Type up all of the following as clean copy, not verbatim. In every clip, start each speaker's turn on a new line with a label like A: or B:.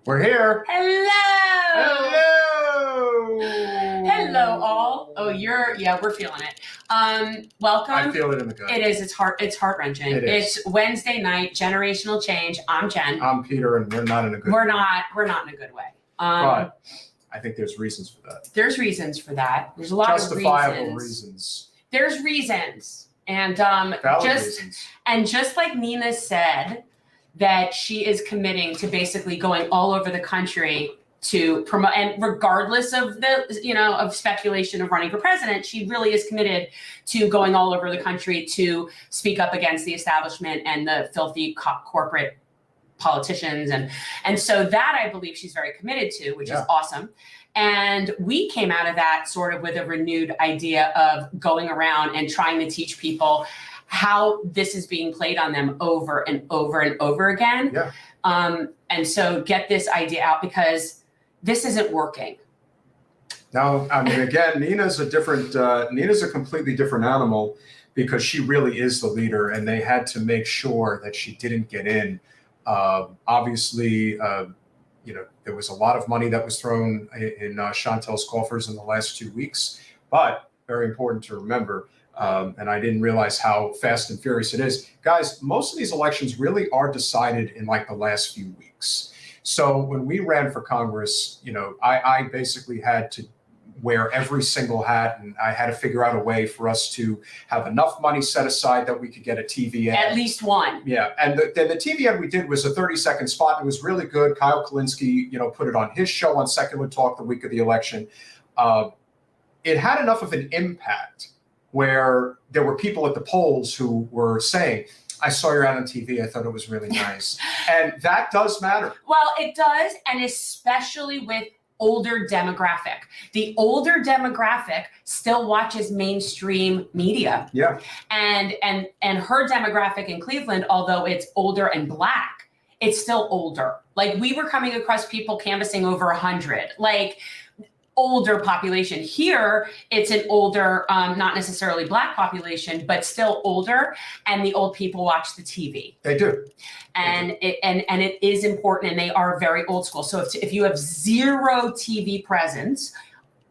A: We're here.
B: Hello.
A: Hello.
B: Hello, all. Oh, we're feeling it. Welcome.
A: I feel it in the gut.
B: It is. It's heart-wrenching. It's Wednesday night. Generational change. I'm Jen.
A: I'm Peter, and we're not in a good.
B: We're not in a good way.
A: But I think there's reasons for that.
B: There's reasons for that. There's a lot
A: Justifiable
B: of
A: reasons.
B: There's reasons, and
A: reasons.
B: Just like Nina said, that she is committing to basically going all over the country to promote, and regardless of the, of speculation of running for president, she really is committed to going all over the country to speak up against the establishment and the filthy corporate politicians. And so that I believe she's very committed to, which is awesome. And we came out of that sort of with a renewed idea of going around and trying to teach people how this is being played on them over and over and over again.
A: Yeah.
B: And so get this idea out, because this isn't working.
A: Now, I mean, again, Nina's a completely different animal, because she really is the leader, and they had to make sure that she didn't get in. Obviously, there was a lot of money that was thrown in Chantel's coffers in the last 2 weeks, but very important to remember, and I didn't realize how fast and furious it is. Guys, most of these elections really are decided in like the last few weeks. So when we ran for Congress, I basically had to wear every single hat, and I had to figure out a way for us to have enough money set aside that we could get a TV ad.
B: At least one.
A: Yeah, and then the TV ad we did was a 30-second spot. It was really good. Kyle Kalinske, put it on his show on Secular Talk the week of the election. It had enough of an impact where there were people at the polls who were saying, I saw your ad on TV. I thought it was really nice. And that does matter.
B: Well, it does, and especially with older demographic. The older demographic still watches mainstream media.
A: Yeah.
B: And her demographic in Cleveland, although it's older and Black, it's still older. Like, we were coming across people canvassing over 100, like older population. Here, it's an older, not necessarily Black population, but still older. And the old people watch the TV.
A: They do.
B: And it is important, and they are very old school. So if you have zero TV presence,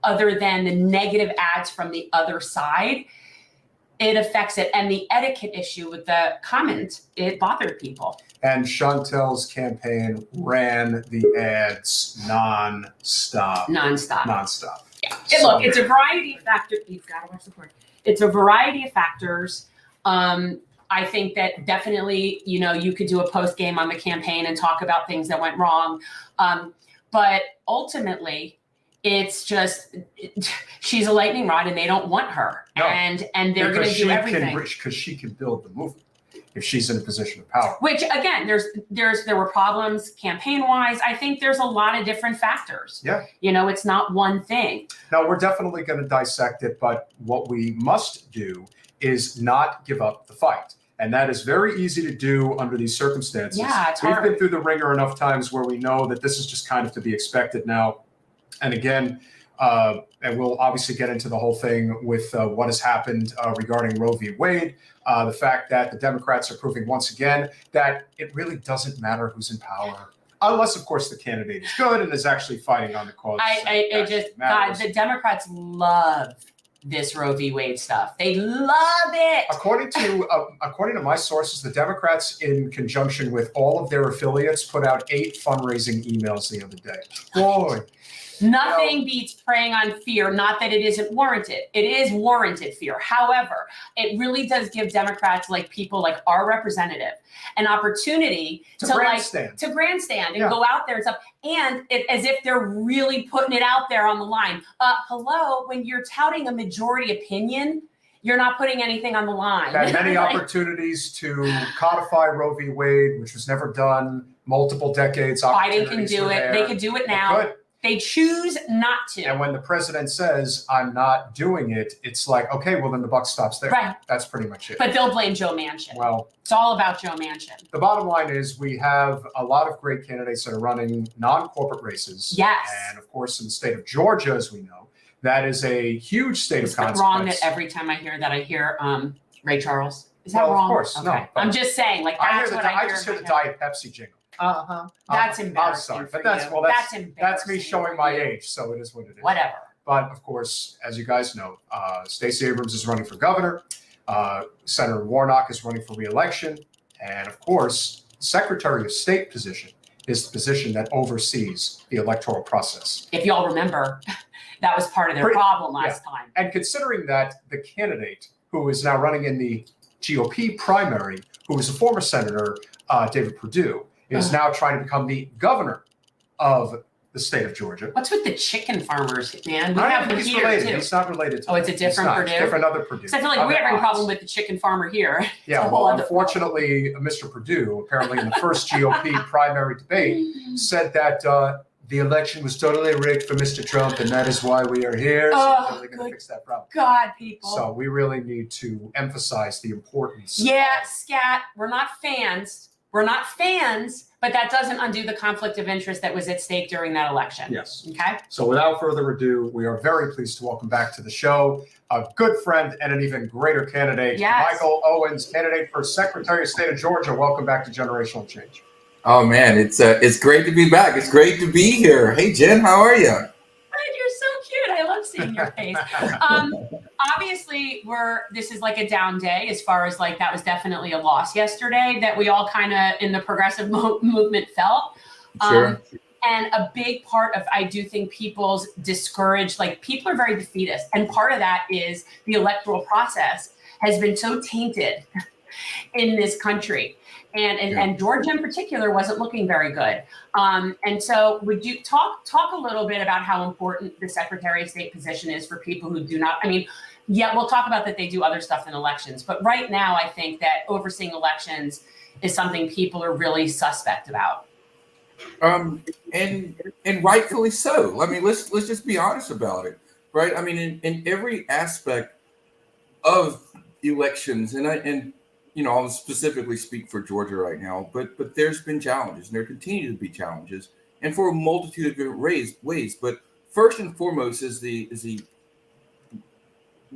B: other than the negative ads from the other side, it affects it. And the etiquette issue with the comment, it bothered people.
A: And Chantel's campaign ran the ads nonstop.
B: Yeah. Look, it's a variety of factors. You've got to watch the board. It's a variety of factors. I think that definitely, you could do a post game on the campaign and talk about things that went wrong. But ultimately, it's just, she's a lightning rod, and they don't want her. No, and they're going to do everything.
A: Because she can build the movement if she's in a position of power.
B: Which, again, there were problems campaign-wise. I think there's a lot of different factors.
A: Yeah.
B: It's not one thing.
A: Now, we're definitely going to dissect it, but what we must do is not give up the fight. And that is very easy to do under these circumstances.
B: Yeah, it's hard.
A: We've been through the ringer enough times where we know that this is just kind of to be expected now. And again, and we'll obviously get into the whole thing with what has happened regarding Roe v. Wade, the fact that the Democrats are proving once again that it really doesn't matter who's in power, unless, of course, the candidate is good and is actually fighting on the cause.
B: God, the Democrats love this Roe v. Wade stuff. They love it.
A: According to my sources, the Democrats, in conjunction with all of their affiliates, put out 8 fundraising emails the other day. Boy.
B: Nothing beats preying on fear. Not that it isn't warranted. It is warranted fear. However, it really does give Democrats, like people like our representative, an opportunity to grandstand and go out there and stuff. And as if they're really putting it out there on the line. Hello, when you're touting a majority opinion, you're not putting anything on the line.
A: Had many opportunities to codify Roe v. Wade, which was never done. Multiple decades.
B: Biden can do it. They could do it now. They choose not to.
A: And when the president says, I'm not doing it, it's like, okay, well, then the buck stops there.
B: Right.
A: That's pretty much it.
B: But they'll blame Joe Manchin.
A: Well,
B: it's all about Joe Manchin.
A: The bottom line is we have a lot of great candidates that are running non-corporate races.
B: Yes.
A: And of course, in the state of Georgia, as we know, that is a huge state of consequence.
B: It's wrong that every time I hear that, I hear Ray Charles. Is that wrong?
A: Of course.
B: Okay.
A: No.
B: I'm just saying, like, that's what I hear.
A: I just hear the Diet Pepsi jingle.
B: That's
A: I'm
B: embarrassing
A: sorry,
B: for
A: but that's
B: you.
A: well,
B: That's
A: that's me
B: embarrassing
A: showing
B: for
A: my
B: you.
A: age, so it is what it is.
B: Whatever.
A: But of course, as you guys know, Stacey Abrams is running for governor. Senator Warnock is running for re-election, and of course, Secretary of State position is the position that oversees the electoral process.
B: If y'all remember, that was part of their problem last time.
A: And considering that the candidate who is now running in the GOP primary, who is a former senator, David Perdue, is now trying to become the governor of the state of Georgia.
B: What's with the chicken farmers, man? We have them
A: He's
B: here
A: related.
B: too.
A: He's not related to
B: Oh, it's a different Perdue?
A: Different other Perdue.
B: So I feel like we're having a problem with the chicken farmer here.
A: Yeah, well, unfortunately, Mr. Perdue, apparently in the first GOP primary debate, said that the election was totally rigged for Mr. Trump, and that is why we are here. So we're going to fix that problem.
B: God, people.
A: So we really need to emphasize the importance.
B: Yeah, scat. We're not fans. We're not fans, but that doesn't undo the conflict of interest that was at stake during that election.
A: Yes.
B: Okay.
A: So without further ado, we are very pleased to welcome back to the show a good friend and an even greater candidate, Michael Owens, candidate for Secretary of State of Georgia. Welcome back to Generational Change.
C: Oh man, it's great to be back. It's great to be here. Hey Jen, how are you?
B: You're so cute. I love seeing your face. Obviously, this is like a down day as far as like that was definitely a loss yesterday that we all kind of in the progressive movement felt.
C: Sure.
B: And a big part of, I do think people's discouraged, like people are very defeatist. And part of that is the electoral process has been so tainted in this country. And Georgia in particular wasn't looking very good. And so would you talk a little bit about how important the Secretary of State position is for people who do not, we'll talk about that they do other stuff in elections, but right now I think that overseeing elections is something people are really suspect about.
C: And rightfully so. Let's just be honest about it, right? In every aspect of elections, and I'll specifically speak for Georgia right now, but there's been challenges, and there continue to be challenges, and for a multitude of different ways. But first and foremost is the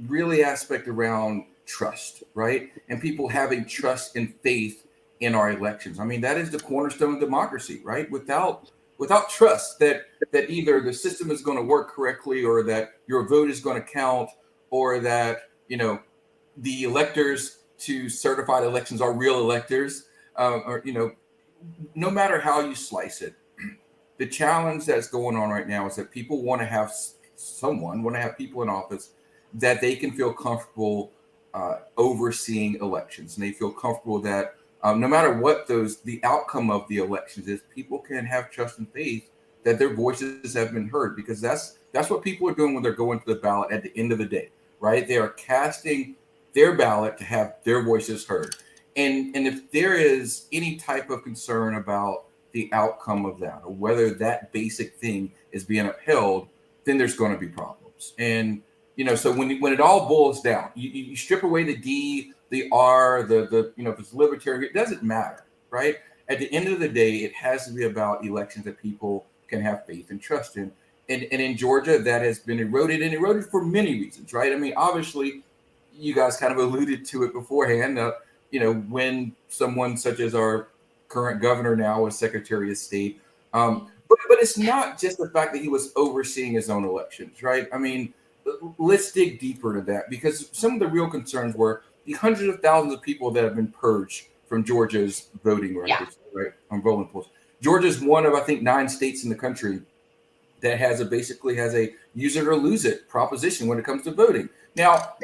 C: really aspect around trust, right? And people having trust and faith in our elections. That is the cornerstone of democracy, right? Without trust that either the system is going to work correctly, or that your vote is going to count, or that the electors to certified elections are real electors, or no matter how you slice it, the challenge that's going on right now is that people want to have people in office that they can feel comfortable overseeing elections, and they feel comfortable that no matter what the outcome of the elections is, people can have trust and faith that their voices have been heard, because that's what people are doing when they're going to the ballot at the end of the day, right? They are casting their ballot to have their voices heard. And if there is any type of concern about the outcome of that, or whether that basic thing is being upheld, then there's going to be problems. And so when it all boils down, you strip away the D, the R, the if it's libertarian, it doesn't matter, right? At the end of the day, it has to be about elections that people can have faith and trust in. And in Georgia, that has been eroded for many reasons, right? Obviously, you guys kind of alluded to it beforehand. When someone such as our current governor now was Secretary of State, but it's not just the fact that he was overseeing his own elections, right? Let's dig deeper into that, because some of the real concerns were the hundreds of thousands of people that have been purged from Georgia's voting records, right, on voting polls. Georgia's one of, I think, 9 states in the country that basically has a use it or lose it proposition when it comes to voting. Now,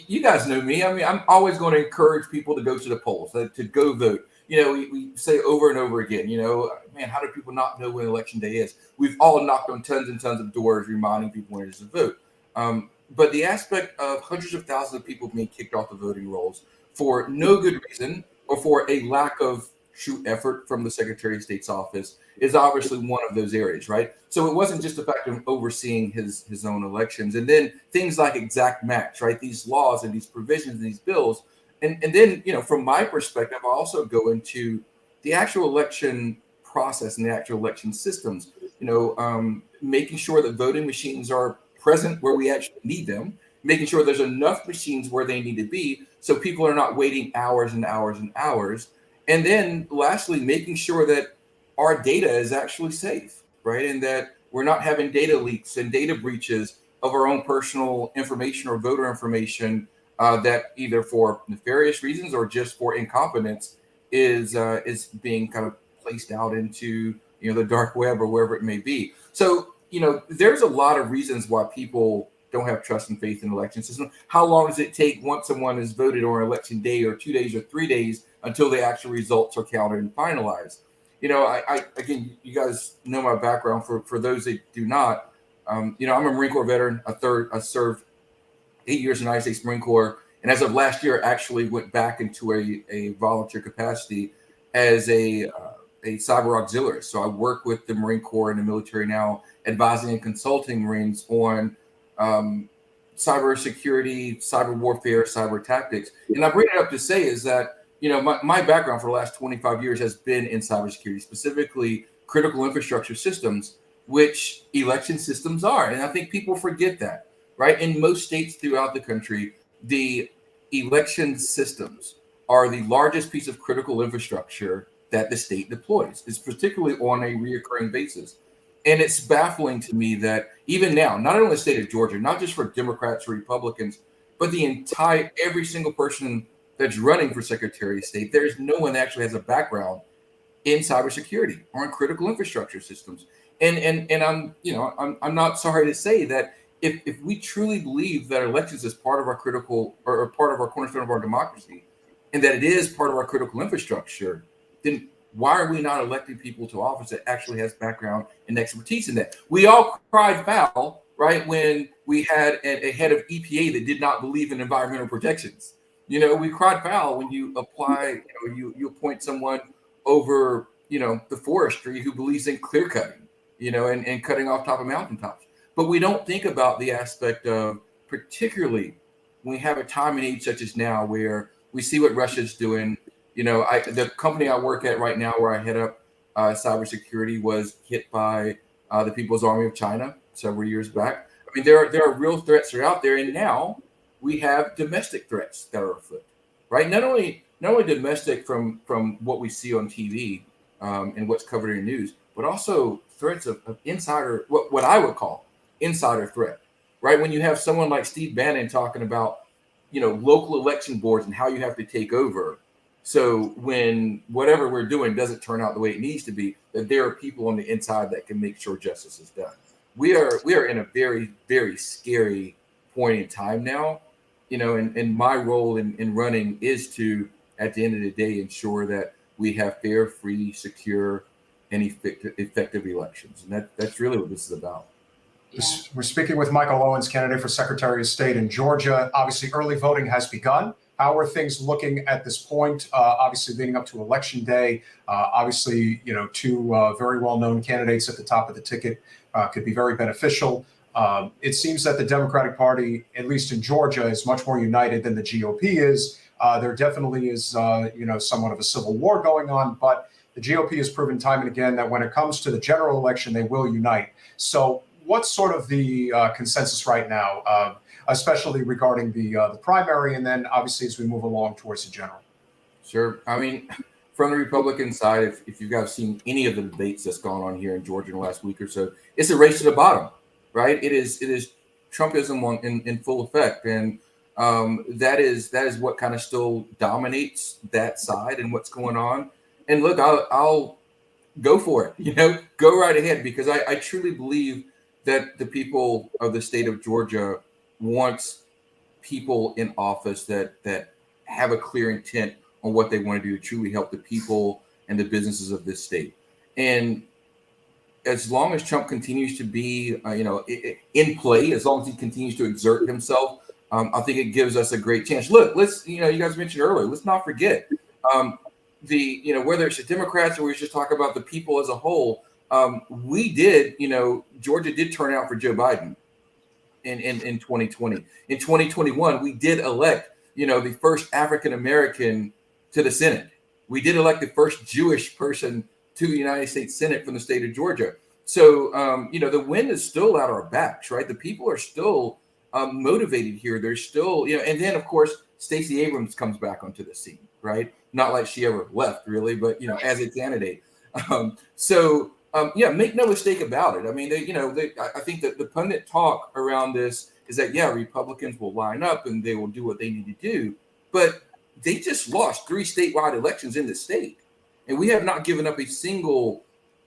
C: you guys know me. I'm always going to encourage people to go to the polls, to go vote. We say over and over again, man, how do people not know when election day is? We've all knocked on tons and tons of doors reminding people when it is to vote. But the aspect of hundreds of thousands of people being kicked off the voting rolls for no good reason, or for a lack of true effort from the Secretary of State's office, is obviously one of those areas, right? So it wasn't just the fact of overseeing his own elections, and then things like exact match, right? These laws and these provisions and these bills. And then, from my perspective, I also go into the actual election process and the actual election systems, making sure that voting machines are present where we actually need them, making sure there's enough machines where they need to be so people are not waiting hours and hours and hours. And then lastly, making sure that our data is actually safe, right? And that we're not having data leaks and data breaches of our own personal information or voter information that either for nefarious reasons or just for incompetence is being kind of placed out into the dark web or wherever it may be. So there's a lot of reasons why people don't have trust and faith in the election system. How long does it take once someone is voted on election day, or 2 days or 3 days, until the actual results are counted and finalized? I again, you guys know my background. For those that do not, I'm a Marine Corps veteran. I served 8 years in the United States Marine Corps, and as of last year, actually went back into a volunteer capacity as a cyber auxiliary. So I work with the Marine Corps and the military now, advising and consulting Marines on cyber security, cyber warfare, cyber tactics. And I bring it up to say is that my background for the last 25 years has been in cybersecurity, specifically critical infrastructure systems, which election systems are. And I think people forget that, right? In most states throughout the country, the election systems are the largest piece of critical infrastructure that the state deploys. It's particularly on a reoccurring basis. And it's baffling to me that even now, not only the state of Georgia, not just for Democrats or Republicans, but every single person that's running for Secretary of State, there's no one that actually has a background in cybersecurity or in critical infrastructure systems. And I'm not sorry to say that if we truly believe that elections is part of our critical or part of our cornerstone of our democracy, and that it is part of our critical infrastructure, then why are we not electing people to office that actually has background and expertise in that? We all cried foul, right, when we had a head of EPA that did not believe in environmental protections. We cried foul when you apply, you appoint someone over, the forestry who believes in clear cutting, and cutting off top of mountaintops. But we don't think about the aspect of, particularly when we have a time and age such as now, where we see what Russia's doing. The company I work at right now, where I head up cybersecurity, was hit by the People's Army of China several years back. I mean, there are real threats that are out there, and now we have domestic threats that are afoot, right? Not only domestic from what we see on TV and what's covered in the news, but also threats of insider, what I would call insider threat, right? When you have someone like Steve Bannon talking about, local election boards and how you have to take over. So when whatever we're doing doesn't turn out the way it needs to be, that there are people on the inside that can make sure justice is done. We are in a very, very scary point in time now, and my role in running is to, at the end of the day, ensure that we have fair, free, secure, and effective elections. And that's really what this is about.
B: Yeah.
A: We're speaking with Michael Owens, candidate for Secretary of State in Georgia. Obviously, early voting has begun. How are things looking at this point? Obviously, leading up to Election Day, obviously, two very well-known candidates at the top of the ticket could be very beneficial. It seems that the Democratic Party, at least in Georgia, is much more united than the GOP is. There definitely is, somewhat of a civil war going on, but the GOP has proven time and again that when it comes to the general election, they will unite. So what's sort of the consensus right now, especially regarding the primary, and then obviously as we move along towards the general?
C: Sure. I mean, from the Republican side, if you guys seen any of the debates that's gone on here in Georgia in the last week or so, it's a race to the bottom, right? It is Trumpism in full effect, and that is what kind of still dominates that side and what's going on. And look, I'll go for it. Go right ahead, because I truly believe that the people of the state of Georgia wants people in office that have a clear intent on what they want to do to truly help the people and the businesses of this state. And as long as Trump continues to be, in play, as long as he continues to exert himself, I think it gives us a great chance. Look, let's, you guys mentioned earlier, let's not forget whether it's the Democrats or we just talk about the people as a whole. Georgia did turn out for Joe Biden in 2020. In 2021, we did elect, the first African-American to the Senate. We did elect the first Jewish person to the United States Senate from the state of Georgia. So, the wind is still at our backs, right? The people are still motivated here. They're still, and then of course, Stacey Abrams comes back onto the scene, right? Not like she ever left really, but, as a candidate. Yeah, make no mistake about it. I mean, I think that the pundit talk around this is that, yeah, Republicans will line up and they will do what they need to do, but they just lost 3 statewide elections in the state, and we have not given up a single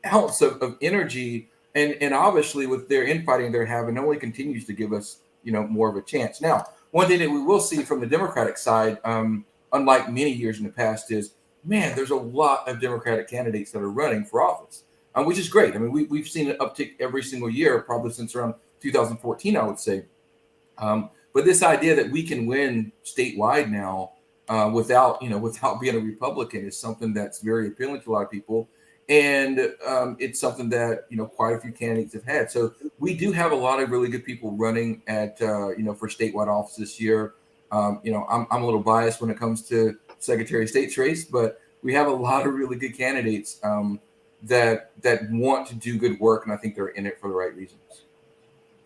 C: ounce of energy. And obviously, with their infighting they're having, it only continues to give us, more of a chance. Now, one thing that we will see from the Democratic side, unlike many years in the past, is, man, there's a lot of Democratic candidates that are running for office, which is great. I mean, we've seen an uptick every single year, probably since around 2014, I would say. But this idea that we can win statewide now without being a Republican is something that's very appealing to a lot of people. And it's something that, quite a few candidates have had. So we do have a lot of really good people running at, for statewide office this year. I'm a little biased when it comes to Secretary of State's race, but we have a lot of really good candidates that want to do good work. And I think they're in it for the right reasons.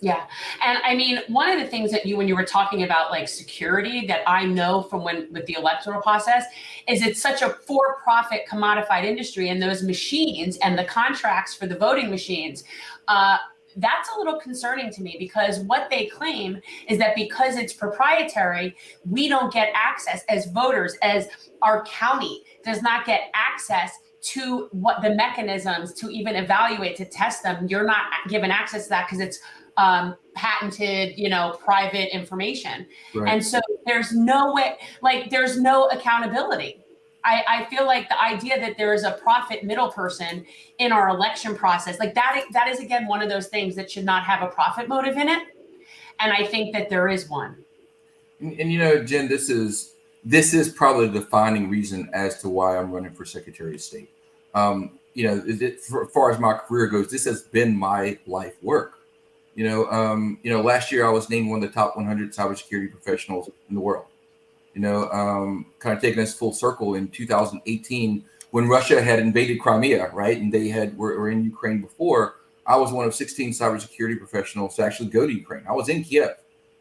B: Yeah. And I mean, one of the things that when you were talking about like security, that I know from with the electoral process, is it's such a for-profit commodified industry, and those machines and the contracts for the voting machines, that's a little concerning to me, because what they claim is that because it's proprietary, we don't get access as voters, as our county does not get access to what the mechanisms to even evaluate, to test them. You're not given access to that because it's patented, private information. Right. And so there's no way, there's no accountability. I feel like the idea that there is a profit middle person in our election process, that is again one of those things that should not have a profit motive in it. And I think that there is one.
C: And Jen, this is probably the defining reason as to why I'm running for Secretary of State. As far as my career goes, this has been my life work. Last year I was named one of the top 100 cybersecurity professionals in the world. Kind of taking us full circle in 2018 when Russia had invaded Crimea, right? And they were in Ukraine before. I was one of 16 cybersecurity professionals to actually go to Ukraine. I was in Kiev,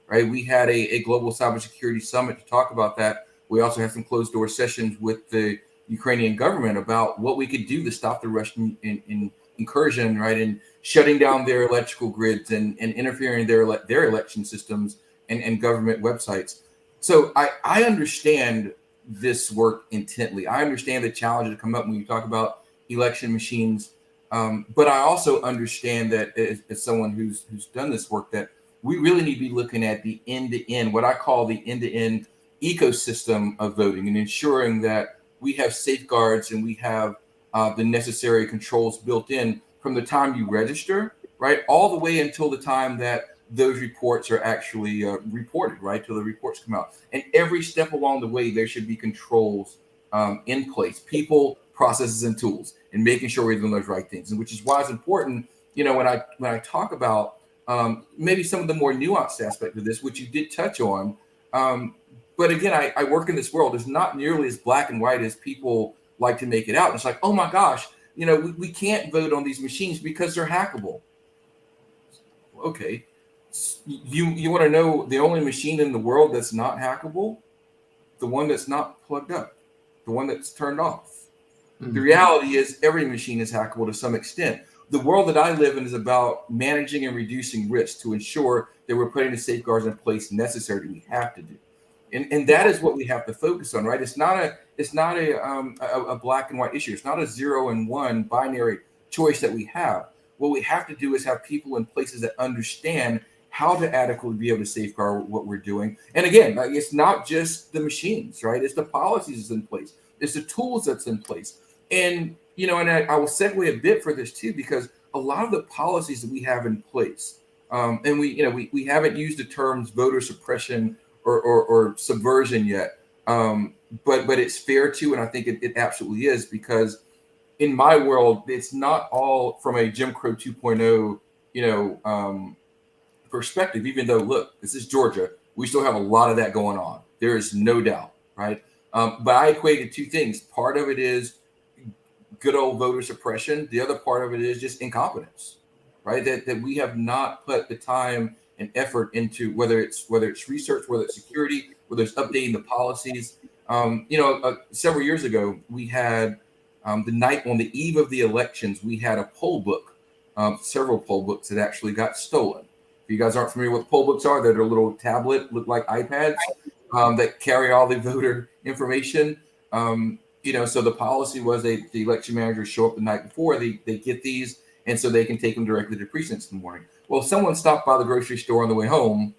C: right? We had a global cybersecurity summit to talk about that. We also had some closed door sessions with the Ukrainian government about what we could do to stop the Russian incursion, right? And shutting down their electrical grids and interfering their election systems and government websites. So I understand this work intently. I understand the challenges that come up when you talk about election machines. But I also understand that as someone who's done this work, that we really need to be looking at the end-to-end, what I call the end-to-end ecosystem of voting, and ensuring that we have safeguards and we have the necessary controls built in from the time you register, right, all the way until the time that those reports are actually reported, right, till the reports come out. And every step along the way, there should be controls in place, people, processes, and tools, and making sure we're doing those right things. And which is why it's important, when I talk about maybe some of the more nuanced aspect of this, which you did touch on. But again, I work in this world. It's not nearly as black and white as people like to make it out. It's like, oh my gosh, we can't vote on these machines because they're hackable. Okay. You want to know the only machine in the world that's not hackable? The one that's not plugged up, the one that's turned off. Mm-hmm. The reality is every machine is hackable to some extent. The world that I live in is about managing and reducing risk to ensure that we're putting the safeguards in place necessary that we have to do. And that is what we have to focus on, right? It's not a black and white issue. It's not a 0 and 1 binary choice that we have. What we have to do is have people in places that understand how to adequately be able to safeguard what we're doing. And again, it's not just the machines, right? It's the policies that's in place. It's the tools that's in place. And, and I will segue a bit for this too, because a lot of the policies that we have in place, and we haven't used the terms voter suppression or subversion yet, but it's fair to, and I think it absolutely is, because in my world, it's not all from a Jim Crow 2.0, perspective, even though, look, this is Georgia. We still have a lot of that going on. There is no doubt, right? But I equated two things. Part of it is good old voter suppression. The other part of it is just incompetence, right? That we have not put the time and effort into, whether it's research, whether it's security, whether it's updating the policies. Several years ago, we had the night on the eve of the elections, we had a poll book, several poll books that actually got stolen. If you guys aren't familiar with what poll books are, they're a little tablet, look like iPads, that carry all the voter information. So the policy was the election managers show up the night before, they get these, and so they can take them directly to precincts in the morning. Well, someone stopped by the grocery store on the way home.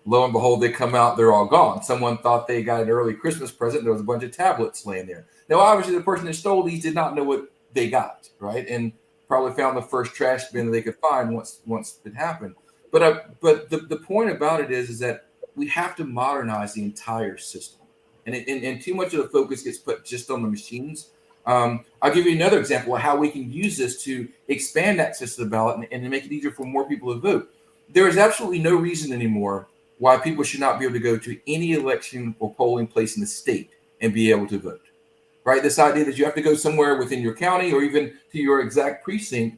C: Lo and behold, they come out, they're all gone. Someone thought they got an early Christmas present. There was a bunch of tablets laying there. Now, obviously, the person that stole these did not know what they got, right? And probably found the first trash bin that they could find once it happened. But the point about it is that we have to modernize the entire system. And too much of the focus gets put just on the machines. I'll give you another example of how we can use this to expand access to the ballot and to make it easier for more people to vote. There is absolutely no reason anymore why people should not be able to go to any election or polling place in the state and be able to vote, right? This idea that you have to go somewhere within your county or even to your exact precinct,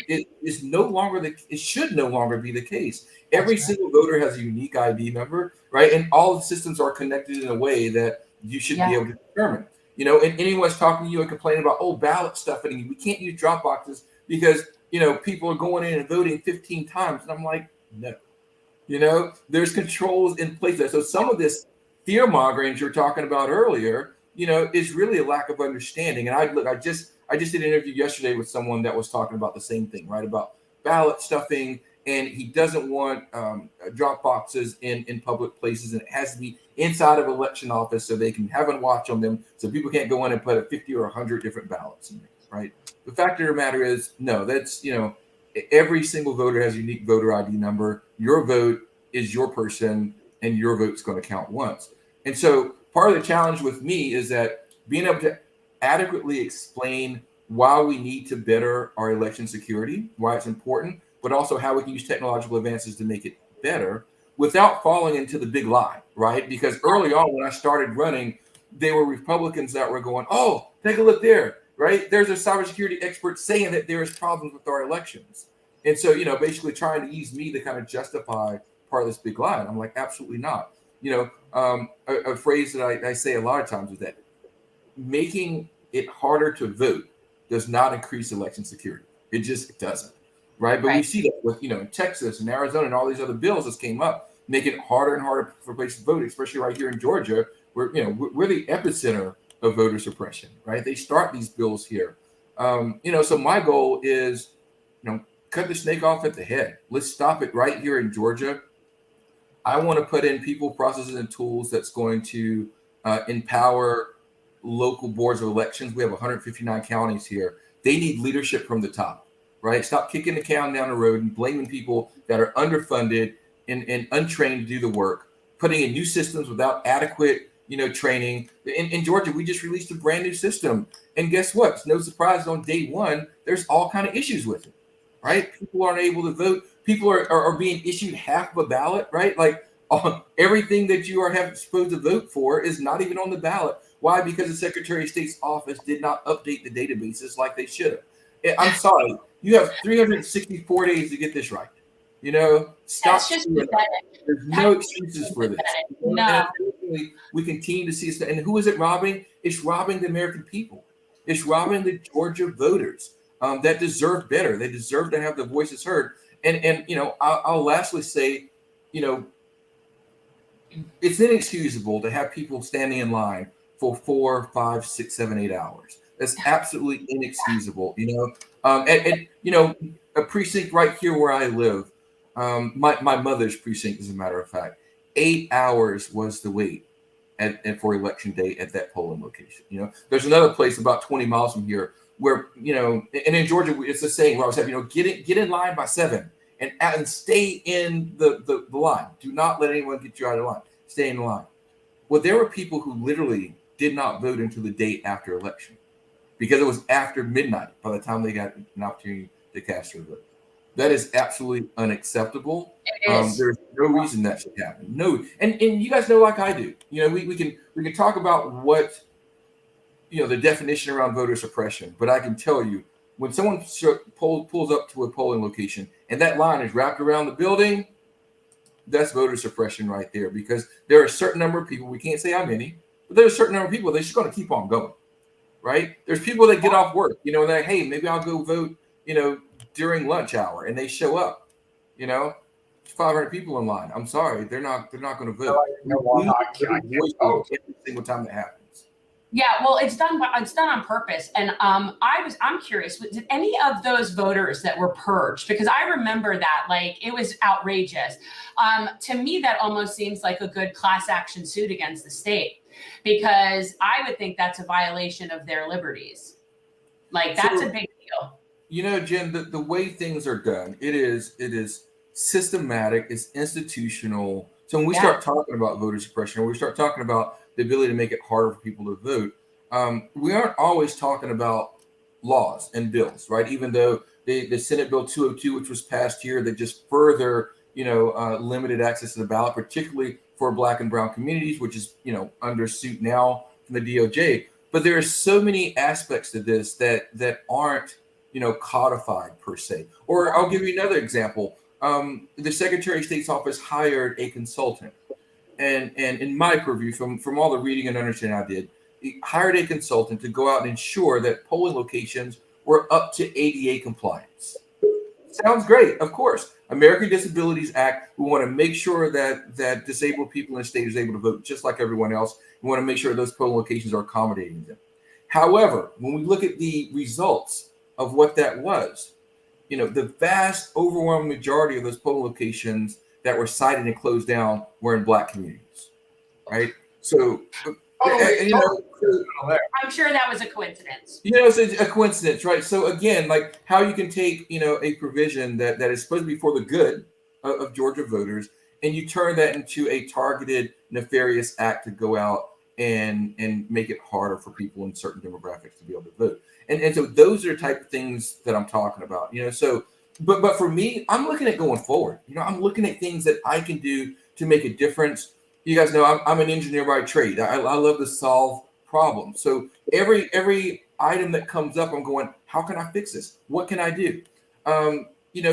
C: it is no longer it should no longer be the case. Every single voter has a unique ID number, right? And all the systems are connected in a way that you should be able to determine. And anyone's talking to you and complaining about, ballot stuffing, we can't use drop boxes because, people are going in and voting 15 times. And I'm like, no. There's controls in place there. So some of this fear mongering you're talking about earlier, is really a lack of understanding. And I just did an interview yesterday with someone that was talking about the same thing, right? About ballot stuffing, and he doesn't want drop boxes in public places, and it has to be inside of an election office so they can have a watch on them, so people can't go in and put 50 or 100 different ballots in there, right? The fact of the matter is, no, that's every single voter has a unique voter ID number. Your vote is your person, and your vote's going to count once. And so part of the challenge with me is that being able to adequately explain why we need to better our election security, why it's important, but also how we can use technological advances to make it better without falling into the big lie, right? Because early on when I started running, there were Republicans that were going, take a look there, right? There's a cybersecurity expert saying that there is problems with our elections. And so, basically trying to use me to kind of justify part of this big lie. And I'm like, absolutely not. A phrase that I say a lot of times is that making it harder to vote does not increase election security. It just doesn't, right? But we see that with, in Texas and Arizona and all these other bills that came up, making it harder and harder for places to vote, especially right here in Georgia, where, we're the epicenter of voter suppression, right? They start these bills here. So my goal is, cut the snake off at the head. Let's stop it right here in Georgia. I want to put in people, processes, and tools that's going to empower local boards of elections. We have 159 counties here. They need leadership from the top, right? Stop kicking the can down the road and blaming people that are underfunded and untrained to do the work, putting in new systems without adequate, training. In Georgia, we just released a brand new system. And guess what? It's no surprise on day one, there's all kind of issues with it, right? People aren't able to vote. People are being issued half of a ballot, right? Like everything that you are supposed to vote for is not even on the ballot. Why? Because the Secretary of State's office did not update the databases like they should have. I'm sorry. You have 364 days to get this right. Stop.
B: That's just pathetic.
C: There's no excuses for this.
B: No.
C: We continue to see this. And who is it robbing? It's robbing the American people. It's robbing the Georgia voters that deserve better. They deserve to have their voices heard. And I'll lastly say, it's inexcusable to have people standing in line for 4, 5, 6, 7, 8 hours. That's absolutely inexcusable. A precinct right here where I live, my mother's precinct, as a matter of fact, 8 hours was the wait for election day at that polling location. There's another place about 20 miles from here where, and in Georgia, it's the saying where I was having, get in line by 7 and stay in the line. Do not let anyone get you out of line. Stay in the line. Well, there were people who literally did not vote until the day after election because it was after midnight by the time they got an opportunity to cast their vote. That is absolutely unacceptable. There's no reason that should happen. No, and you guys know, like I do, we can talk about what the definition around voter suppression, but I can tell you when someone pulls up to a polling location and that line is wrapped around the building, that's voter suppression right there, because there are a certain number of people, we can't say how many, but there's a certain number of people that's just going to keep on going. right? There's people that get off work, and they're like, hey, maybe I'll go vote, during lunch hour, and they show up, 500 people in line. I'm sorry, they're not going to vote. We need to voice vote every single time that happens.
B: Yeah, well, it's done on purpose. And I'm curious, did any of those voters that were purged, because I remember that, like, it was outrageous. To me, that almost seems like a good class action suit against the state, because I would think that's a violation of their liberties. Like, that's a big deal.
C: Jen, the way things are done, it is systematic, it's institutional. So when we start talking about voter suppression, or we start talking about the ability to make it harder for people to vote, we aren't always talking about laws and bills, right? Even though the Senate Bill 202, which was passed here, that just further, limited access to the ballot, particularly for Black and brown communities, which is, under suit now from the DOJ. But there are so many aspects to this that aren't, codified per se. Or I'll give you another example. The Secretary of State's office hired a consultant. And in my purview, from all the reading and understanding I did, he hired a consultant to go out and ensure that polling locations were up to ADA compliance. Sounds great, of course. American Disabilities Act, we want to make sure that disabled people in the state is able to vote just like everyone else. We want to make sure those polling locations are accommodating them. However, when we look at the results of what that was, the vast overwhelming majority of those polling locations that were cited and closed down were in Black communities, right? So,
B: I'm sure that was a coincidence.
C: It's a coincidence, right? So again, like how you can take, a provision that is supposed to be for the good of Georgia voters, and you turn that into a targeted, nefarious act to go out and make it harder for people in certain demographics to be able to vote. And so those are the type of things that I'm talking about, so. But for me, I'm looking at going forward. I'm looking at things that I can do to make a difference. You guys know I'm an engineer by trade. I love to solve problems. So every item that comes up, I'm going, how can I fix this? What can I do?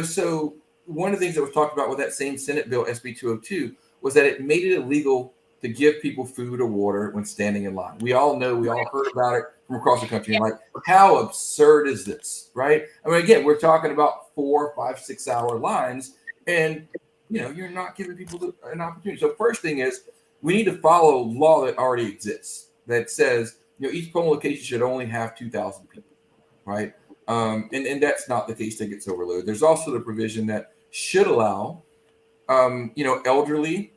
C: So one of the things that was talked about with that same Senate bill, SB 202, was that it made it illegal to give people food or water when standing in line. We all know, we all heard about it from across the country. Like, how absurd is this, right? I mean, again, we're talking about 4, 5, 6 hour lines, and you're not giving people an opportunity. So first thing is, we need to follow law that already exists that says, each polling location should only have 2,000 people, right? And that's not the case that gets overloaded. There's also the provision that should allow, elderly,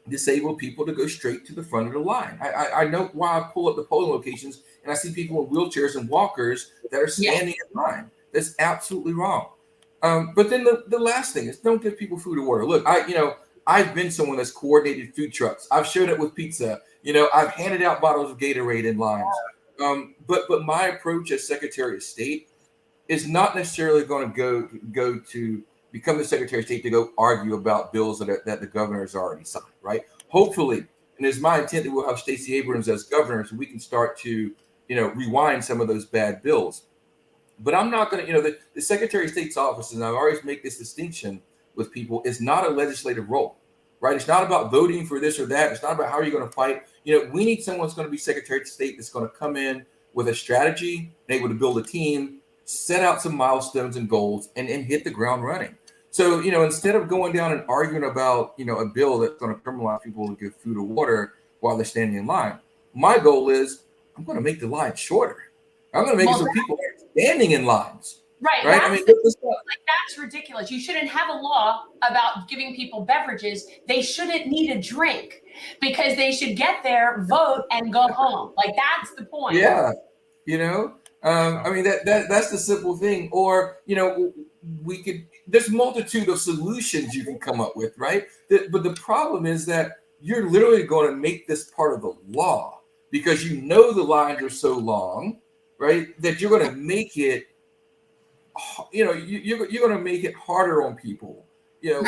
C: disabled people to go straight to the front of the line. I know why I pull up the polling locations and I see people in wheelchairs and walkers that are standing in line. That's absolutely wrong. But then the last thing is, don't give people food or water. Look, I've been someone that's coordinated food trucks. I've showed up with pizza. I've handed out bottles of Gatorade in lines. But my approach as Secretary of State is not necessarily going to go to become the Secretary of State to go argue about bills that the governor has already signed, right? Hopefully, and it's my intent that we'll have Stacey Abrams as governor so we can start to, rewind some of those bad bills. But I'm not going to, the Secretary of State's office, and I always make this distinction with people, is not a legislative role, right? It's not about voting for this or that. It's not about how you're going to fight. We need someone that's going to be Secretary of State that's going to come in with a strategy, and able to build a team, set out some milestones and goals, and hit the ground running. So, instead of going down and arguing about, a bill that's going to criminalize people to give food or water while they're standing in line, my goal is I'm going to make the line shorter. I'm going to make it so people are standing in lines.
B: Right. That's ridiculous. You shouldn't have a law about giving people beverages. They shouldn't need a drink because they should get there, vote, and go home. Like, that's the point.
C: Yeah. That's the simple thing. Or, there's a multitude of solutions you can come up with, right? But the problem is that you're literally going to make this part of the law because the lines are so long, right? That you're going to make it, you're going to make it harder on people, to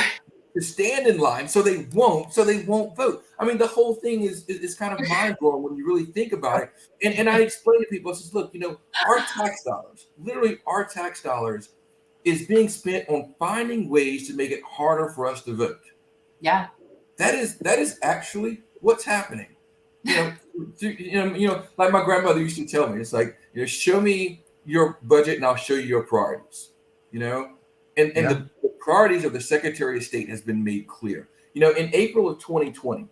C: stand in line so they won't vote. I mean, the whole thing is kind of mind blowing when you really think about it. And I explain to people, I says, look, our tax dollars is being spent on finding ways to make it harder for us to vote.
B: Yeah.
C: That is actually what's happening. Like my grandmother used to tell me, it's like, show me your budget and I'll show you your priorities. And
A: Yeah.
C: the priorities of the Secretary of State has been made clear. In April of 2020,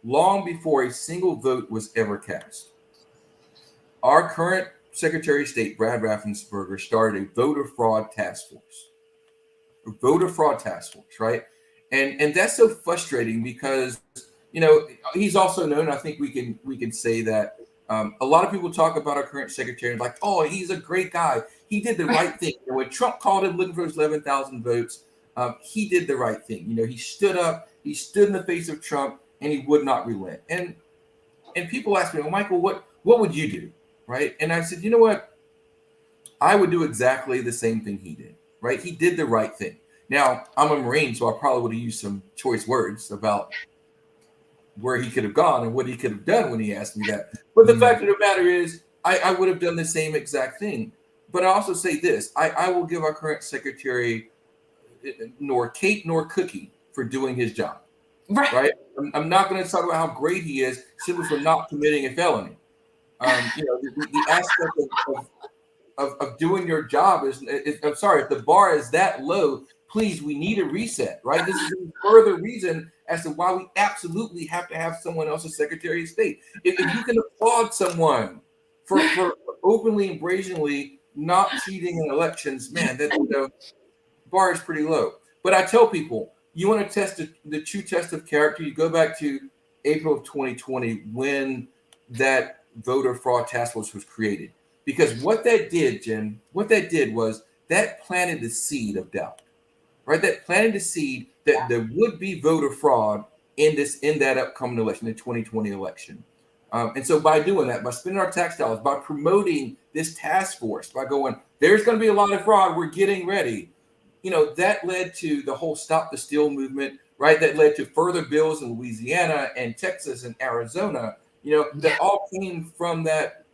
C: long before a single vote was ever cast, our current Secretary of State, Brad Raffensperger, started a voter fraud task force. Right? And that's so frustrating because he's also known. I think we can say that a lot of people talk about our current secretary like, oh, he's a great guy. He did the right thing. And when Trump called him looking for his 11,000 votes, he did the right thing. He stood up. He stood in the face of Trump, and he would not relent. And people ask me, well, Michael, what would you do, right? And I said, you know what? I would do exactly the same thing he did, right? He did the right thing. Now, I'm a Marine, so I probably would have used some choice words about where he could have gone and what he could have done when he asked me that. But the fact of the matter is, I would have done the same exact thing. But I also say this, I will give our current secretary nor cake nor cookie for doing his job, right? I'm not going to talk about how great he is simply for not committing a felony. The aspect of doing your job is I'm sorry, if the bar is that low, please, we need a reset, right? This is a further reason as to why we absolutely have to have someone else as Secretary of State. If you can applaud someone for openly and brazenly not cheating in elections, man, that bar is pretty low. But I tell people, you want to test the true test of character, you go back to April of 2020 when that voter fraud task force was created. Because what that did, Jim, was that planted the seed of doubt, right? That planted the seed that there would be voter fraud in that upcoming election, the 2020 election. And so by doing that, by spending our tax dollars, by promoting this task force, by going, there's going to be a lot of fraud, we're getting ready. That led to the whole Stop the Steal movement, right? That led to further bills in Louisiana and Texas and Arizona, that all came from that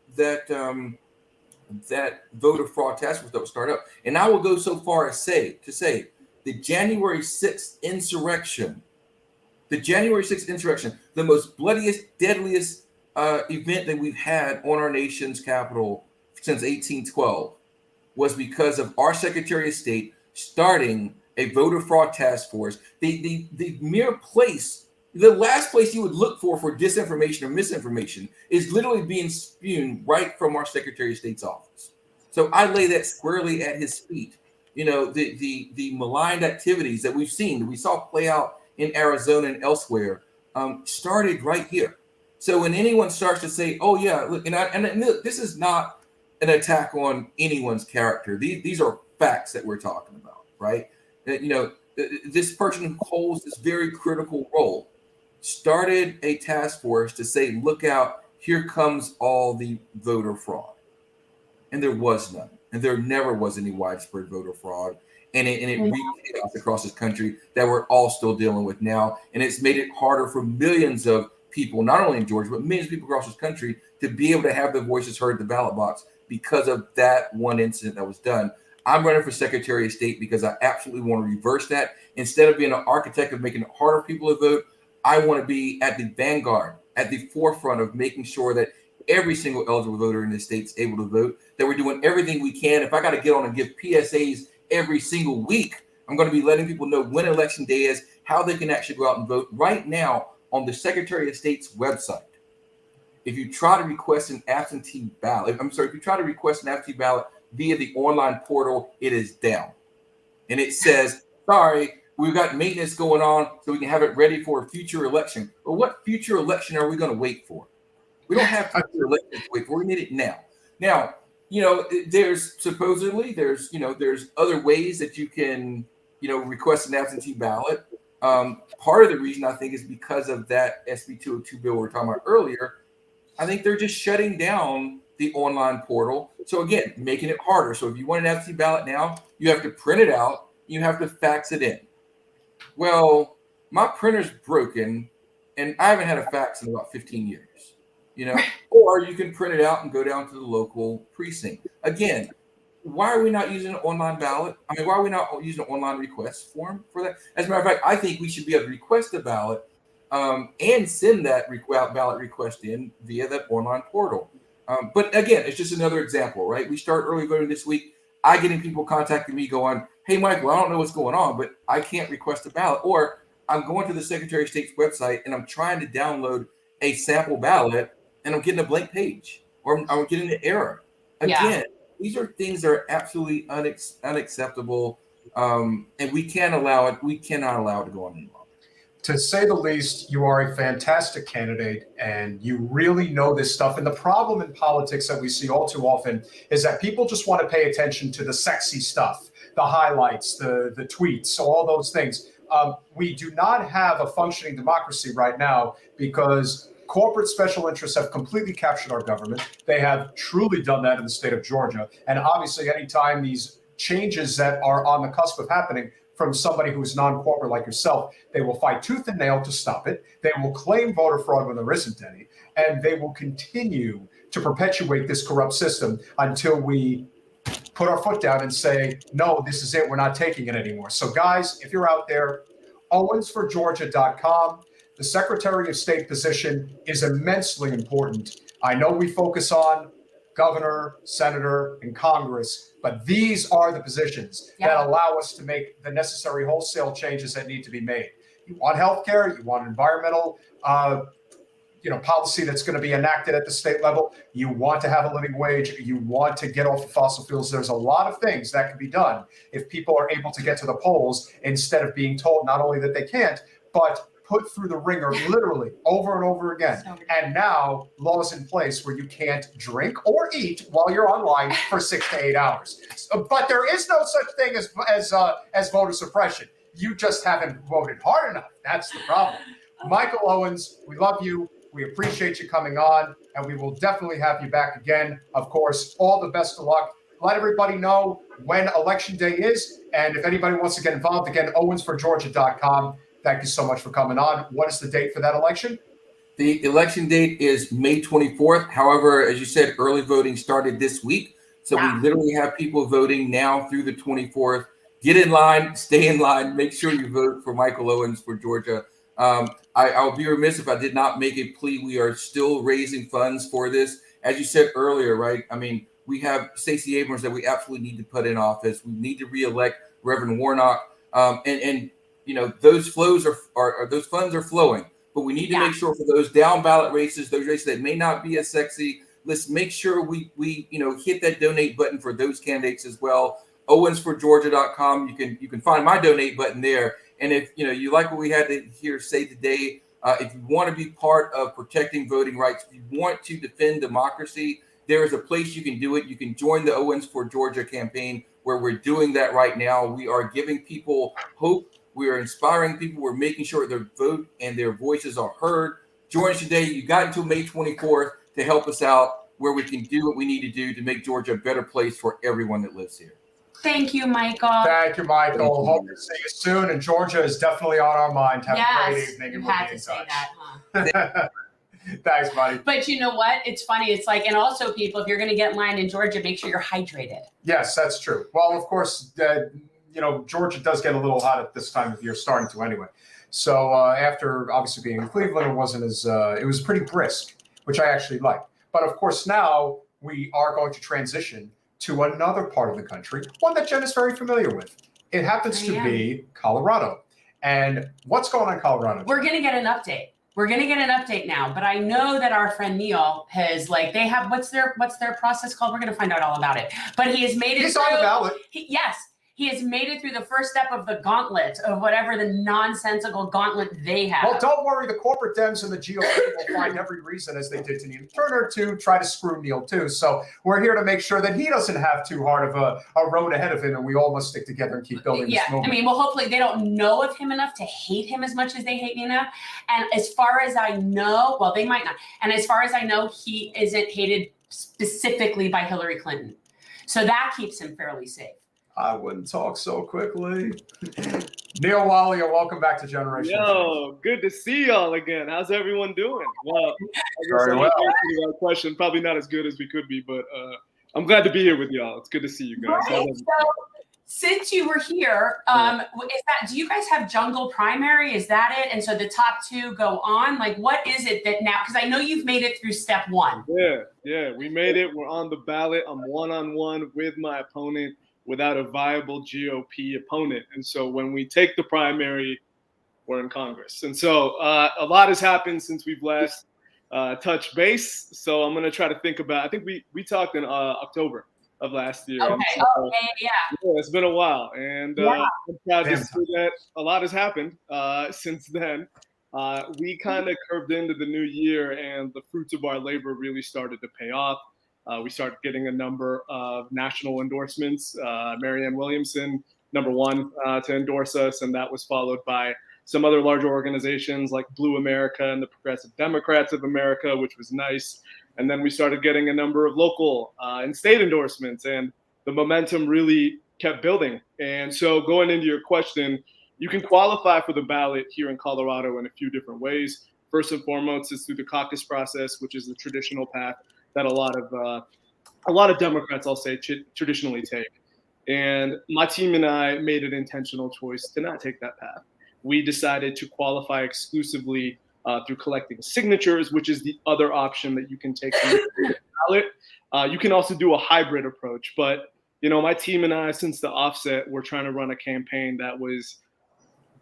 C: voter fraud task force that was started up. And I will go so far as to say the January 6th insurrection, the most bloodiest, deadliest event that we've had on our nation's capital since 1812, was because of our Secretary of State starting a voter fraud task force. The mere place, the last place you would look for disinformation or misinformation is literally being spewed right from our Secretary of State's office. So I lay that squarely at his feet. The maligned activities that we saw play out in Arizona and elsewhere, started right here. So when anyone starts to say, "Oh yeah, look," and look, this is not an attack on anyone's character. These are facts that we're talking about, right? This person who holds this very critical role started a task force to say, look out, here comes all the voter fraud. And there was none. And there never was any widespread voter fraud. And it wreaked chaos across this country that we're all still dealing with now. And it's made it harder for millions of people, not only in Georgia, but millions of people across this country to be able to have their voices heard at the ballot box because of that one incident that was done. I'm running for Secretary of State because I absolutely want to reverse that. Instead of being an architect of making it harder for people to vote, I want to be at the vanguard, at the forefront of making sure that every single eligible voter in the state is able to vote, that we're doing everything we can. If I got to get on and give PSAs every single week, I'm going to be letting people know when election day is, how they can actually go out and vote. Right now on the Secretary of State's website, if you try to request an absentee ballot via the online portal, it is down. And it says, sorry, we've got maintenance going on so we can have it ready for a future election. Well, what future election are we going to wait for? We don't have future elections to wait for. We need it now. Now, there's other ways that you can, request an absentee ballot. Part of the reason I think is because of that SB 202 bill we were talking about earlier. I think they're just shutting down the online portal. So again, making it harder. So if you want an absentee ballot now, you have to print it out. You have to fax it in. Well, my printer's broken and I haven't had a fax in about 15 years, or you can print it out and go down to the local precinct. Again, why are we not using an online ballot? I mean, why are we not using an online request form for that? As a matter of fact, I think we should be able to request a ballot and send that ballot request in via that online portal. But again, it's just another example, right? We start early voting this week. I getting people contacting me going, hey, Michael, I don't know what's going on, but I can't request a ballot. Or I'm going to the Secretary of State's website and I'm trying to download a sample ballot and I'm getting a blank page or I'm getting an error. Again, these are things that are absolutely unacceptable. And we can't allow it. We cannot allow it to go on any longer.
A: To say the least, you are a fantastic candidate and you really know this stuff. And the problem in politics that we see all too often is that people just want to pay attention to the sexy stuff, the highlights, the tweets, all those things. We do not have a functioning democracy right now because corporate special interests have completely captured our government. They have truly done that in the state of Georgia. And obviously, anytime these changes that are on the cusp of happening from somebody who's non-corporate like yourself, they will fight tooth and nail to stop it. They will claim voter fraud when there isn't any. And they will continue to perpetuate this corrupt system until we put our foot down and say, no, this is it. We're not taking it anymore. So guys, if you're out there, owensforgeorgia.com. The Secretary of State position is immensely important. I know we focus on governor, senator, and Congress, but these are the positions that allow us to make the necessary wholesale changes that need to be made. You want healthcare, you want environmental, policy that's going to be enacted at the state level. You want to have a living wage. You want to get off of fossil fuels. There's a lot of things that can be done if people are able to get to the polls instead of being told not only that they can't, but put through the ringer literally over and over again. And now laws in place where you can't drink or eat while you're online for 6 to 8 hours. But there is no such thing as voter suppression. You just haven't voted hard enough. That's the problem. Michael Owens, we love you. We appreciate you coming on, and we will definitely have you back again. Of course, all the best of luck. Let everybody know when Election Day is, and if anybody wants to get involved, again, owensforgeorgia.com. Thank you so much for coming on. What is the date for that election?
C: The election date is May 24th. However, as you said, early voting started this week. So we literally have people voting now through the 24th. Get in line, stay in line, make sure you vote for Michael Owens for Georgia. I would be remiss if I did not make a plea. We are still raising funds for this. As you said earlier, right? I mean, we have Stacey Abrams that we absolutely need to put in office. We need to reelect Reverend Warnock. And those flows are those funds are flowing, but we need to make sure for those down ballot races, those races that may not be as sexy, let's make sure we hit that donate button for those candidates as well. Owensforgeorgia.com. You can find my donate button there. And if you like what we had to hear say today, if you want to be part of protecting voting rights, if you want to defend democracy, there is a place you can do it. You can join the Owens for Georgia campaign, where we're doing that right now. We are giving people hope. We are inspiring people. We're making sure their vote and their voices are heard. Join us today. You got until May 24th to help us out, where we can do what we need to do to make Georgia a better place for everyone that lives here.
B: Thank you, Michael.
A: Thank you, Michael. Hope to see you soon. And Georgia is definitely on our mind. Have a great evening.
B: You had to say that, huh?
A: Thanks, buddy.
B: But you know what? It's funny. It's like, and also, people, if you're going to get in line in Georgia, make sure you're hydrated.
A: Yes, that's true. Well, of course, Georgia does get a little hot at this time of year, starting to anyway. So after obviously being in Cleveland, it wasn't as it was pretty brisk, which I actually liked. But of course, now we are going to transition to another part of the country, one that Jen is very familiar with. It happens to be Colorado. And what's going on in Colorado?
B: We're going to get an update. We're going to get an update now, but I know that our friend Neal has they have, what's their process called? We're going to find out all about it. But he has made it
A: He's on the ballot.
B: He has made it through the first step of the gauntlet of whatever the nonsensical gauntlet they have.
A: Well, don't worry. The corporate Dems and the GOP will find every reason, as they did to Neal Turner, to try to screw Neal too. So we're here to make sure that he doesn't have too hard of a road ahead of him, and we all must stick together and keep building this movement.
B: I mean, well, hopefully they don't know of him enough to hate him as much as they hate me enough. And as far as I know, well, they might not. And as far as I know, he isn't hated specifically by Hillary Clinton. So that keeps him fairly safe.
A: I wouldn't talk so quickly. Neal, Walia, welcome back to Generation.
D: Yo, good to see y'all again. How's everyone doing? Well,
A: very well.
D: Question probably not as good as we could be, but I'm glad to be here with y'all. It's good to see you guys.
B: Right. So since you were here, do you guys have jungle primary? Is that it? And so the top two go on? Like, what is it that now, because I know you've made it through step one.
D: Yeah, we made it. We're on the ballot. I'm one-on-one with my opponent without a viable GOP opponent. And so when we take the primary, we're in Congress. And so a lot has happened since we've last touched base. So I'm going to try to think about, I think we talked in October of last year.
B: Okay.
D: So,
B: Yeah.
D: it's been a while. And I'm proud to see that a lot has happened since then. We kind of curved into the new year, and the fruits of our labor really started to pay off. We started getting a number of national endorsements. Marianne Williamson, number one, to endorse us, and that was followed by some other larger organizations like Blue America and the Progressive Democrats of America, which was nice. And then we started getting a number of local and state endorsements, and the momentum really kept building. And so going into your question, you can qualify for the ballot here in Colorado in a few different ways. First and foremost, it's through the caucus process, which is the traditional path that a lot of Democrats, I'll say, traditionally take. And my team and I made an intentional choice to not take that path. We decided to qualify exclusively through collecting signatures, which is the other option that you can take on the ballot. You can also do a hybrid approach, but my team and I, since the offset, we're trying to run a campaign that was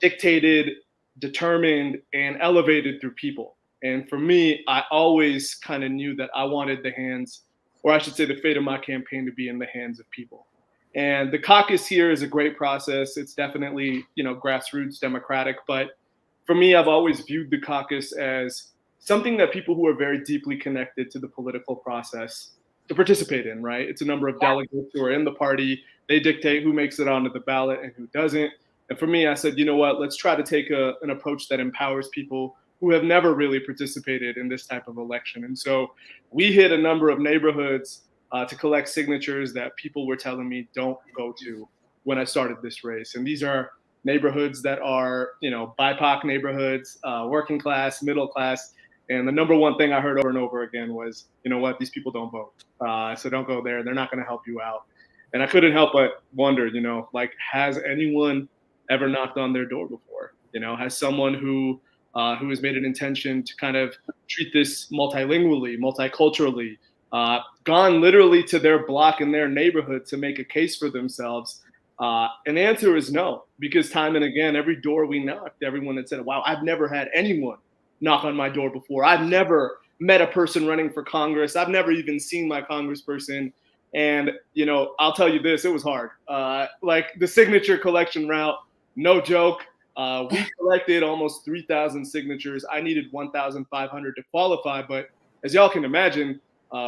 D: dictated, determined, and elevated through people. And for me, I always kind of knew that I wanted the hands, or I should say the fate of my campaign, to be in the hands of people. And the caucus here is a great process. It's definitely, grassroots democratic. But for me, I've always viewed the caucus as something that people who are very deeply connected to the political process to participate in, right? It's a number of delegates who are in the party. They dictate who makes it onto the ballot and who doesn't. And for me, I said, you know what, let's try to take an approach that empowers people who have never really participated in this type of election. And so we hit a number of neighborhoods to collect signatures that people were telling me don't go to when I started this race. And these are neighborhoods that are, BIPOC neighborhoods, working class, middle class. And the number one thing I heard over and over again was, you know what, these people don't vote. So don't go there. They're not going to help you out. And I couldn't help but wonder, has anyone ever knocked on their door before? Has someone who has made an intention to kind of treat this multilingually, multiculturally, gone literally to their block in their neighborhood to make a case for themselves? And the answer is no, because time and again, every door we knocked, everyone had said, wow, I've never had anyone knock on my door before. I've never met a person running for Congress. I've never even seen my congressperson. And, I'll tell you this, it was hard. Like the signature collection route, no joke. We collected almost 3,000 signatures. I needed 1,500 to qualify. But as y'all can imagine,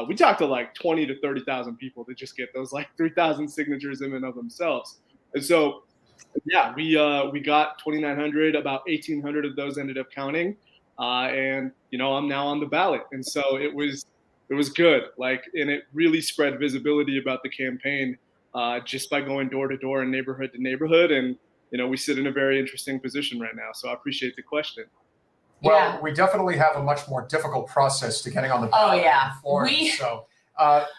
D: we talked to like 20 to 30,000 people to just get those like 3,000 signatures in and of themselves. And so, we got 2,900, about 1,800 of those ended up counting. And, I'm now on the ballot. And so it was good. And it really spread visibility about the campaign just by going door to door and neighborhood to neighborhood. And, we sit in a very interesting position right now. So I appreciate the question.
A: Well, we definitely have a much more difficult process to getting on the ballot.
B: Oh, yeah.
A: So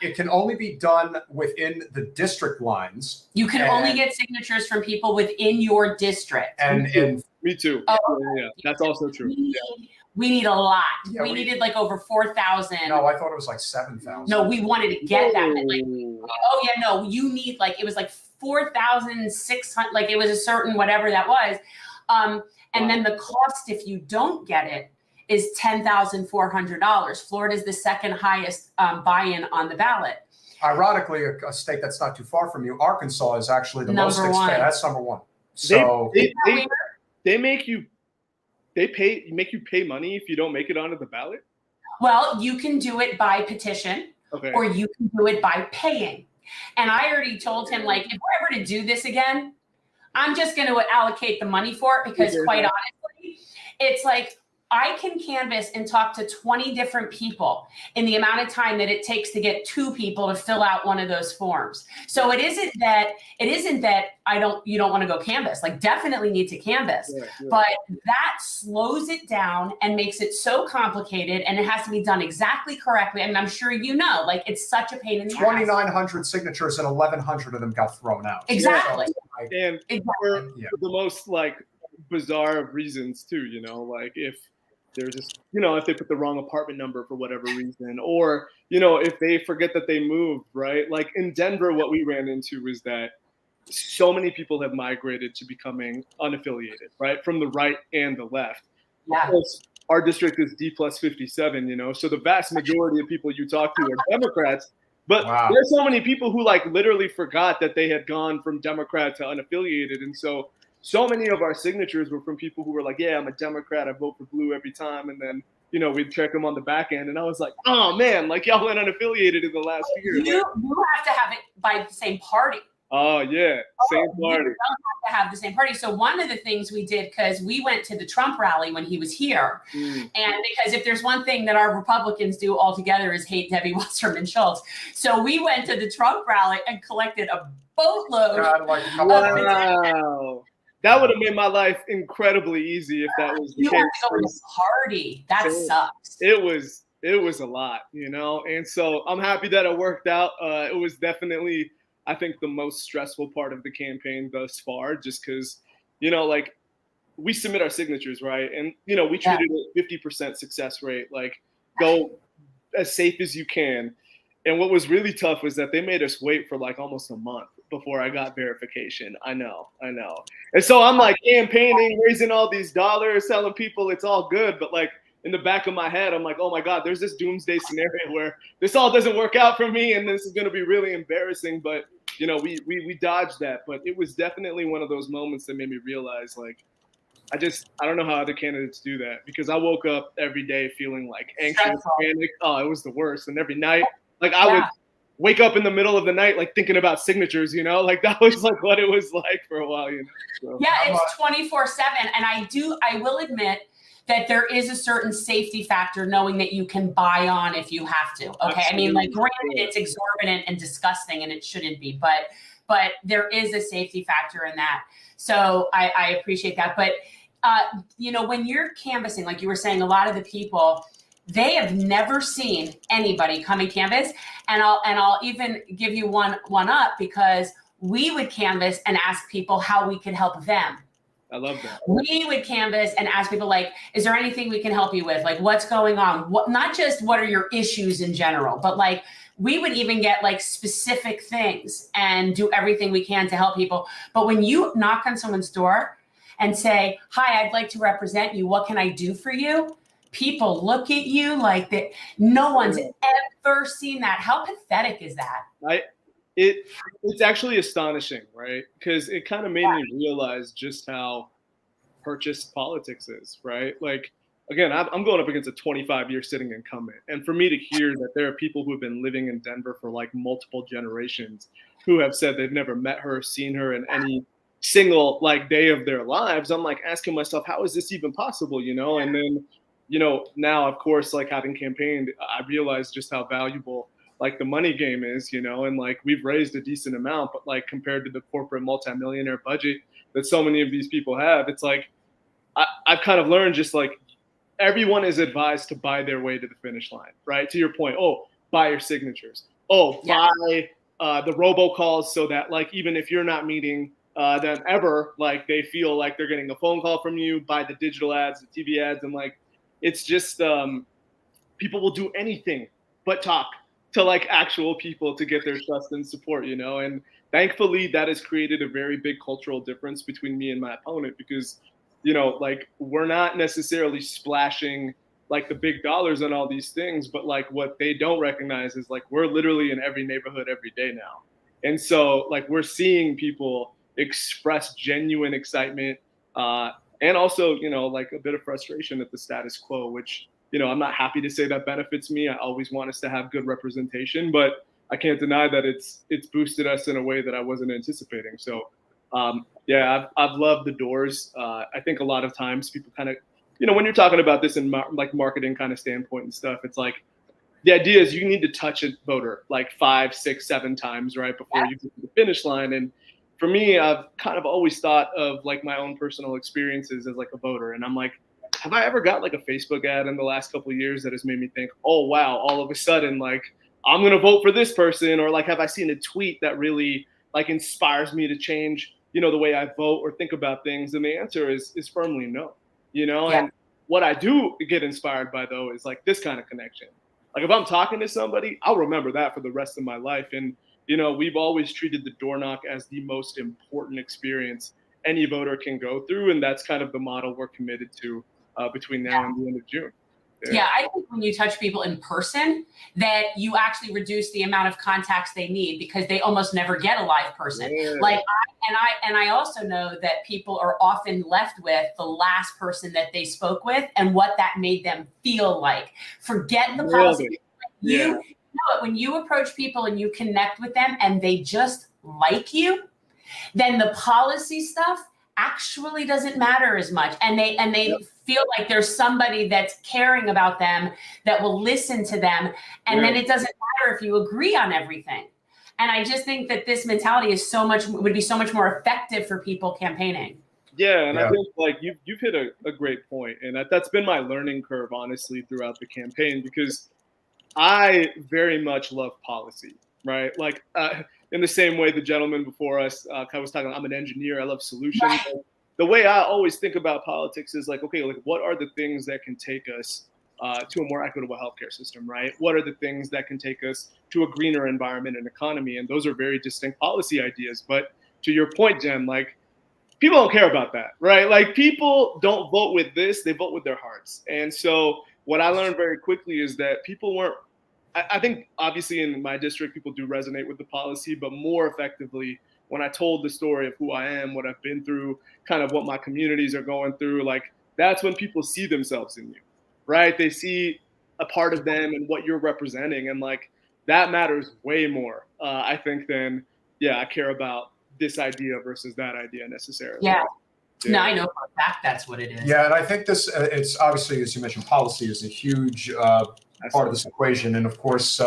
A: it can only be done within the district lines.
B: You can only get signatures from people within your district.
A: And
D: me too.
B: Oh,
D: yeah, that's also true.
B: We need a lot.
A: Yeah,
B: we needed like over 4,000.
A: No, I thought it was like 7,000.
B: No, we wanted to get that. You need it was like 4,600. Like it was a certain whatever that was. And then the cost if you don't get it is $10,400. Florida is the second highest buy-in on the ballot.
A: Ironically, a state that's not too far from you, Arkansas, is actually the most
B: Number
A: expensive.
B: one.
A: That's number one. So
D: they make you pay money if you don't make it onto the ballot?
B: Well, you can do it by petition, or you can do it by paying. And I already told him, if we're ever to do this again, I'm just going to allocate the money for it because quite honestly, it's like I can canvass and talk to 20 different people in the amount of time that it takes to get 2 people to fill out one of those forms. So it isn't that you don't want to go canvass. Like, definitely need to canvass, but that slows it down and makes it so complicated, and it has to be done exactly correctly. I mean, I'm sure you know, like, it's such a pain in the ass.
A: 2,900 signatures and 1,100 of them got thrown out.
B: Exactly.
A: So,
D: And for the most like bizarre of reasons too, you know, like if there's this, you know, if they put the wrong apartment number for whatever reason, or, you know, if they forget that they moved, right? Like in Denver, what we ran into was that so many people have migrated to becoming unaffiliated, right? From the right and the left.
B: Yeah.
D: Of course, our district is D+57, you know, so the vast majority of people you talk to are Democrats. But there's so many people who like literally forgot that they had gone from Democrat to unaffiliated. And so many of our signatures were from people who were like, yeah, I'm a Democrat, I vote for blue every time. And then, you know, we'd check them on the back end. And I was like, oh man, like y'all went unaffiliated in the last year.
B: You have to have it by the same party.
D: Oh yeah, same party.
B: You don't have to have the same party. So one of the things we did, because we went to the Trump rally when he was here, and because if there's one thing that our Republicans do altogether is hate Debbie Wasserman Schultz. So we went to the Trump rally and collected a boatload.
D: Wow. That would have made my life incredibly easy if that was the case.
B: You have to go to a party. That sucks.
D: It was a lot, you know? And so I'm happy that it worked out. It was definitely, I think, the most stressful part of the campaign thus far, just because, you know, like we submit our signatures, right? And, you know, we treated it 50% success rate, like go as safe as you can. And what was really tough was that they made us wait for like almost a month before I got verification. I know. And so I'm like campaigning, raising all these dollars, telling people it's all good. But like in the back of my head, I'm like, oh my God, there's this doomsday scenario where this all doesn't work out for me. And this is going to be really embarrassing. But, you know, we dodged that. But it was definitely one of those moments that made me realize, like, I don't know how other candidates do that, because I woke up every day feeling like anxious, panic. Oh, it was the worst. And every night, like I would wake up in the middle of the night, like thinking about signatures, you know, like that was like what it was like for a while, you know. So.
B: Yeah, it's 24/7. And I will admit that there is a certain safety factor knowing that you can buy on if you have to. Okay. Absolutely. I mean, like, granted, it's exorbitant and disgusting and it shouldn't be, but there is a safety factor in that. So I appreciate that. But, you know, when you're canvassing, like you were saying, a lot of the people, they have never seen anybody come and canvass. And I'll even give you one up, because we would canvass and ask people how we could help them.
D: I love that.
B: We would canvass and ask people, like, is there anything we can help you with? Like, what's going on? What, not just what are your issues in general, but like, we would even get like specific things and do everything we can to help people. But when you knock on someone's door and say, hi, I'd like to represent you, what can I do for you? People look at you like that. No one's ever seen that. How pathetic is that?
D: It's actually astonishing, right? Because it kind of made me realize just how purchased politics is, right? Like, again, I'm going up against a 25-year sitting incumbent. And for me to hear that there are people who have been living in Denver for like multiple generations who have said they've never met her, seen her in any single like day of their lives, I'm like asking myself, how is this even possible, you know? And then, you know, now, of course, like having campaigned, I realized just how valuable like the money game is, you know, and like we've raised a decent amount, but like compared to the corporate multimillionaire budget that so many of these people have, it's like I've kind of learned just like everyone is advised to buy their way to the finish line, right? To your point, buy your signatures. Buy the robocalls so that like even if you're not meeting them ever, like they feel like they're getting a phone call from you, buy the digital ads, the TV ads, and like it's just people will do anything but talk to like actual people to get their trust and support, you know? And thankfully that has created a very big cultural difference between me and my opponent, because, you know, like we're not necessarily splashing like the big dollars on all these things, but like what they don't recognize is like we're literally in every neighborhood every day now. And so like we're seeing people express genuine excitement and also, you know, like a bit of frustration at the status quo, which, you know, I'm not happy to say that benefits me. I always want us to have good representation, but I can't deny that it's boosted us in a way that I wasn't anticipating. So, I've loved the doors. I think a lot of times people kind of when you're talking about this in like marketing kind of standpoint and stuff, it's like the idea is you need to touch a voter like 5, 6, 7 times, right, before you get to the finish line. And for me, I've kind of always thought of like my own personal experiences as like a voter. And I'm like, have I ever got like a Facebook ad in the last couple of years that has made me think, oh, wow, all of a sudden, like, I'm going to vote for this person? Or like, have I seen a tweet that really like inspires me to change, the way I vote or think about things? And the answer is firmly no, and what I do get inspired by though, is like this kind of connection. Like if I'm talking to somebody, I'll remember that for the rest of my life. And, we've always treated the door knock as the most important experience any voter can go through. And that's kind of the model we're committed to between now and the end of June.
B: Yeah, I think when you touch people in person, that you actually reduce the amount of contacts they need because they almost never get a live person.
D: Yeah.
B: Like I also know that people are often left with the last person that they spoke with and what that made them feel like. Forget the policy. You know it, when you approach people and you connect with them and they just like you, then the policy stuff actually doesn't matter as much, and they feel like there's somebody that's caring about them that will listen to them, and then it doesn't matter if you agree on everything. And I just think that this mentality would be so much more effective for people campaigning.
D: I think like you've hit a great point, and that's been my learning curve honestly throughout the campaign, because I very much love policy, right? Like in the same way the gentleman before us I was talking, I'm an engineer, I love solutions. Right. The way I always think about politics is like, okay, like what are the things that can take us to a more equitable healthcare system, right? What are the things that can take us to a greener environment and economy? And those are very distinct policy ideas. But to your point, Jen, like people don't care about that, right? Like people don't vote with this, they vote with their hearts. And so what I learned very quickly is that people weren't, I think obviously in my district, people do resonate with the policy, but more effectively, when I told the story of who I am, what I've been through, kind of what my communities are going through, like that's when people see themselves in you, right? They see a part of them and what you're representing. And like, that matters way more, I think, than, I care about this idea versus that idea necessarily.
B: Yeah. No, I know for a fact that's what it is.
A: Yeah, and I think it's obviously, as you mentioned, policy is a huge part of this equation. And of course,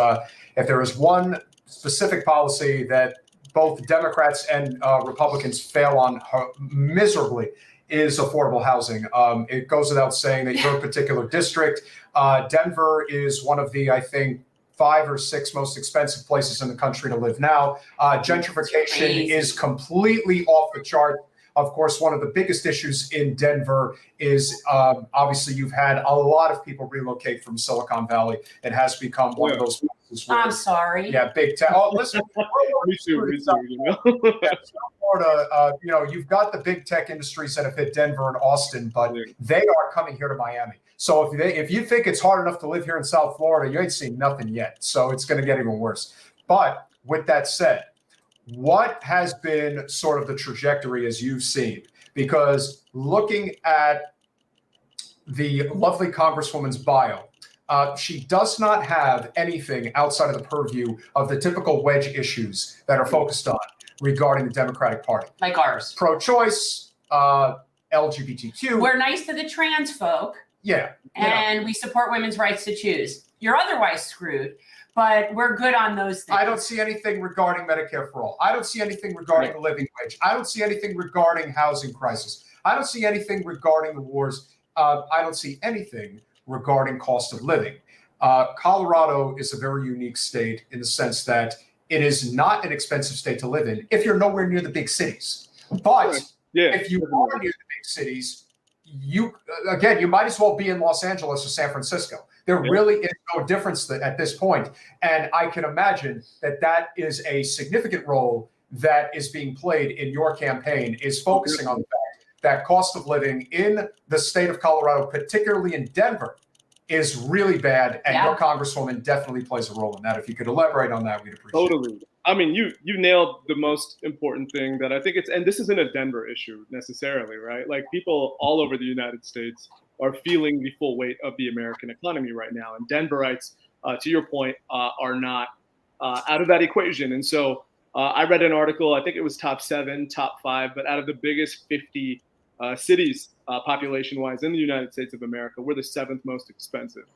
A: if there is one specific policy that both Democrats and Republicans fail on miserably, is affordable housing. It goes without saying that your particular district, Denver, is one of the, I think, 5 or 6 most expensive places in the country to live now. Gentrification is completely off the chart. Of course, one of the biggest issues in Denver is obviously you've had a lot of people relocate from Silicon Valley. It has become one of those places where,
B: I'm sorry.
A: Yeah, big tech. Oh, listen.
D: Me too.
A: Florida, you've got the big tech industries that have hit Denver and Austin, but they are coming here to Miami. So if you think it's hard enough to live here in South Florida, you ain't seen nothing yet. So it's going to get even worse. But with that said, what has been sort of the trajectory as you've seen? Because looking at the lovely Congresswoman's bio, she does not have anything outside of the purview of the typical wedge issues that are focused on regarding the Democratic Party.
B: Like ours.
A: Pro-choice, LGBTQ.
B: We're nice to the trans folk.
A: Yeah.
B: And we support women's rights to choose. You're otherwise screwed, but we're good on those things.
A: I don't see anything regarding Medicare for all. I don't see anything regarding the living wage. I don't see anything regarding housing crisis. I don't see anything regarding the wars. I don't see anything regarding cost of living. Colorado is a very unique state in the sense that it is not an expensive state to live in if you're nowhere near the big cities. But if you are near the big cities, you might as well be in Los Angeles or San Francisco. There really is no difference at this point. And I can imagine that is a significant role that is being played in your campaign, is focusing on the fact that cost of living in the state of Colorado, particularly in Denver, is really bad. And your Congresswoman definitely plays a role in that. If you could elaborate on that, we'd appreciate it.
D: Totally. I mean, you nailed the most important thing that I think and this isn't a Denver issue necessarily, right? Like people all over the United States are feeling the full weight of the American economy right now. And Denverites, to your point, are not out of that equation. And so I read an article, I think it was top 7, top 5, but out of the biggest 50 cities population-wise in the United States of America. We're the 7th most expensive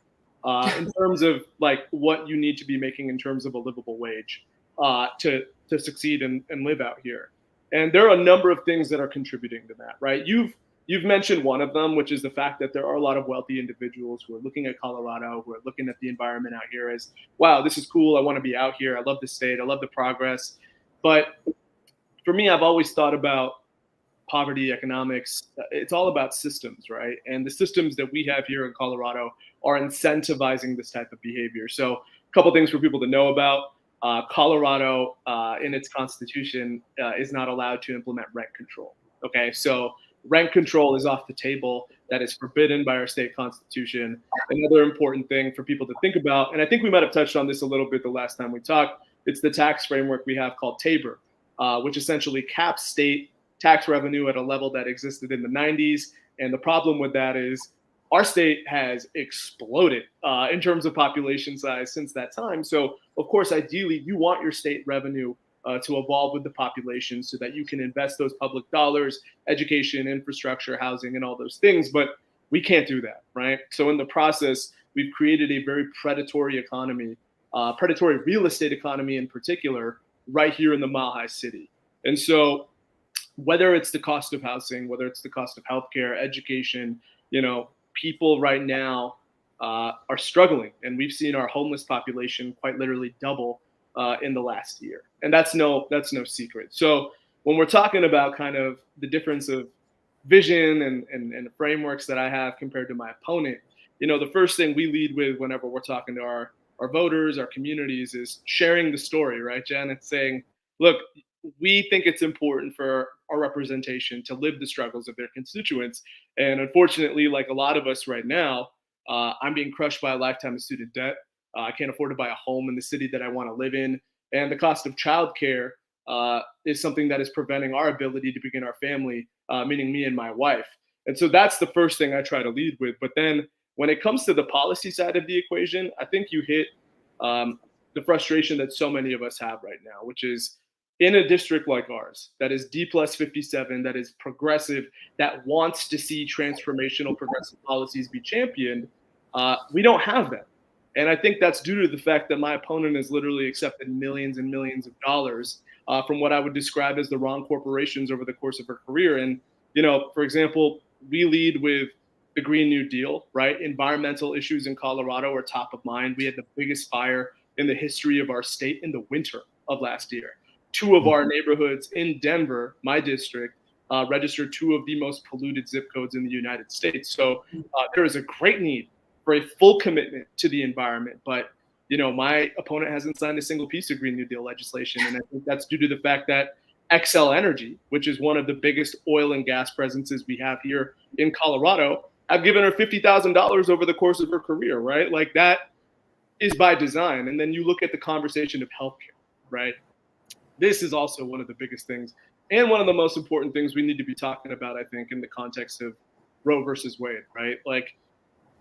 D: in terms of like what you need to be making in terms of a livable wage to succeed and live out here. And there are a number of things that are contributing to that, right? You've mentioned one of them, which is the fact that there are a lot of wealthy individuals who are looking at Colorado, who are looking at the environment out here as, wow, this is cool. I want to be out here. I love the state. I love the progress. But for me, I've always thought about poverty, economics. It's all about systems, right? And the systems that we have here in Colorado are incentivizing this type of behavior. So a couple things for people to know about. Colorado, in its constitution, is not allowed to implement rent control. Okay, so rent control is off the table. That is forbidden by our state constitution. Another important thing for people to think about, and I think we might have touched on this a little bit the last time we talked, it's the tax framework we have called TABOR, which essentially caps state tax revenue at a level that existed in the 90s. And the problem with that is our state has exploded in terms of population size since that time. So, of course, ideally, you want your state revenue to evolve with the population so that you can invest those public dollars, education, infrastructure, housing, and all those things. But we can't do that, right? So in the process, we've created a very predatory economy, predatory real estate economy in particular, right here in the Mile High City. And so whether it's the cost of housing, whether it's the cost of healthcare, education, people right now are struggling. And we've seen our homeless population quite literally double in the last year. And that's no secret. So when we're talking about kind of the difference of vision and frameworks that I have compared to my opponent, the first thing we lead with whenever we're talking to our voters, our communities, is sharing the story, right, Jen? It's saying, look, we think it's important for our representation to live the struggles of their constituents. And unfortunately, like a lot of us right now, I'm being crushed by a lifetime of student debt. I can't afford to buy a home in the city that I want to live in. And the cost of childcare is something that is preventing our ability to begin our family, meaning me and my wife. And so that's the first thing I try to lead with. But then when it comes to the policy side of the equation, I think you hit the frustration that so many of us have right now, which is in a district like ours, that is D+57, that is progressive, that wants to see transformational progressive policies be championed, we don't have them. And I think that's due to the fact that my opponent has literally accepted millions and millions of dollars from what I would describe as the wrong corporations over the course of her career. And, for example, we lead with the Green New Deal, right? Environmental issues in Colorado are top of mind. We had the biggest fire in the history of our state in the winter of last year. 2 of our neighborhoods in Denver, my district, registered 2 of the most polluted zip codes in the United States. So there is a great need for a full commitment to the environment. But, my opponent hasn't signed a single piece of Green New Deal legislation. And I think that's due to the fact that XL Energy, which is one of the biggest oil and gas presences we have here in Colorado, have given her $50,000 over the course of her career, right? Like that is by design. And then you look at the conversation of healthcare, right? This is also one of the biggest things and one of the most important things we need to be talking about, I think, in the context of Roe versus Wade, right? Like,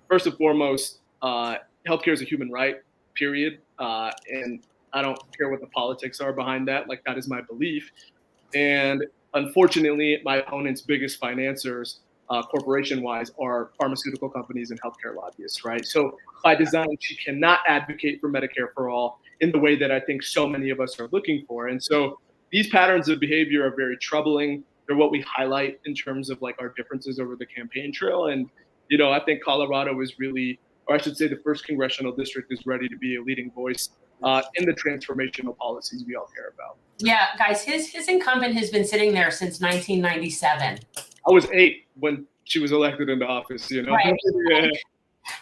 D: first and foremost, healthcare is a human right, period. And I don't care what the politics are behind that. Like, that is my belief. And unfortunately, my opponent's biggest financiers, corporation-wise, are pharmaceutical companies and healthcare lobbyists, right? So by design, she cannot advocate for Medicare for all in the way that I think so many of us are looking for. And so these patterns of behavior are very troubling. They're what we highlight in terms of like our differences over the campaign trail. And, I think Colorado is really, or I should say the 1st congressional district is ready to be a leading voice in the transformational policies we all care about.
B: Yeah, guys, his incumbent has been sitting there since 1997.
D: I was 8 when she was elected into office,
B: Right.
D: Yeah.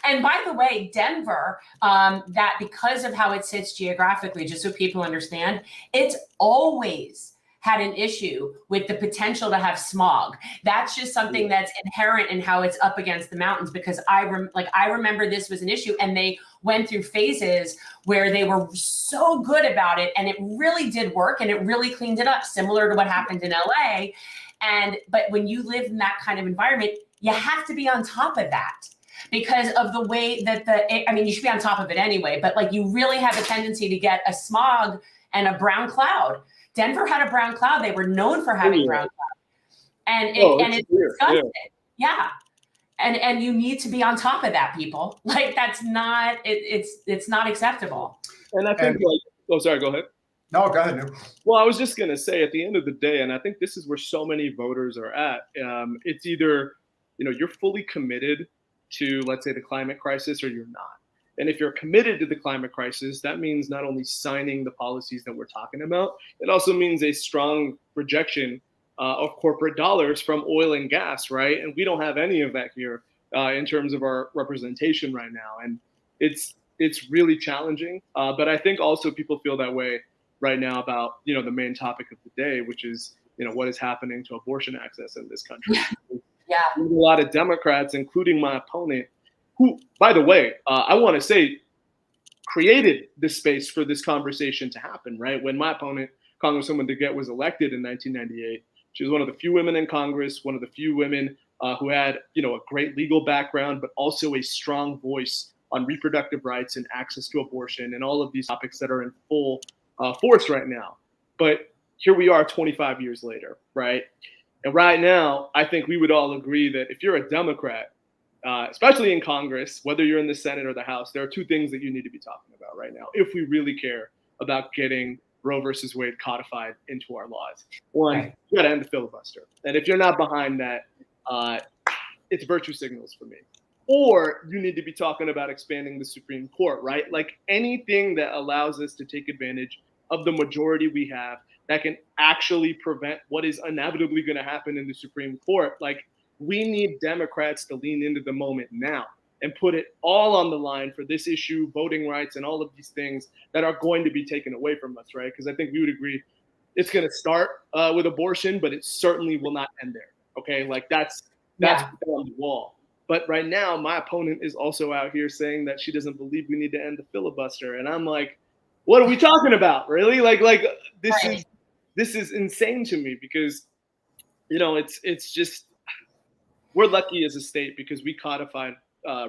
B: And by the way, Denver, that because of how it sits geographically, just so people understand, it's always had an issue with the potential to have smog. That's just something that's inherent in how it's up against the mountains, because I remember this was an issue, and they went through phases where they were so good about it, and it really did work, and it really cleaned it up, similar to what happened in LA. But when you live in that kind of environment, you have to be on top of that, because of the way that you should be on top of it anyway, but like you really have a tendency to get a smog and a brown cloud. Denver had a brown cloud. They were known for having brown cloud. And it's disgusting. Yeah. And you need to be on top of that, people. Like, that's not, it's not acceptable.
D: And I think, sorry, go ahead.
A: No, go ahead, Neal.
D: Well, I was just going to say, at the end of the day, and I think this is where so many voters are at, it's either, you're fully committed to, let's say, the climate crisis, or you're not. And if you're committed to the climate crisis, that means not only signing the policies that we're talking about, it also means a strong rejection of corporate dollars from oil and gas, right? And we don't have any of that here in terms of our representation right now. And it's really challenging. But I think also people feel that way right now about, the main topic of the day, which is, what is happening to abortion access in this country.
B: Yeah.
D: A lot of Democrats, including my opponent, who, by the way, I want to say, created the space for this conversation to happen, right? When my opponent, Congresswoman DeGette, was elected in 1998, she was one of the few women in Congress, one of the few women who had, a great legal background, but also a strong voice on reproductive rights and access to abortion and all of these topics that are in full force right now. But here we are 25 years later, right? And right now, I think we would all agree that if you're a Democrat, especially in Congress, whether you're in the Senate or the House, there are two things that you need to be talking about right now if we really care about getting Roe versus Wade codified into our laws. One, you got to end the filibuster. And if you're not behind that, it's virtue signals for me. Or you need to be talking about expanding the Supreme Court, right? Like anything that allows us to take advantage of the majority we have that can actually prevent what is inevitably going to happen in the Supreme Court. Like, we need Democrats to lean into the moment now and put it all on the line for this issue, voting rights, and all of these things that are going to be taken away from us, right? Because I think we would agree it's going to start with abortion, but it certainly will not end there, okay? Like, that's on the wall. But right now, my opponent is also out here saying that she doesn't believe we need to end the filibuster. And I'm like, what are we talking about, really? Like this is insane to me because, it's just, we're lucky as a state because we codified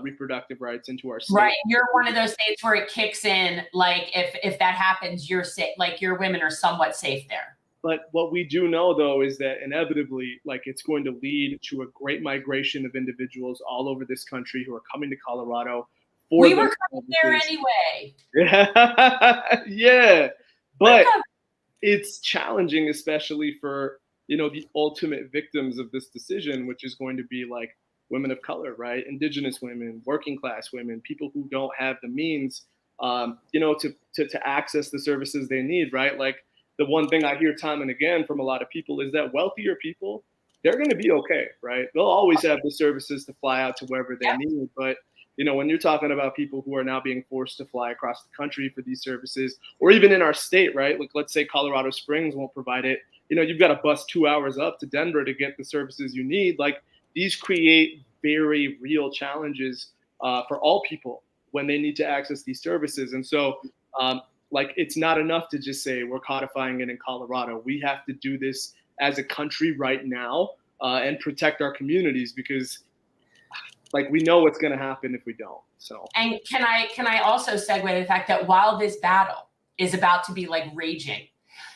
D: reproductive rights into our state.
B: Right. You're one of those states where it kicks in, like if that happens, you're safe, like your women are somewhat safe there.
D: But what we do know, though, is that inevitably, like, it's going to lead to a great migration of individuals all over this country who are coming to Colorado.
B: We were coming there anyway.
D: Yeah. But it's challenging, especially for, the ultimate victims of this decision, which is going to be like women of color, right? Indigenous women, working class women, people who don't have the means, to access the services they need, right? Like, the one thing I hear time and again from a lot of people is that wealthier people, they're going to be okay, right? They'll always have the services to fly out to wherever they need. But, when you're talking about people who are now being forced to fly across the country for these services, or even in our state, right? Like, let's say Colorado Springs won't provide it. You've got to bus 2 hours up to Denver to get the services you need. Like, these create very real challenges for all people when they need to access these services. And so, it's not enough to just say we're codifying it in Colorado. We have to do this as a country right now and protect our communities because, we know what's going to happen if we don't. So,
B: and can I also segue to the fact that while this battle is about to be raging,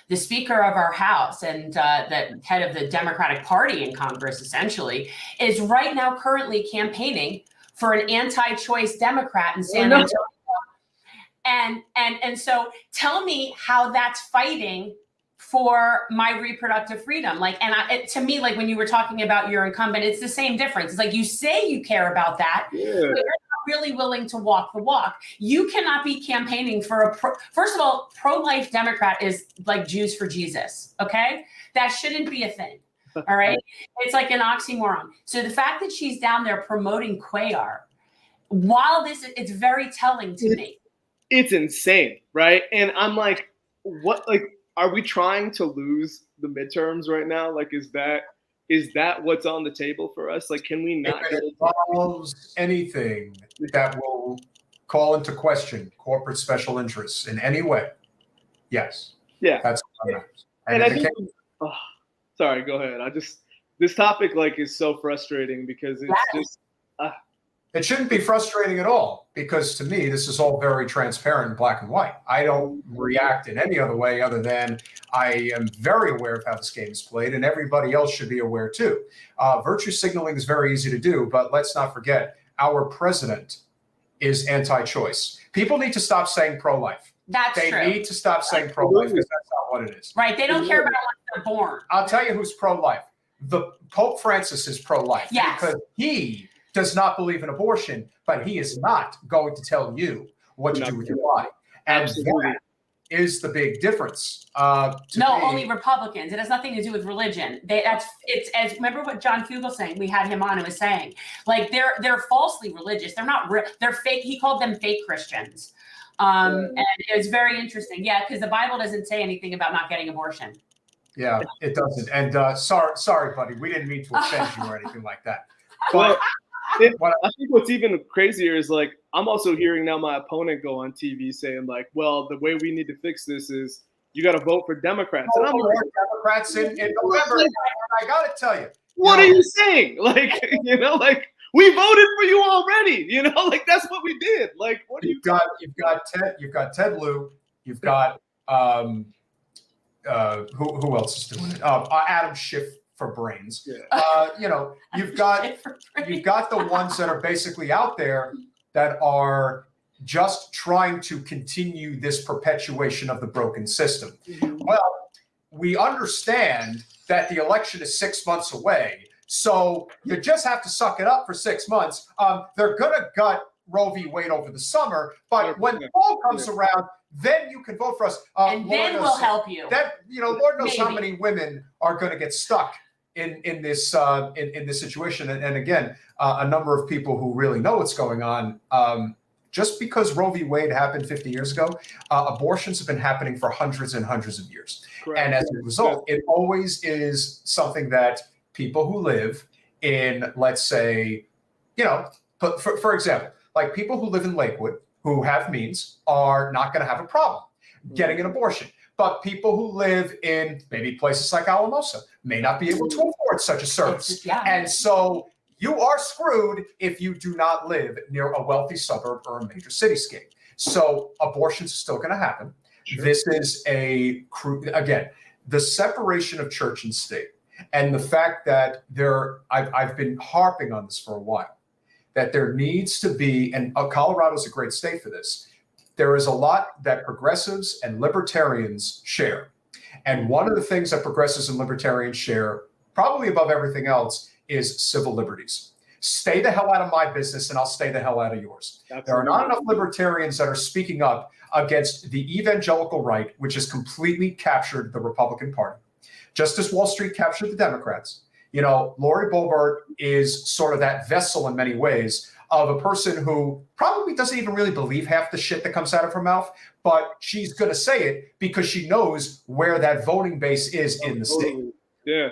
B: the Speaker of our House and the head of the Democratic Party in Congress, essentially, is right now currently campaigning for an anti-choice Democrat in San Antonio. And so tell me how that's fighting for my reproductive freedom. To me, when you were talking about your incumbent, it's the same difference. It's like, you say you care about that, but you're not really willing to walk the walk. You cannot be campaigning for first of all, pro-life Democrat is like Jews for Jesus. Okay. That shouldn't be a thing. All right. It's like an oxymoron. So the fact that she's down there promoting Cuellar, it's very telling to me.
D: It's insane, right? And I'm like, what? Like, are we trying to lose the midterms right now? Like, is that what's on the table for us? Like, can we not?
A: If it involves anything that will call into question corporate special interests in any way, yes.
D: Yeah.
A: That's what I'm at.
D: And I think, sorry, go ahead. This topic is so frustrating because it's just.
A: It shouldn't be frustrating at all, because to me, this is all very transparent and black and white. I don't react in any other way other than I am very aware of how this game is played, and everybody else should be aware too. Virtue signaling is very easy to do, but let's not forget, our president is anti-choice. People need to stop saying pro-life.
B: That's true.
A: They need to stop saying pro-life, because that's not what it is.
B: Right. They don't care about when they're born.
A: I'll tell you who's pro-life. The Pope Francis is pro-life.
B: Yes.
A: Because he does not believe in abortion, but he is not going to tell you what to do with your body. And
D: Absolutely.
A: that is the big difference.
B: Only Republicans. It has nothing to do with religion. It's as remember what John Fugel saying. We had him on who was saying, like, they're falsely religious. They're not real. They're fake. He called them fake Christians. And it was very interesting. Yeah, because the Bible doesn't say anything about not getting abortion.
A: Yeah, it doesn't. And sorry, buddy, we didn't mean to offend you or anything like that.
D: But I think what's even crazier is, like, I'm also hearing now my opponent go on TV saying, like, well, the way we need to fix this is you got to vote for Democrats. And I'm like,
A: Democrats in November. And I got to tell you.
D: What are you saying? Like, like, we voted for you already. Like, that's what we did. Like, what do
A: you've got Ted Lieu. You've got who else is doing it? Adam Schiff for brains.
D: Yeah.
A: You've got the ones that are basically out there that are just trying to continue this perpetuation of the broken system.
D: Mm-hmm.
A: Well, we understand that the election is 6 months away, so you just have to suck it up for 6 months. They're gonna gut Roe v. Wade over the summer, but when fall comes around, then you can vote for us.
B: And then we'll help you.
A: That Lord knows how many women are going to get stuck in this situation. And again, a number of people who really know what's going on. Just because Roe v. Wade happened 50 years ago, abortions have been happening for hundreds and hundreds of years.
D: Correct.
A: And as a result, it always is something that people who live in, let's say, but for example, like people who live in Lakewood, who have means, are not going to have a problem getting an abortion. But people who live in maybe places like Alamosa may not be able to afford such a service.
B: Yeah.
A: And so you are screwed if you do not live near a wealthy suburb or a major cityscape. So abortions are still going to happen. Sure. This is again, the separation of church and state, and the fact that I've been harping on this for a while, that there needs to be, and Colorado is a great state for this, there is a lot that progressives and libertarians share. And one of the things that progressives and libertarians share, probably above everything else, is civil liberties. Stay the hell out of my business and I'll stay the hell out of yours. Absolutely. There are not enough libertarians that are speaking up against the evangelical right, which has completely captured the Republican Party. Just as Wall Street captured the Democrats. Lori Boebert is sort of that vessel in many ways of a person who probably doesn't even really believe half the shit that comes out of her mouth, but she's going to say it because she knows where that voting base is in the state.
D: Yeah.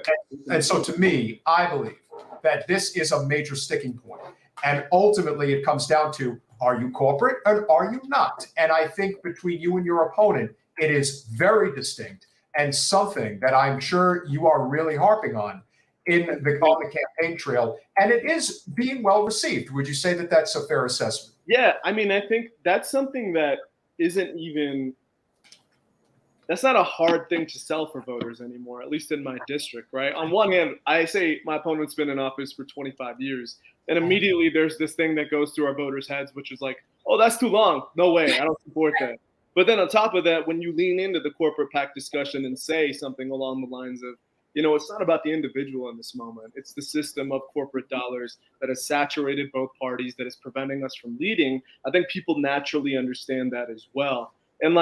A: And so to me, I believe that this is a major sticking point. And ultimately it comes down to, are you corporate or are you not? And I think between you and your opponent, it is very distinct and something that I'm sure you are really harping on on the campaign trail, and it is being well received. Would you say that that's a fair assessment?
D: Yeah, I mean, I think that's something that that's not a hard thing to sell for voters anymore, at least in my district, right? On one hand, I say my opponent's been in office for 25 years, and immediately there's this thing that goes through our voters' heads, which is like, oh, that's too long. No way, I don't support that. But then on top of that, when you lean into the corporate PAC discussion and say something along the lines of, it's not about the individual in this moment. It's the system of corporate dollars that has saturated both parties, that is preventing us from leading. I think people naturally understand that as well. And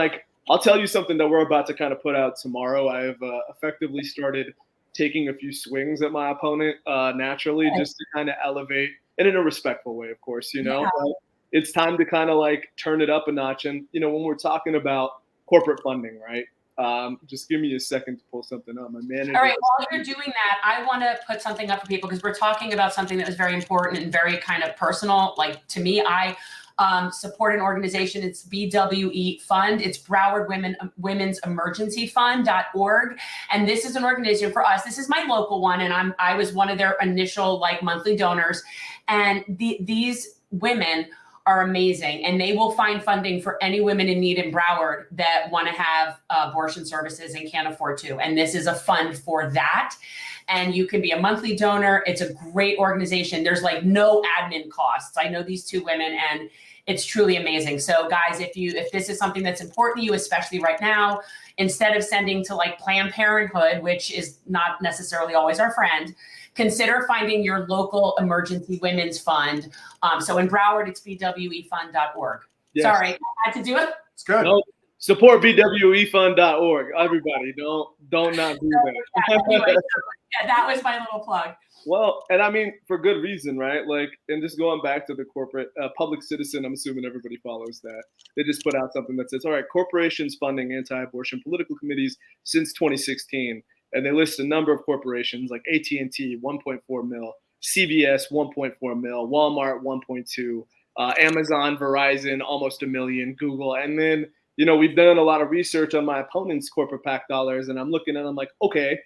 D: I'll tell you something that we're about to kind of put out tomorrow. I have effectively started taking a few swings at my opponent naturally, just to kind of elevate, and in a respectful way, of course,
B: Yeah.
D: But it's time to kind of turn it up a notch. And, when we're talking about corporate funding, right? Just give me a second to pull something up. My manager.
B: All right. While you're doing that, I want to put something up for people because we're talking about something that was very important and very kind of personal. Like to me, I support an organization. It's BWE Fund. It's Broward Women's Emergency Fund.org. And this is an organization for us. This is my local one. And I was one of their initial monthly donors. And these women are amazing, and they will find funding for any women in need in Broward that want to have abortion services and can't afford to. And this is a fund for that. And you can be a monthly donor. It's a great organization. There's like no admin costs. I know these two women, and it's truly amazing. So guys, if this is something that's important to you, especially right now, instead of sending to like Planned Parenthood, which is not necessarily always our friend, consider finding your local emergency women's fund. So in Broward, it's bwefund.org. Yes. Sorry, I had to do it.
A: It's good.
D: No, support bwefund.org. Everybody, don't not do that.
B: Anyway, yeah, that was my little plug.
D: Well, and I mean, for good reason, right? Like, and just going back to the corporate public citizen, I'm assuming everybody follows that. They just put out something that says, all right, corporations funding anti-abortion political committees since 2016. And they list a number of corporations like AT&T, 1.4 mil, CVS, 1.4 mil, Walmart, 1.2, Amazon, Verizon, almost $1 million, Google. And then, you know, we've done a lot of research on my opponent's corporate PAC dollars, and I'm looking at them like, okay,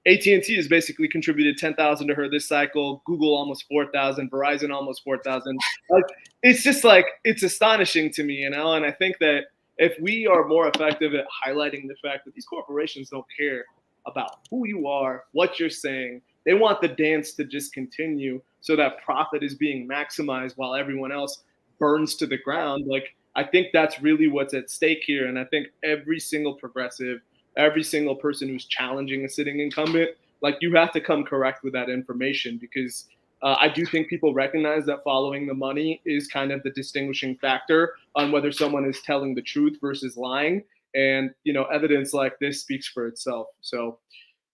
D: AT&T has basically contributed 10,000 to her this cycle, Google almost 4,000, Verizon almost 4,000. Like, it's just like, it's astonishing to me, you know? And I think that if we are more effective at highlighting the fact that these corporations don't care about who you are, what you're saying. They want the dance to just continue so that profit is being maximized while everyone else burns to the ground. Like, I think that's really what's at stake here. And I think every single progressive, every single person who's challenging a sitting incumbent, like, you have to come correct with that information, because I do think people recognize that following the money is kind of the distinguishing factor on whether someone is telling the truth versus lying. And, you know, evidence like this speaks for itself. So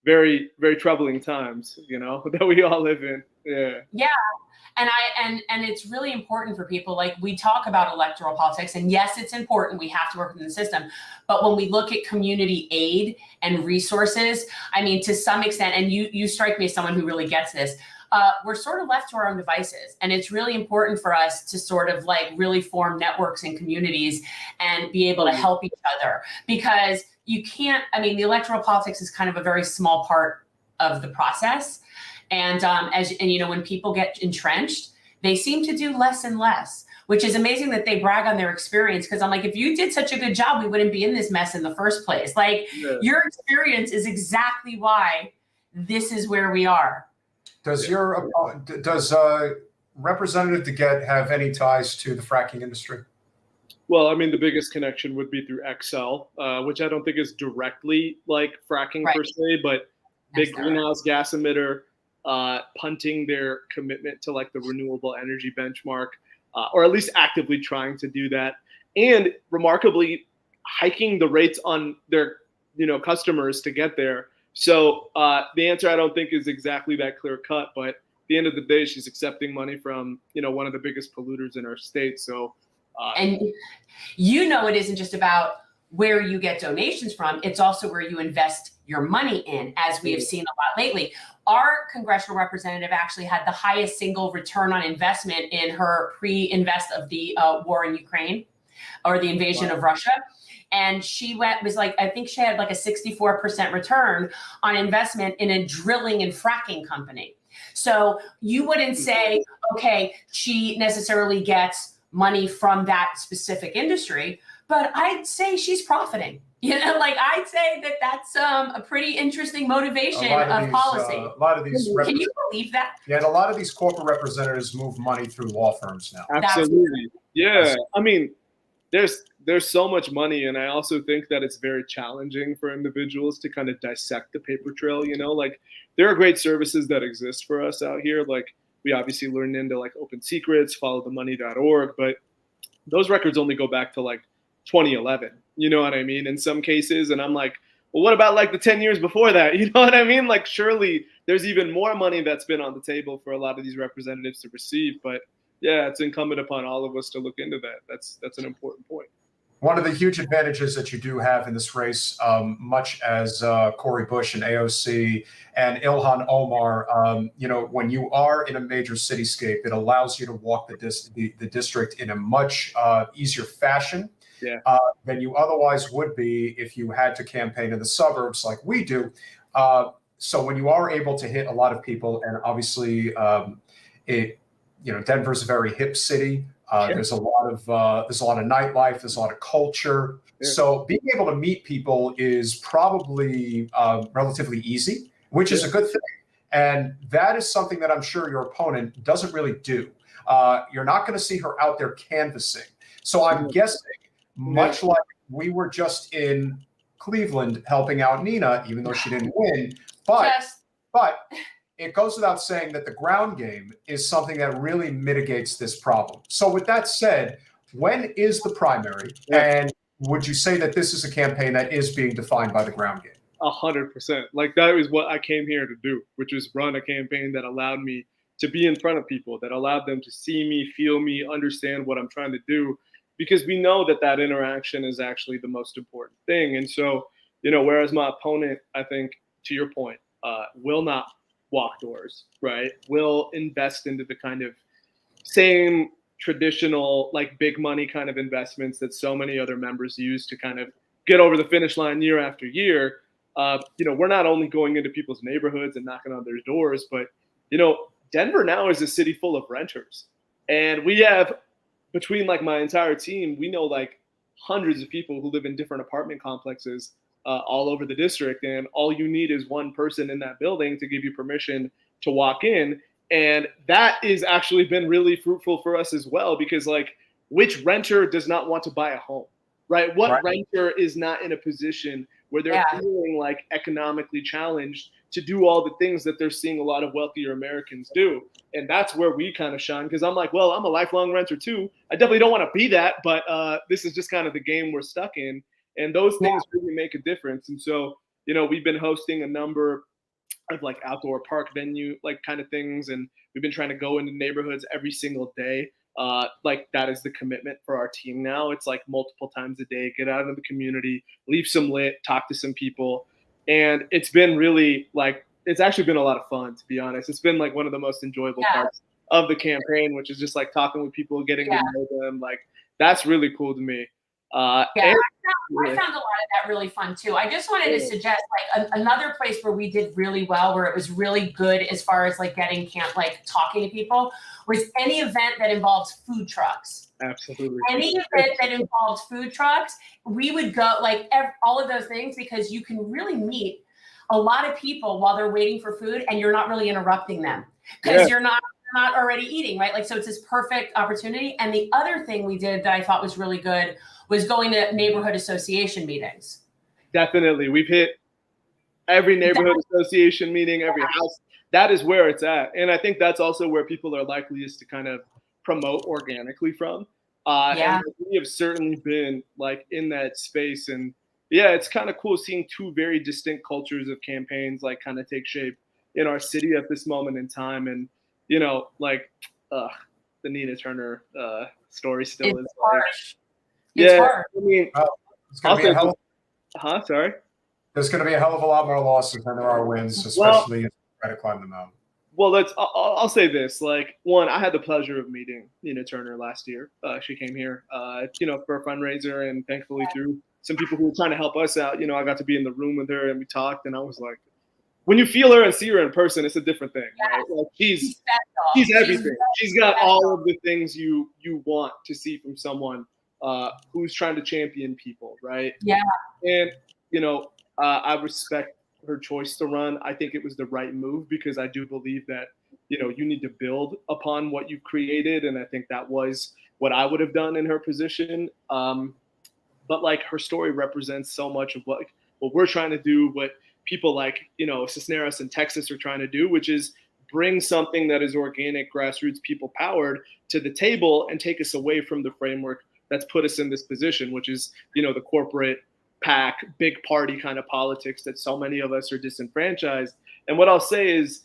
D: very, very troubling times, you know, that we all live in. Yeah.
B: Yeah. And it's really important for people. Like, we talk about electoral politics, and yes, it's important. We have to work within the system. But when we look at community aid and resources, I mean, to some extent, and you strike me as someone who really gets this, we're sort of left to our own devices. And it's really important for us to sort of like really form networks and communities and be able to help each other, because you can't, I mean, the electoral politics is kind of a very small part of the process. And you know, when people get entrenched, they seem to do less and less, which is amazing that they brag on their experience. Because I'm like, if you did such a good job, we wouldn't be in this mess in the first place. Like, your experience is exactly why this is where we are.
A: Does Representative DeGette have any ties to the fracking industry?
D: Well, I mean, the biggest connection would be through Excel, which I don't think is directly like fracking per se, but big greenhouse gas emitter, punting their commitment to like the renewable energy benchmark, or at least actively trying to do that, and remarkably hiking the rates on their, you know, customers to get there. So the answer, I don't think, is exactly that clear cut, but at the end of the day, she's accepting money from, you know, one of the biggest polluters in our state. So,
B: and you know, it isn't just about where you get donations from, it's also where you invest your money in, as we have seen a lot lately. Our congressional representative actually had the highest single return on investment in her pre-invest of the war in Ukraine, or the invasion of Russia. And she was like, I think she had like a 64% return on investment in a drilling and fracking company. So you wouldn't say, okay, she necessarily gets money from that specific industry, but I'd say she's profiting. You know, like, I'd say that that's a pretty interesting motivation of policy.
A: A lot of these.
B: Can you believe that?
A: Yeah, and a lot of these corporate representatives move money through law firms now.
D: Absolutely. Yeah. I mean, there's so much money, and I also think that it's very challenging for individuals to kind of dissect the paper trail. You know, like, there are great services that exist for us out here. Like, we obviously learned into like Open Secrets, followthemoney.org, but those records only go back to like 2011. You know what I mean? In some cases, and I'm like, well, what about like the 10 years before that? You know what I mean? Like, surely there's even more money that's been on the table for a lot of these representatives to receive. But yeah, it's incumbent upon all of us to look into that. That's an important point.
A: One of the huge advantages that you do have in this race, much as Cori Bush and AOC and Ilhan Omar, you know, when you are in a major cityscape, it allows you to walk the district in a much easier fashion than you otherwise would be if you had to campaign in the suburbs like we do. So when you are able to hit a lot of people, and obviously Denver's a very hip city. There's a lot of nightlife. There's a lot of culture.
D: Yeah.
A: So being able to meet people is probably relatively easy, which is a good thing. And that is something that I'm sure your opponent doesn't really do. You're not going to see her out there canvassing. So I'm guessing, much like we were just in Cleveland helping out Nina, even though she didn't win, but it goes without saying that the ground game is something that really mitigates this problem. So with that said, when is the primary? And would you say that this is a campaign that is being defined by the ground game?
D: 100%. Like, that is what I came here to do, which is run a campaign that allowed me to be in front of people, that allowed them to see me, feel me, understand what I'm trying to do, because we know that interaction is actually the most important thing. And so, whereas my opponent, I think, to your point, will not walk doors, right? Will invest into the kind of same traditional, like, big money kind of investments that so many other members use to kind of get over the finish line year after year. We're not only going into people's neighborhoods and knocking on their doors, but, Denver now is a city full of renters. And we have, between like my entire team, we know like hundreds of people who live in different apartment complexes all over the district. And all you need is one person in that building to give you permission to walk in. And that has actually been really fruitful for us as well, because like, which renter does not want to buy a home, right? What renter is not in a position where they're feeling like economically challenged to do all the things that they're seeing a lot of wealthier Americans do? And that's where we kind of shine, because I'm like, well, I'm a lifelong renter too. I definitely don't want to be that, but this is just kind of the game we're stuck in. And those things really make a difference. And so, we've been hosting a number of like outdoor park venue, like kind of things. And we've been trying to go into neighborhoods every single day. Like that is the commitment for our team now. It's like multiple times a day, get out into the community, leave some lit, talk to some people. And it's been really like, it's actually been a lot of fun, to be honest. It's been like one of the most enjoyable parts of the campaign, which is just like talking with people, getting to know them. Like, that's really cool to me.
B: I found a lot of that really fun too. I just wanted to suggest like another place where we did really well, where it was really good as far as like getting talking to people, was any event that involves food trucks.
D: Absolutely.
B: Any event that involved food trucks, we would go like all of those things, because you can really meet a lot of people while they're waiting for food, and you're not really interrupting them because you're not already eating, right? Like, so it's this perfect opportunity. And the other thing we did that I thought was really good was going to neighborhood association meetings.
D: Definitely. We've hit every neighborhood association meeting, every house. That is where it's at. And I think that's also where people are likeliest to kind of promote organically from. And we have certainly been like in that space. And it's kind of cool seeing two very distinct cultures of campaigns like kind of take shape in our city at this moment in time. And, like the Nina Turner story still is
B: harsh. It's hard.
D: I mean,
A: it's going to be a hell
D: of, sorry?
A: There's going to be a hell of a lot more losses than there are wins, especially if you try to climb the mountain.
D: Well, I'll say this. Like, one, I had the pleasure of meeting Nina Turner last year. She came here, for a fundraiser, and thankfully through some people who were trying to help us out, I got to be in the room with her and we talked, and I was like, when you feel her and see her in person, it's a different thing. Right? Like, she's everything. She's got all of the things you want to see from someone who's trying to champion people, right?
B: Yeah.
D: And, I respect her choice to run. I think it was the right move, because I do believe that, you need to build upon what you've created. And I think that was what I would have done in her position. But like, her story represents so much of what we're trying to do, what people like, Cisneros in Texas are trying to do, which is bring something that is organic, grassroots, people powered to the table and take us away from the framework that's put us in this position, which is, the corporate PAC, big party kind of politics that so many of us are disenfranchised. And what I'll say is,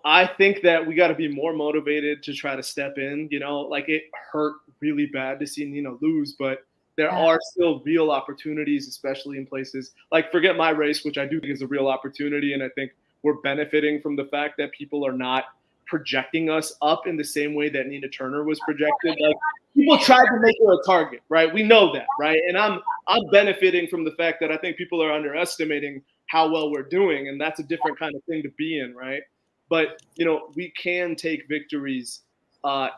D: I think that we got to be more motivated to try to step in. Like, it hurt really bad to see Nina lose, but there are still real opportunities, especially in places like, forget my race, which I do think is a real opportunity. And I think we're benefiting from the fact that people are not projecting us up in the same way that Nina Turner was projected. Like, people tried to make her a target, right? We know that, right? And I'm benefiting from the fact that I think people are underestimating how well we're doing, and that's a different kind of thing to be in, right? But, we can take victories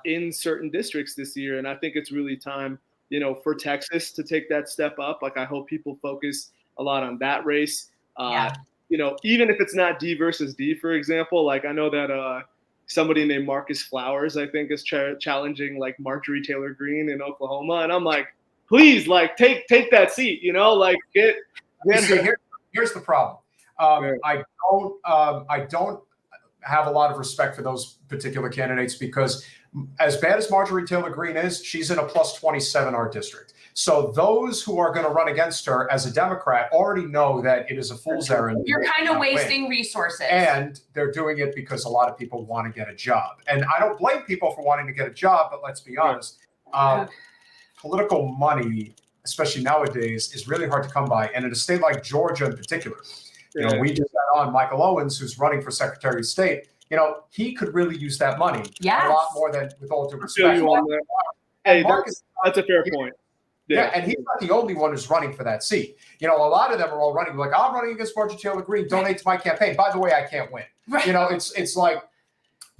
D: in certain districts this year. And I think it's really time, for Texas to take that step up. Like, I hope people focus a lot on that race. Even if it's not D versus D, for example, like I know that somebody named Marcus Flowers, I think, is challenging like Marjorie Taylor Greene in Oklahoma. And I'm like, please, like take that seat, like get
A: See, here's the problem. I don't have a lot of respect for those particular candidates because as bad as Marjorie Taylor Greene is, she's in a plus 27 our district. So those who are going to run against her as a Democrat already know that it is a fool's errand.
B: You're kind of wasting resources.
A: And they're doing it because a lot of people want to get a job. And I don't blame people for wanting to get a job, but let's be honest. Political money, especially nowadays, is really hard to come by. And in a state like Georgia in particular, we just had on Michael Owens, who's running for Secretary of State. He could really use that money a lot more than, with all due respect.
D: Hey, that's a fair point.
A: Yeah, and he's not the only one who's running for that seat. A lot of them are all running like, I'm running against Marjorie Taylor Greene. Donate to my campaign. By the way, I can't win.
B: Right.
A: It's like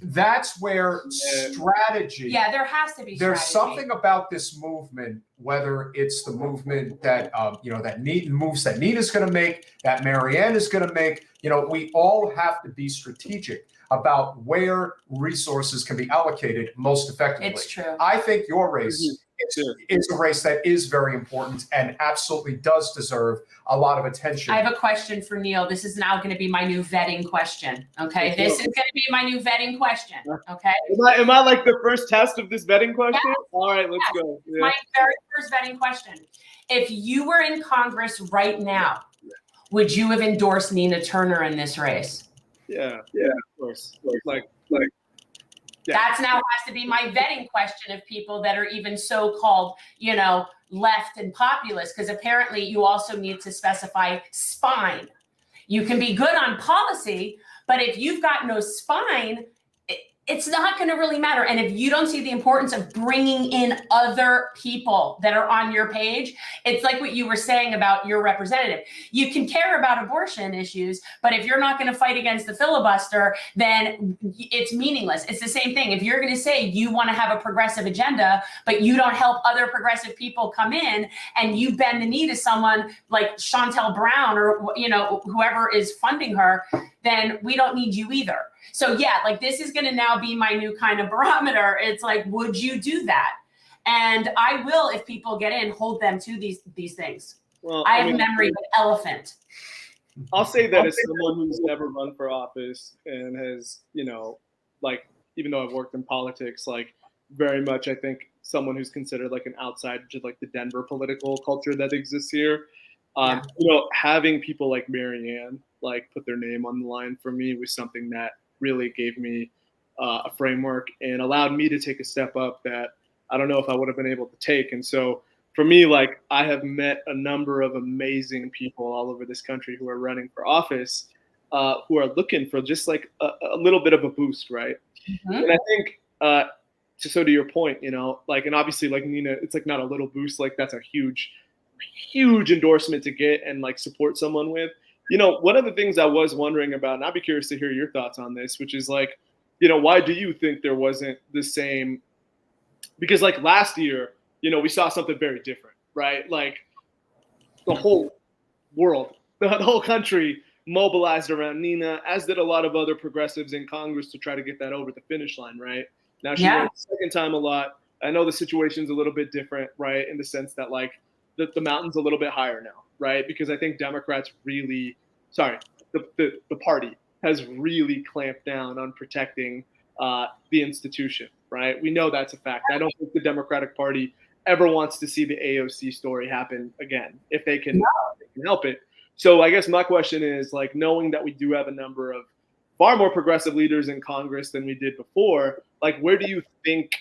A: that's where strategy.
B: Yeah, there has to be.
A: There's
B: strategy.
A: something about this movement, whether it's the movement that moves that Nina's going to make, that Marianne is going to make. We all have to be strategic about where resources can be allocated most effectively.
B: It's true.
A: I think your race is a race that is very important and absolutely does deserve a lot of attention.
B: I have a question for Neal. This is now going to be my new vetting question. Okay, this is going to be my new vetting question. Okay.
D: Am I like the first test of this vetting question? Yes. All right, let's go. Yeah.
B: My very first vetting question: if you were in Congress right now, would you have endorsed Nina Turner in this race?
D: Yeah, of course. Like. Yeah.
B: That's now has to be my vetting question of people that are even so-called, left and populist, because apparently you also need to specify spine. You can be good on policy, but if you've got no spine, it's not going to really matter. And if you don't see the importance of bringing in other people that are on your page, it's like what you were saying about your representative. You can care about abortion issues, but if you're not going to fight against the filibuster, then it's meaningless. It's the same thing. If you're going to say you want to have a progressive agenda, but you don't help other progressive people come in and you bend the knee to someone like Chantel Brown or, whoever is funding her, then we don't need you either. So yeah, like this is going to now be my new kind of barometer. It's like, would you do that? And I will, if people get in, hold them to these things. Well, I have memory of an elephant.
D: I'll say that as someone who's never run for office and has, even though I've worked in politics, like very much, I think someone who's considered like an outsider to like the Denver political culture that exists here. Having people like Marianne like put their name on the line for me was something that really gave me a framework and allowed me to take a step up that I don't know if I would have been able to take. And so for me, like I have met a number of amazing people all over this country who are running for office, who are looking for just like a little bit of a boost, right? Mm-hmm. And I think so to your point, and obviously like Nina, it's like not a little boost, like that's a huge endorsement to get and like support someone with. One of the things I was wondering about, and I'd be curious to hear your thoughts on this, which is like, why do you think there wasn't the same? Because like last year, we saw something very different, right? Like the whole world, the whole country mobilized around Nina, as did a lot of other progressives in Congress to try to get that over the finish line, right? Now she won the second time a lot. I know the situation's a little bit different, right? In the sense that like the mountain's a little bit higher now. Right, because I think Democrats the party has really clamped down on protecting the institution. Right, we know that's a fact. I don't think the Democratic Party ever wants to see the AOC story happen again if they can help it. So I guess my question is like, knowing that we do have a number of far more progressive leaders in Congress than we did before, like where do you think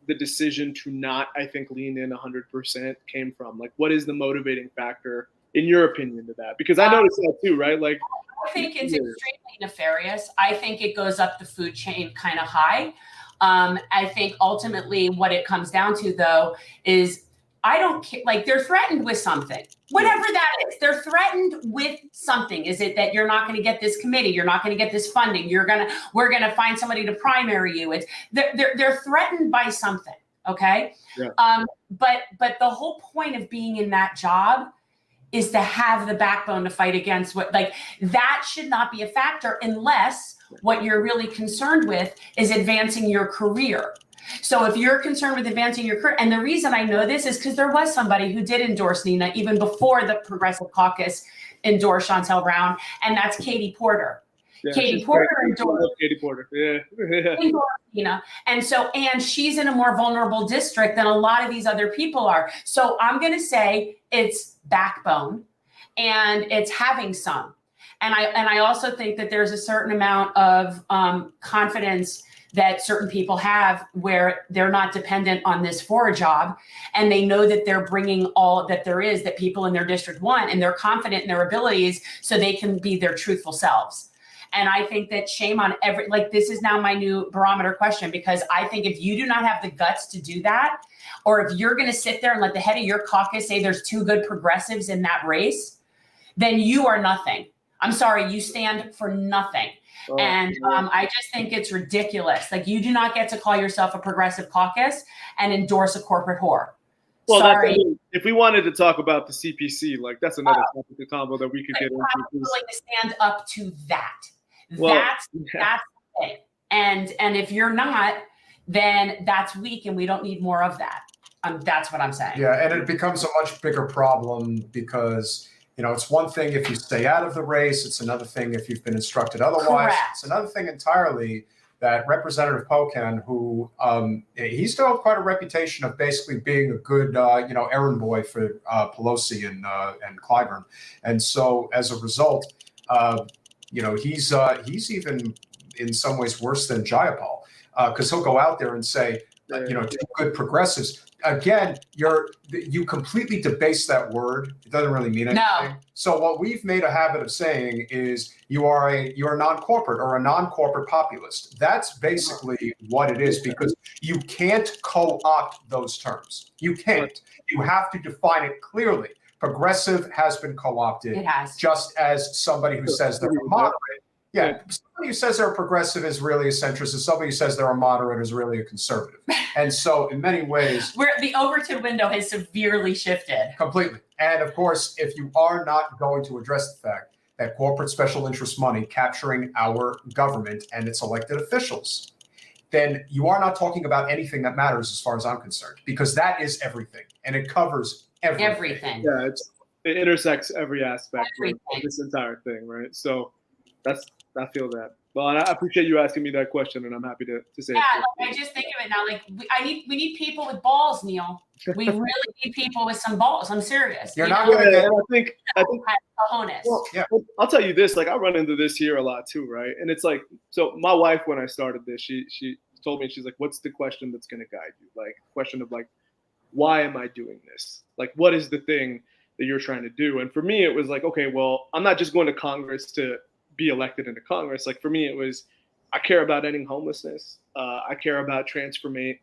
D: the decision to not, I think, lean in 100% came from? Like, what is the motivating factor, in your opinion, to that? Because I noticed that too, right? Like,
B: I think it's extremely nefarious. I think it goes up the food chain kind of high. I think ultimately what it comes down to, though, is I don't care. Like, they're threatened with something, whatever that is. They're threatened with something. Is it that you're not going to get this committee? You're not going to get this funding. We're going to find somebody to primary you. They're threatened by something. Okay.
D: Yeah.
B: But the whole point of being in that job is to have the backbone to fight against that should not be a factor unless what you're really concerned with is advancing your career. So if you're concerned with advancing your career, and the reason I know this is because there was somebody who did endorse Nina even before the Progressive Caucus endorsed Chantel Brown, and that's Katie Porter.
D: Yeah,
B: Katie Porter
D: endorsed Katie Porter. Yeah.
B: Nina. And she's in a more vulnerable district than a lot of these other people are. So I'm going to say it's backbone and it's having some. And I also think that there's a certain amount of confidence that certain people have where they're not dependent on this for a job, and they know that they're bringing all that there is that people in their district want, and they're confident in their abilities so they can be their truthful selves. And I think that shame on this is now my new barometer question, because I think if you do not have the guts to do that, or if you're going to sit there and let the head of your caucus say there's two good progressives in that race, then you are nothing. I'm sorry, you stand for nothing.
D: Oh,
B: and I just think it's ridiculous. Like, you do not get to call yourself a progressive caucus and endorse a corporate whore.
D: Well,
B: sorry.
D: If we wanted to talk about the CPC, that's another topic of combo that we could get into.
B: I'm willing to stand up to that.
D: Well,
B: that's the thing. And if you're not, then that's weak, and we don't need more of that. That's what I'm saying.
A: Yeah, and it becomes a much bigger problem because, it's one thing if you stay out of the race. It's another thing if you've been instructed otherwise.
B: Correct.
A: It's another thing entirely that Representative Pocan, who he still has quite a reputation of basically being a good, errand boy for Pelosi and Clyburn. And so as a result, he's even in some ways worse than Jayapal, because he'll go out there and say, two good progressives. Again, you completely debase that word. It doesn't really mean anything.
B: No.
A: So what we've made a habit of saying is you're a non-corporate or a non-corporate populist. That's basically what it is, because you can't co-opt those terms. You can't. You have to define it clearly. Progressive has been co-opted.
B: It has.
A: Just as somebody who says they're a moderate. Yeah, somebody who says they're a progressive is really a centrist, and somebody who says they're a moderate is really a conservative. And so in many ways,
B: the Overton window has severely shifted.
A: Completely. And of course, if you are not going to address the fact that corporate special interest money capturing our government and its elected officials, then you are not talking about anything that matters as far as I'm concerned, because that is everything, and it covers everything.
D: Yeah, it intersects every aspect of this entire thing, right? So I feel that. Well, and I appreciate you asking me that question, and I'm happy to say it.
B: Yeah, I just think of it now. We need people with balls, Neal. We really need people with some balls. I'm serious.
A: You're not going to get.
D: I think.
B: Cojones.
D: Well, yeah. I'll tell you this. I run into this here a lot too, right? And it's so my wife, when I started this, she told me, she's like, "What's the question that's going to guide you? Question of why am I doing this? What is the thing that you're trying to do?" And for me, it was okay, well, I'm not just going to Congress to be elected into Congress. For me, it was, I care about ending homelessness. I care about transforming,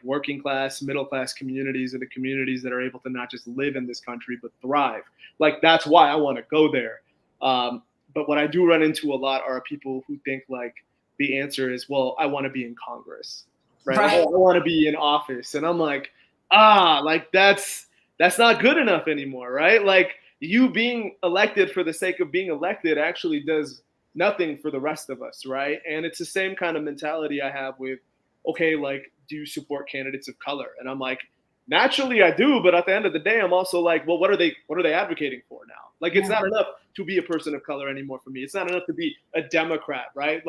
D: working class, middle class communities into communities that are able to not just live in this country, but thrive. That's why I want to go there. But what I do run into a lot are people who think the answer is, well, I want to be in Congress, right? I want to be in office. And I'm that's not good enough anymore, right? You being elected for the sake of being elected actually does nothing for the rest of us, right? And it's the same kind of mentality I have with, okay, do you support candidates of color? And I'm naturally I do, but at the end of the day, I'm also well, what are they advocating for now? It's not enough to be a person of color anymore for me. It's not enough to be a Democrat, right?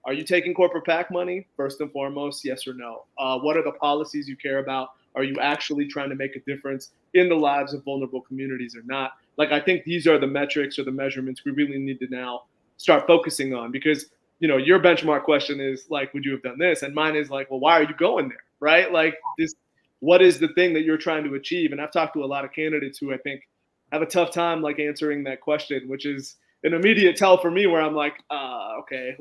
D: Are you taking corporate PAC money? First and foremost, yes or no? What are the policies you care about? Are you actually trying to make a difference in the lives of vulnerable communities or not? I think these are the metrics or the measurements we really need to now start focusing on, because, your benchmark question is would you have done this? And mine is well, why are you going there? Right? What is the thing that you're trying to achieve? And I've talked to a lot of candidates who I think have a tough time answering that question, which is an immediate tell for me where I'm okay,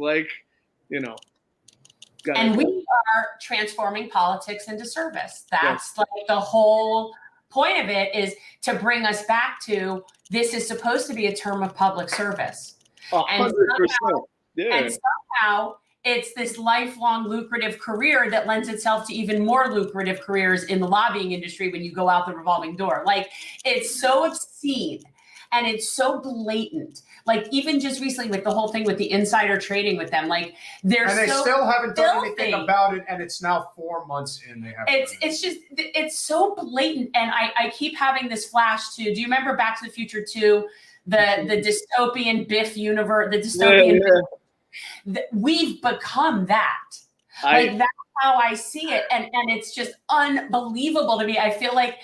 B: And we are transforming politics into service. That's like the whole point of it, is to bring us back to, this is supposed to be a term of public service.
D: 100%.
B: And somehow it's this lifelong lucrative career that lends itself to even more lucrative careers in the lobbying industry when you go out the revolving door. Like, it's so obscene and it's so blatant. Like, even just recently, like the whole thing with the insider trading with them, like they're
A: and they
B: so
A: still haven't done
B: filthy.
A: anything about it, and it's now 4 months in. They haven't.
B: It's just, it's so blatant. And I keep having this flash to, do you remember Back to the Future 2, the dystopian Biff universe, the dystopian Biff? We've become that. Like, that's how I see it. And it's just unbelievable to me. I feel like,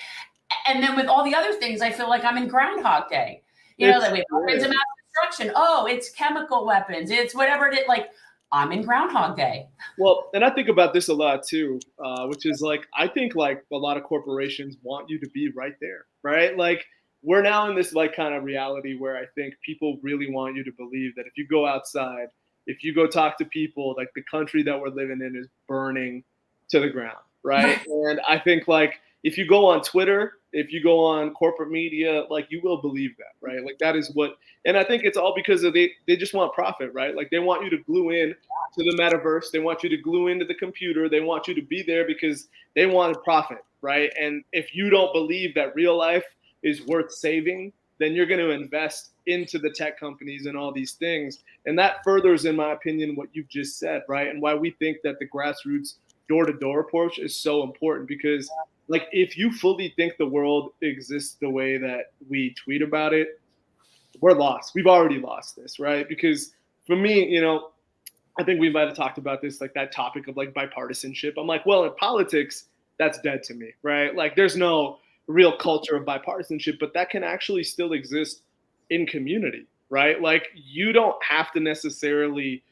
B: and then with all the other things, I feel like I'm in Groundhog Day. You know, that we have weapons of mass destruction. Oh, it's chemical weapons. It's whatever it is. Like, I'm in Groundhog Day.
D: Well, and I think about this a lot too, which is like, I think like a lot of corporations want you to be right there, right? Like, we're now in this like kind of reality where I think people really want you to believe that if you go outside, if you go talk to people, like the country that we're living in is burning to the ground, right? And I think like, if you go on Twitter, if you go on corporate media, like, you will believe that, right? Like, that is what, and I think it's all because of they just want profit, right? Like, they want you to glue in to the metaverse. They want you to glue into the computer. They want you to be there because they want a profit, right? And if you don't believe that real life is worth saving, then you're going to invest into the tech companies and all these things. And that furthers, in my opinion, what you've just said, right? And why we think that the grassroots door-to-door approach is so important, because like, if you fully think the world exists the way that we tweet about it, we're lost. We've already lost this, right? Because for me, you know, I think we might have talked about this, like that topic of like bipartisanship. I'm like, well, in politics, that's dead to me, right? Like, there's no real culture of bipartisanship, but that can actually still exist in community, right? Like, you don't have to necessarily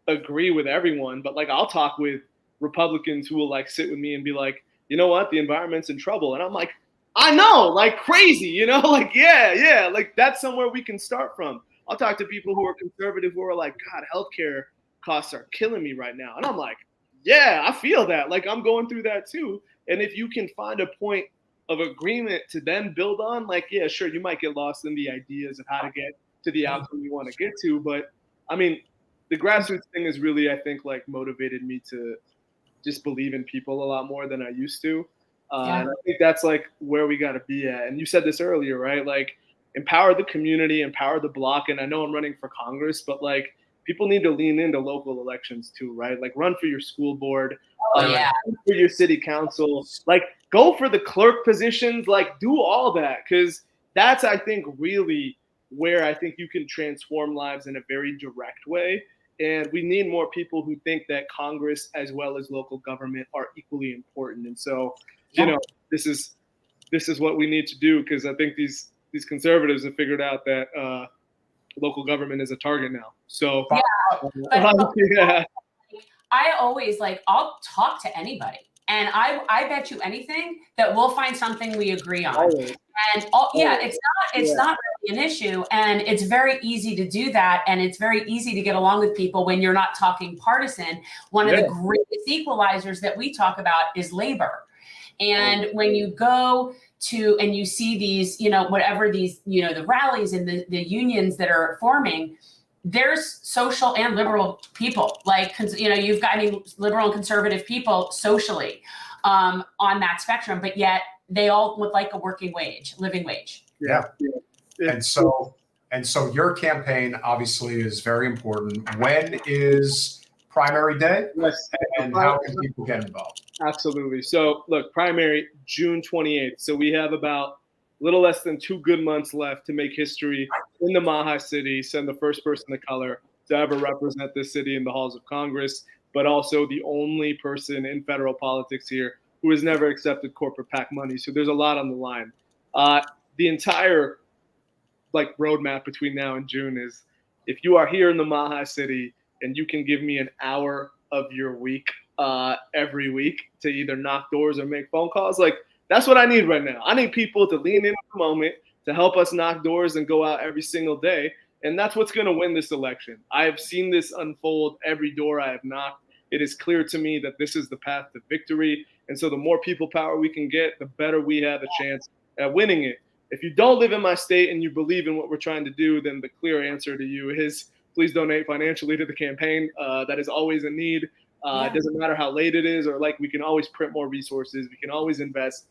D: agree with everyone, but like, I'll talk with Republicans who will like sit with me and be like, you know what, the environment's in trouble. And I'm like, I know, like crazy, you know, like, yeah, like that's somewhere we can start from. I'll talk to people who are conservative who are like, God, healthcare costs are killing me right now. And I'm like, yeah, I feel that. Like, I'm going through that too. And if you can find a point of agreement to then build on, like, yeah, sure, you might get lost in the ideas of how to get to the outcome you want to get to. But I mean, the grassroots thing is really, I think, like, motivated me to just believe in people a lot more than I used to. And I think that's like where we got to be at. And you said this earlier, right? Like, empower the community, empower the block. And I know I'm running for Congress, but like, people need to lean into local elections too, right? Like, run for your school board, run for your city council, like, go for the clerk positions, like, do all that. Cause that's, I think, really where I think you can transform lives in a very direct way. And we need more people who think that Congress as well as local government are equally important. And so, you know, this is what we need to do, because I think these conservatives have figured out that local government is a target now. So
B: I always like, I'll talk to anybody, and I bet you anything that we'll find something we agree on.
D: Always.
B: And it's not really an issue, and it's very easy to do that, and it's very easy to get along with people when you're not talking partisan. One of the greatest equalizers that we talk about is labor. And when you go to, and you see these, you know, whatever these, you know, the rallies and the unions that are forming, there's social and liberal people, like, you know, you've got liberal and conservative people socially on that spectrum, but yet they all would like a living wage.
A: Yeah. And so your campaign obviously is very important. When is primary day?
D: Yes.
A: And how can people get involved?
D: Absolutely. So look, primary June 28th. So we have about a little less than 2 good months left to make history in the Mahi City, send the first person of color to ever represent this city in the halls of Congress, but also the only person in federal politics here who has never accepted corporate PAC money. So there's a lot on the line. The entire like roadmap between now and June is, if you are here in the Mahi City and you can give me an hour of your week every week to either knock doors or make phone calls, like, that's what I need right now. I need people to lean in the moment to help us knock doors and go out every single day. And that's what's going to win this election. I have seen this unfold every door I have knocked. it is clear to me that this is the path to victory. And so the more people power we can get, the better we have a chance at winning it. If you don't live in my state and you believe in what we're trying to do, then the clear answer to you is please donate financially to the campaign. That is always a need. It doesn't matter how late it is, or like we can always print more resources. We can always invest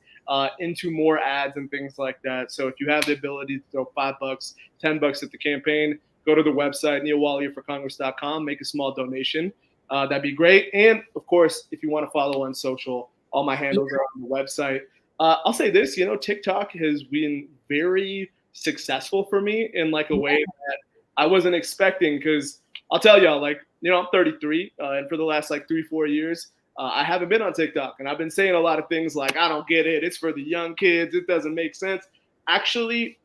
D: into more ads and things like that. So if you have the ability to throw $5, $10 at the campaign, go to the website, nealwaliaforcongress.com, make a small donation. That'd be great. And of course, if you want to follow on social, all my handles are on the website. I'll say this, TikTok has been very successful for me in like a way that I wasn't expecting, because I'll tell y'all, like, I'm 33, and for the last like 3-4 years, I haven't been on TikTok, and I've been saying a lot of things like, I don't get it. It's for the young kids. It doesn't make sense. Actually,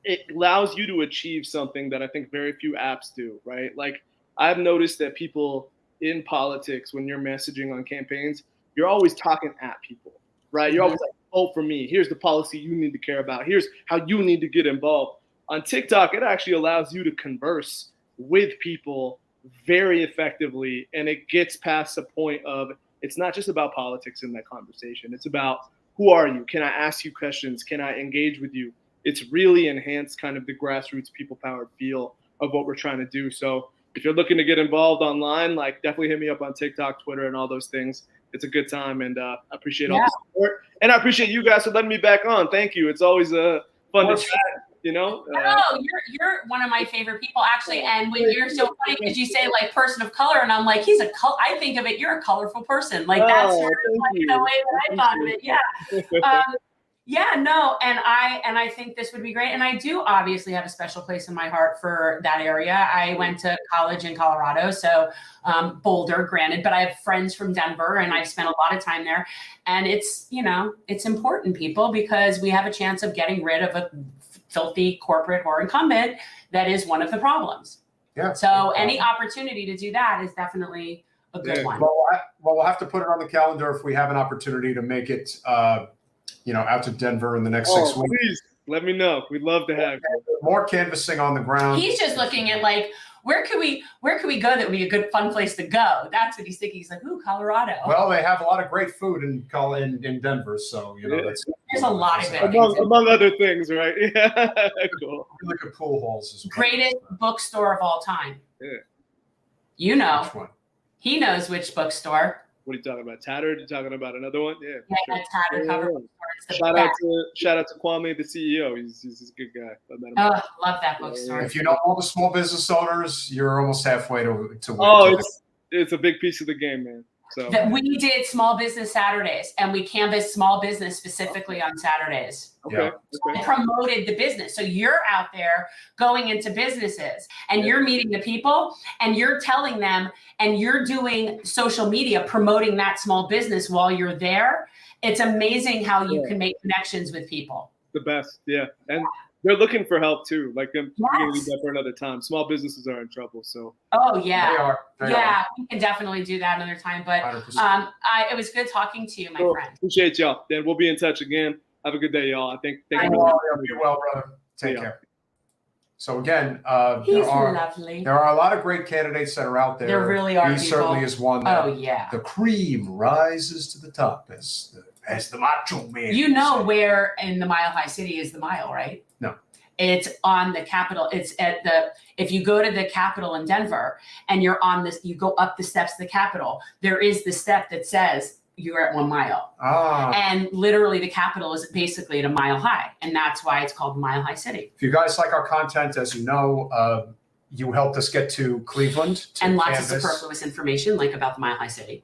D: it allows you to achieve something that I think very few apps do, right? Like, I've noticed that people in politics, when you're messaging on campaigns, you're always talking at people, right? You're always like, vote for me. Here's the policy you need to care about. Here's how you need to get involved. On TikTok, it actually allows you to converse with people very effectively, and it gets past the point of it's not just about politics in that conversation. It's about, who are you? Can I ask you questions? Can I engage with you? It's really enhanced kind of the grassroots people-powered feel of what we're trying to do. So if you're looking to get involved online, like, definitely hit me up on TikTok, Twitter, and all those things. It's a good time, and I appreciate all the support. And I appreciate you guys for letting me back on. Thank you. It's always fun to chat,
B: No, you're one of my favorite people, actually. And when you're so funny, because you say like person of color, and I'm like, I think of it, you're a colorful person. Like, that's sort of like the way that I thought of it. Yeah. And I think this would be great. And I do obviously have a special place in my heart for that area. I went to college in Colorado, so Boulder, granted, but I have friends from Denver, and I've spent a lot of time there. And it's important, people, because we have a chance of getting rid of a filthy corporate or incumbent that is one of the problems.
A: Yeah.
B: So any opportunity to do that is definitely a good one.
A: Well, we'll have to put it on the calendar if we have an opportunity to make it, out to Denver in the next 6 weeks.
D: Please let me know. We'd love to have you.
A: More canvassing on the ground.
B: He's just looking at like, where could we go that would be a good, fun place to go? That's what he's thinking. He's like, ooh, Colorado.
A: Well, they have a lot of great food in Denver, so
B: there's a lot of it.
D: Among other things, right? Yeah, cool.
A: Really good pool halls as well.
B: Greatest bookstore of all time.
D: Yeah.
A: Which one?
B: He knows which bookstore.
D: What are you talking about? Tattered? You talking about another one? Yeah.
B: Yeah, Tattered cover bookstore.
D: Shout out to Kwame, the CEO. He's a good guy. I met him.
B: Oh, love that bookstore.
A: If you know all the small business owners, you're almost halfway to win.
D: Oh, it's a big piece of the game, man. So
B: we did small business Saturdays, and we canvassed small business specifically on Saturdays.
D: Okay.
B: And promoted the business. So you're out there going into businesses, and you're meeting the people, and you're telling them, and you're doing social media promoting that small business while you're there. It's amazing how you can make connections with people.
D: The best, yeah. And they're looking for help too. Like, we're gonna leave that for another time. Small businesses are in trouble, so.
B: Oh yeah,
A: they are.
B: We can definitely do that another time. But
A: 100%.
B: it was good talking to you, my friend.
D: Appreciate y'all. Then we'll be in touch again. Have a good day, y'all. Thank you.
A: Be well, brother. Take care. So again,
B: He's lovely.
A: There are a lot of great candidates that are out there.
B: There really are.
A: He certainly is one. That the cream rises to the top as the macho man.
B: You know where in the Mile High City is the Mile, right?
A: No.
B: It's on the Capitol. It's if you go to the Capitol in Denver and you're on this, you go up the steps of the Capitol, there is the step that says you're at 1 mile. And literally the Capitol is basically at a mile high. And that's why it's called Mile High City.
A: If you guys like our content, as you know, you helped us get to Cleveland.
B: And lots of superfluous information like about the Mile High City.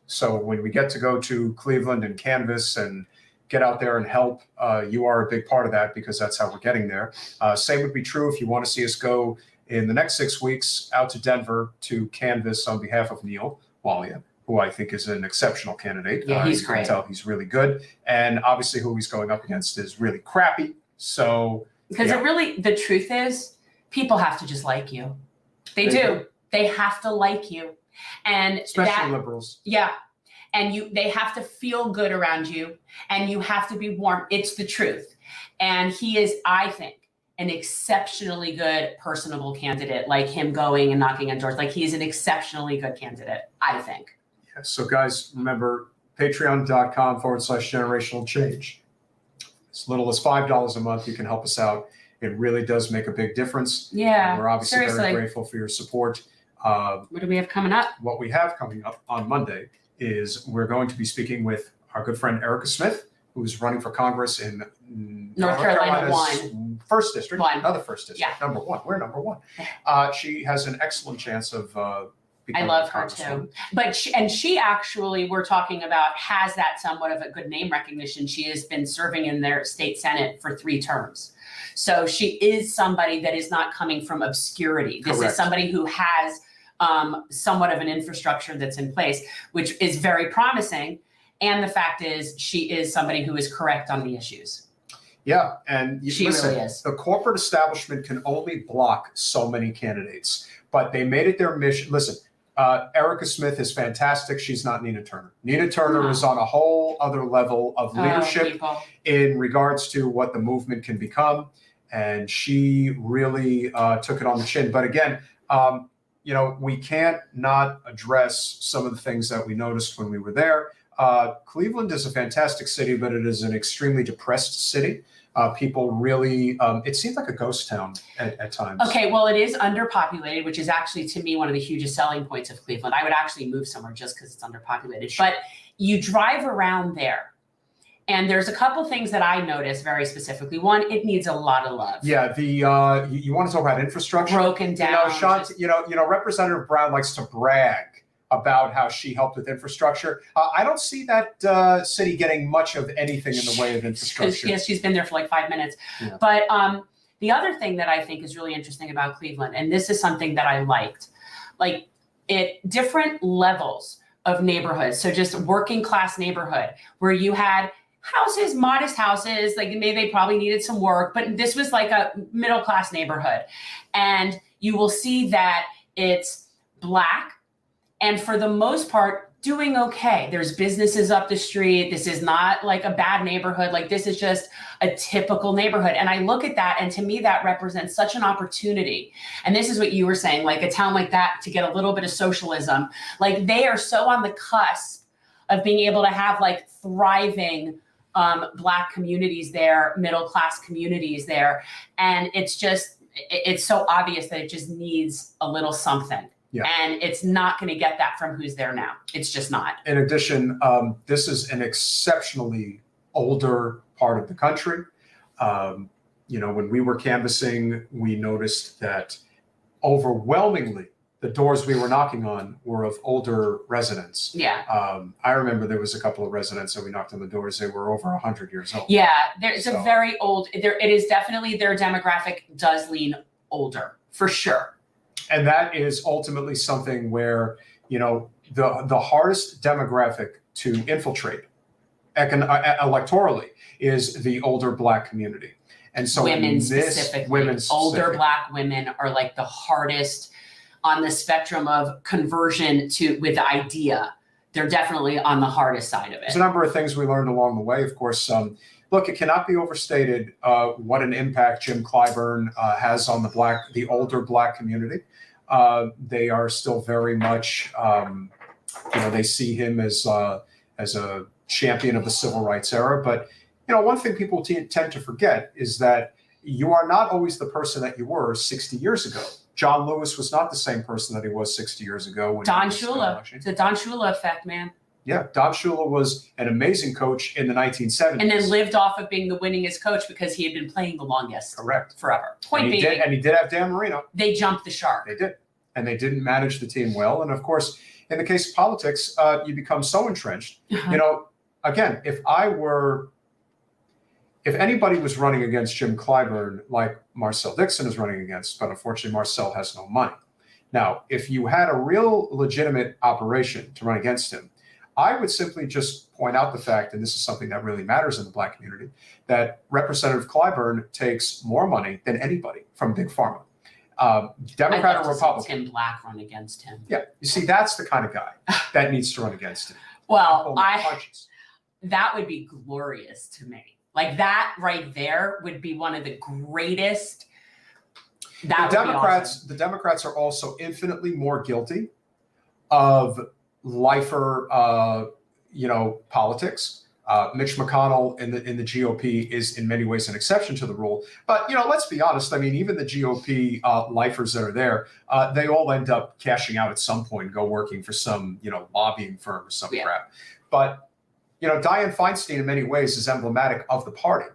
A: So when we get to go to Cleveland and canvass and get out there and help, you are a big part of that, because that's how we're getting there. Same would be true if you want to see us go in the next 6 weeks out to Denver to canvass on behalf of Neal, Walia, who I think is an exceptional candidate.
B: Yeah, he's great.
A: You can tell he's really good. And obviously who he's going up against is really crappy. So
B: because the truth is, people have to just like you. They do. They have to like you. And
A: especially liberals.
B: Yeah. And they have to feel good around you, and you have to be warm. It's the truth. And he is, I think, an exceptionally good, personable candidate, like him going and knocking on doors. Like he's an exceptionally good candidate, I think.
A: Yeah, so guys, remember patreon.com/generational change. As little as $5 a month, you can help us out. It really does make a big difference.
B: Yeah,
A: We're obviously
B: seriously.
A: very grateful for your support.
B: What do we have coming up?
A: What we have coming up on Monday is we're going to be speaking with our good friend Erica Smith, who's running for Congress in
B: North Carolina's
A: 1st district, another 1st district,
B: Yeah.
A: number one. We're number one. She has an excellent chance of
B: I love her too. But she actually, we're talking about, has that somewhat of a good name recognition. She has been serving in their state Senate for 3 terms. So she is somebody that is not coming from obscurity. This
A: Correct.
B: is somebody who has somewhat of an infrastructure that's in place, which is very promising. And the fact is, she is somebody who is correct on the issues.
A: Yeah, and
B: She
A: listen,
B: really is.
A: The corporate establishment can only block so many candidates, but they made it their mission. Listen, Erica Smith is fantastic. She's not Nina Turner. Nina Turner is on a whole other level of leadership in regards to what the movement can become. And she really took it on the chin. But again, we can't not address some of the things that we noticed when we were there. Cleveland is a fantastic city, but it is an extremely depressed city. People really, it seems like a ghost town at times.
B: Okay, well, it is underpopulated, which is actually, to me, one of the hugest selling points of Cleveland. I would actually move somewhere just because it's underpopulated.
A: Sure.
B: But you drive around there, and there's a couple things that I noticed very specifically. One, it needs a lot of love.
A: Yeah, you want to talk about infrastructure?
B: Broken down.
A: Sean, Representative Brown likes to brag about how she helped with infrastructure. I don't see that city getting much of anything in the way of infrastructure.
B: Yes, she's been there for like 5 minutes. Yeah. But the other thing that I think is really interesting about Cleveland, and this is something that I liked, like at different levels of neighborhoods, so just working class neighborhood, where you had houses, modest houses, like maybe they probably needed some work, but this was like a middle class neighborhood. And you will see that it's Black, and for the most part, doing okay. There's businesses up the street. This is not like a bad neighborhood. Like this is just a typical neighborhood. And I look at that, and to me, that represents such an opportunity. And this is what you were saying, like a town like that to get a little bit of socialism. Like they are so on the cusp of being able to have like thriving Black communities there, middle-class communities there. And it's so obvious that it just needs a little something. Yeah. And it's not going to get that from who's there now. It's just not.
A: In addition, this is an exceptionally older part of the country. When we were canvassing, we noticed that overwhelmingly the doors we were knocking on were of older residents.
B: Yeah.
A: I remember there was a couple of residents that we knocked on the doors. They were over 100 years old.
B: Yeah, there's a very old. It is definitely, their demographic does lean older for sure.
A: And that is ultimately something where, the hardest demographic to infiltrate electorally is the older Black community. And so
B: women specifically, older Black women are like the hardest on the spectrum of conversion with the idea. They're definitely on the hardest side of it.
A: There's a number of things we learned along the way. Of course, look, it cannot be overstated what an impact Jim Clyburn has on the older Black community. They are still very much, they see him as a champion of the civil rights era. But, one thing people tend to forget is that you are not always the person that you were 60 years ago. John Lewis was not the same person that he was 60 years ago.
B: Don Shula. It's a Don Shula effect, man.
A: Yeah, Don Shula was an amazing coach in the 1970s.
B: And then lived off of being the winningest coach because he had been playing the longest.
A: Correct.
B: Forever.
A: And he did have Dan Marino.
B: They jumped the shark.
A: They did. And they didn't manage the team well. And of course, in the case of politics, you become so entrenched. Again, if anybody was running against Jim Clyburn, like Marcel Dixon is running against, but unfortunately Marcel has no money. Now, if you had a real legitimate operation to run against him, I would simply just point out the fact, and this is something that really matters in the Black community, that Representative Clyburn takes more money than anybody from Big Pharma. Democrat or Republican.
B: Tim Black run against him.
A: Yeah, you see, that's the kind of guy that needs to run against him.
B: Well, that would be glorious to me. Like that right there would be one of the greatest That would be awesome.
A: The Democrats are also infinitely more guilty of lifer, politics. Mitch McConnell in the GOP is in many ways an exception to the rule. But, let's be honest. I mean, even the GOP lifers that are there, they all end up cashing out at some point and go working for some, lobbying firm or some crap. But, Dianne Feinstein in many ways is emblematic of the party.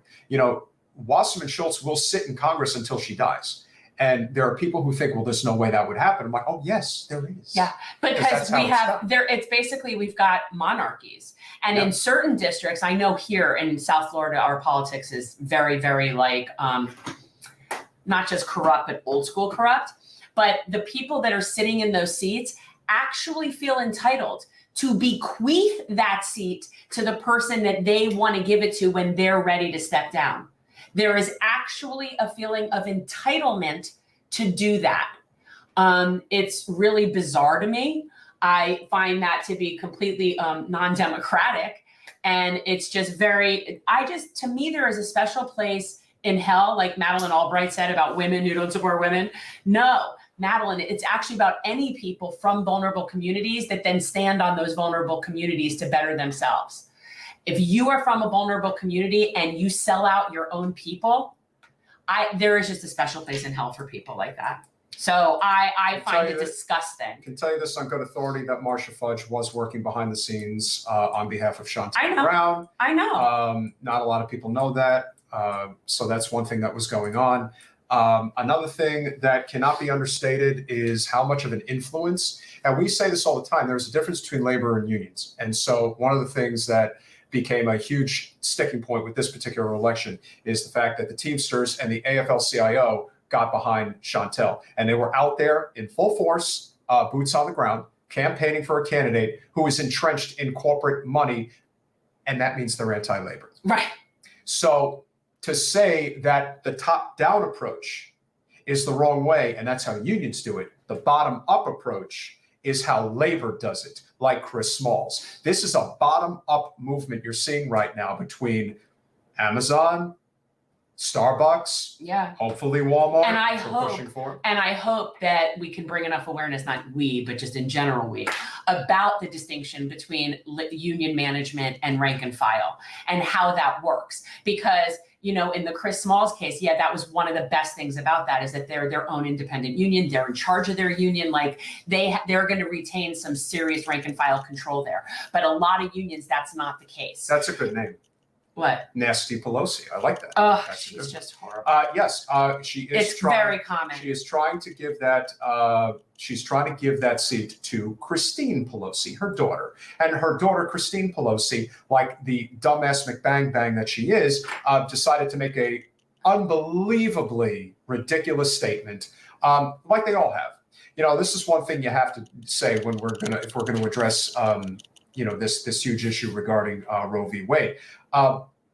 A: Wasserman Schultz will sit in Congress until she dies. And there are people who think, well, there's no way that would happen. I'm like, oh, yes, there is.
B: Yeah, because it's basically we've got monarchies. And in certain districts, I know here in South Florida, our politics is very, very not just corrupt, but old school corrupt. But the people that are sitting in those seats actually feel entitled to bequeath that seat to the person that they want to give it to when they're ready to step down. There is actually a feeling of entitlement to do that. It's really bizarre to me. I find that to be completely non-democratic. And it's just to me, there is a special place in hell, like Madeleine Albright said about women who don't support women. No, Madeleine, it's actually about any people from vulnerable communities that then stand on those vulnerable communities to better themselves. If you are from a vulnerable community and you sell out your own people, there is just a special place in hell for people like that. So I find it disgusting.
A: I can tell you this on good authority that Marcia Fudge was working behind the scenes on behalf of Shontel Brown.
B: I know.
A: Not a lot of people know that. So that's one thing that was going on. Another thing that cannot be understated is how much of an influence, and we say this all the time, there's a difference between labor and unions. And so one of the things that became a huge sticking point with this particular election is the fact that the Teamsters and the AFL-CIO got behind Shontel. And they were out there in full force, boots on the ground, campaigning for a candidate who is entrenched in corporate money, and that means they're anti-labor.
B: Right.
A: So to say that the top-down approach is the wrong way, and that's how unions do it, the bottom-up approach is how labor does it, like Chris Smalls. This is a bottom-up movement you're seeing right now between Amazon, Starbucks, hopefully Walmart.
B: And I
A: hope
B: that we can bring enough awareness, not we, but just in general about the distinction between union management and rank and file and how that works. Because in the Chris Smalls case, that was one of the best things about that is that they're their own independent union. They're in charge of their union. Like they're going to retain some serious rank and file control there. But a lot of unions, that's not the case.
A: That's a good name.
B: What?
A: Nasty Pelosi. I like that.
B: Oh, she's just horrible.
A: Yes, she is.
B: It's very common.
A: She is trying to give that. She's trying to give that seat to Christine Pelosi, her daughter, and her daughter Christine Pelosi, like the dumbass McBang Bang that she is, decided to make a unbelievably ridiculous statement, like they all have. This is one thing you have to say when if we're gonna address, this huge issue regarding Roe v. Wade.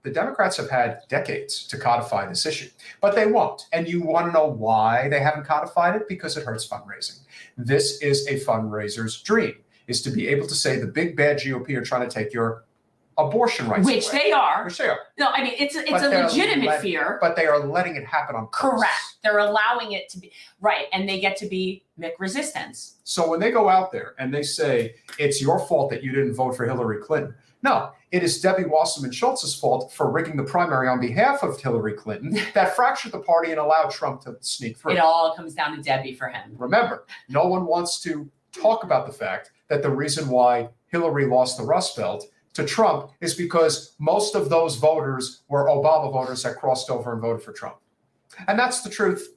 A: The Democrats have had decades to codify this issue, but they won't. And you want to know why they haven't codified it? Because it hurts fundraising. This is a fundraiser's dream, is to be able to say the big bad GOP are trying to take your abortion rights away.
B: Which they are.
A: Which they are.
B: No, I mean, it's a legitimate fear.
A: But they are letting it happen on purpose.
B: Correct. They're allowing it to be, right, and they get to be Mick resistance.
A: So when they go out there and they say, it's your fault that you didn't vote for Hillary Clinton, no, it is Debbie Wasserman Schultz's fault for rigging the primary on behalf of Hillary Clinton that fractured the party and allowed Trump to sneak through.
B: It all comes down to Debbie for him.
A: Remember, no one wants to talk about the fact that the reason why Hillary lost the Rust Belt to Trump is because most of those voters were Obama voters that crossed over and voted for Trump. And that's the truth.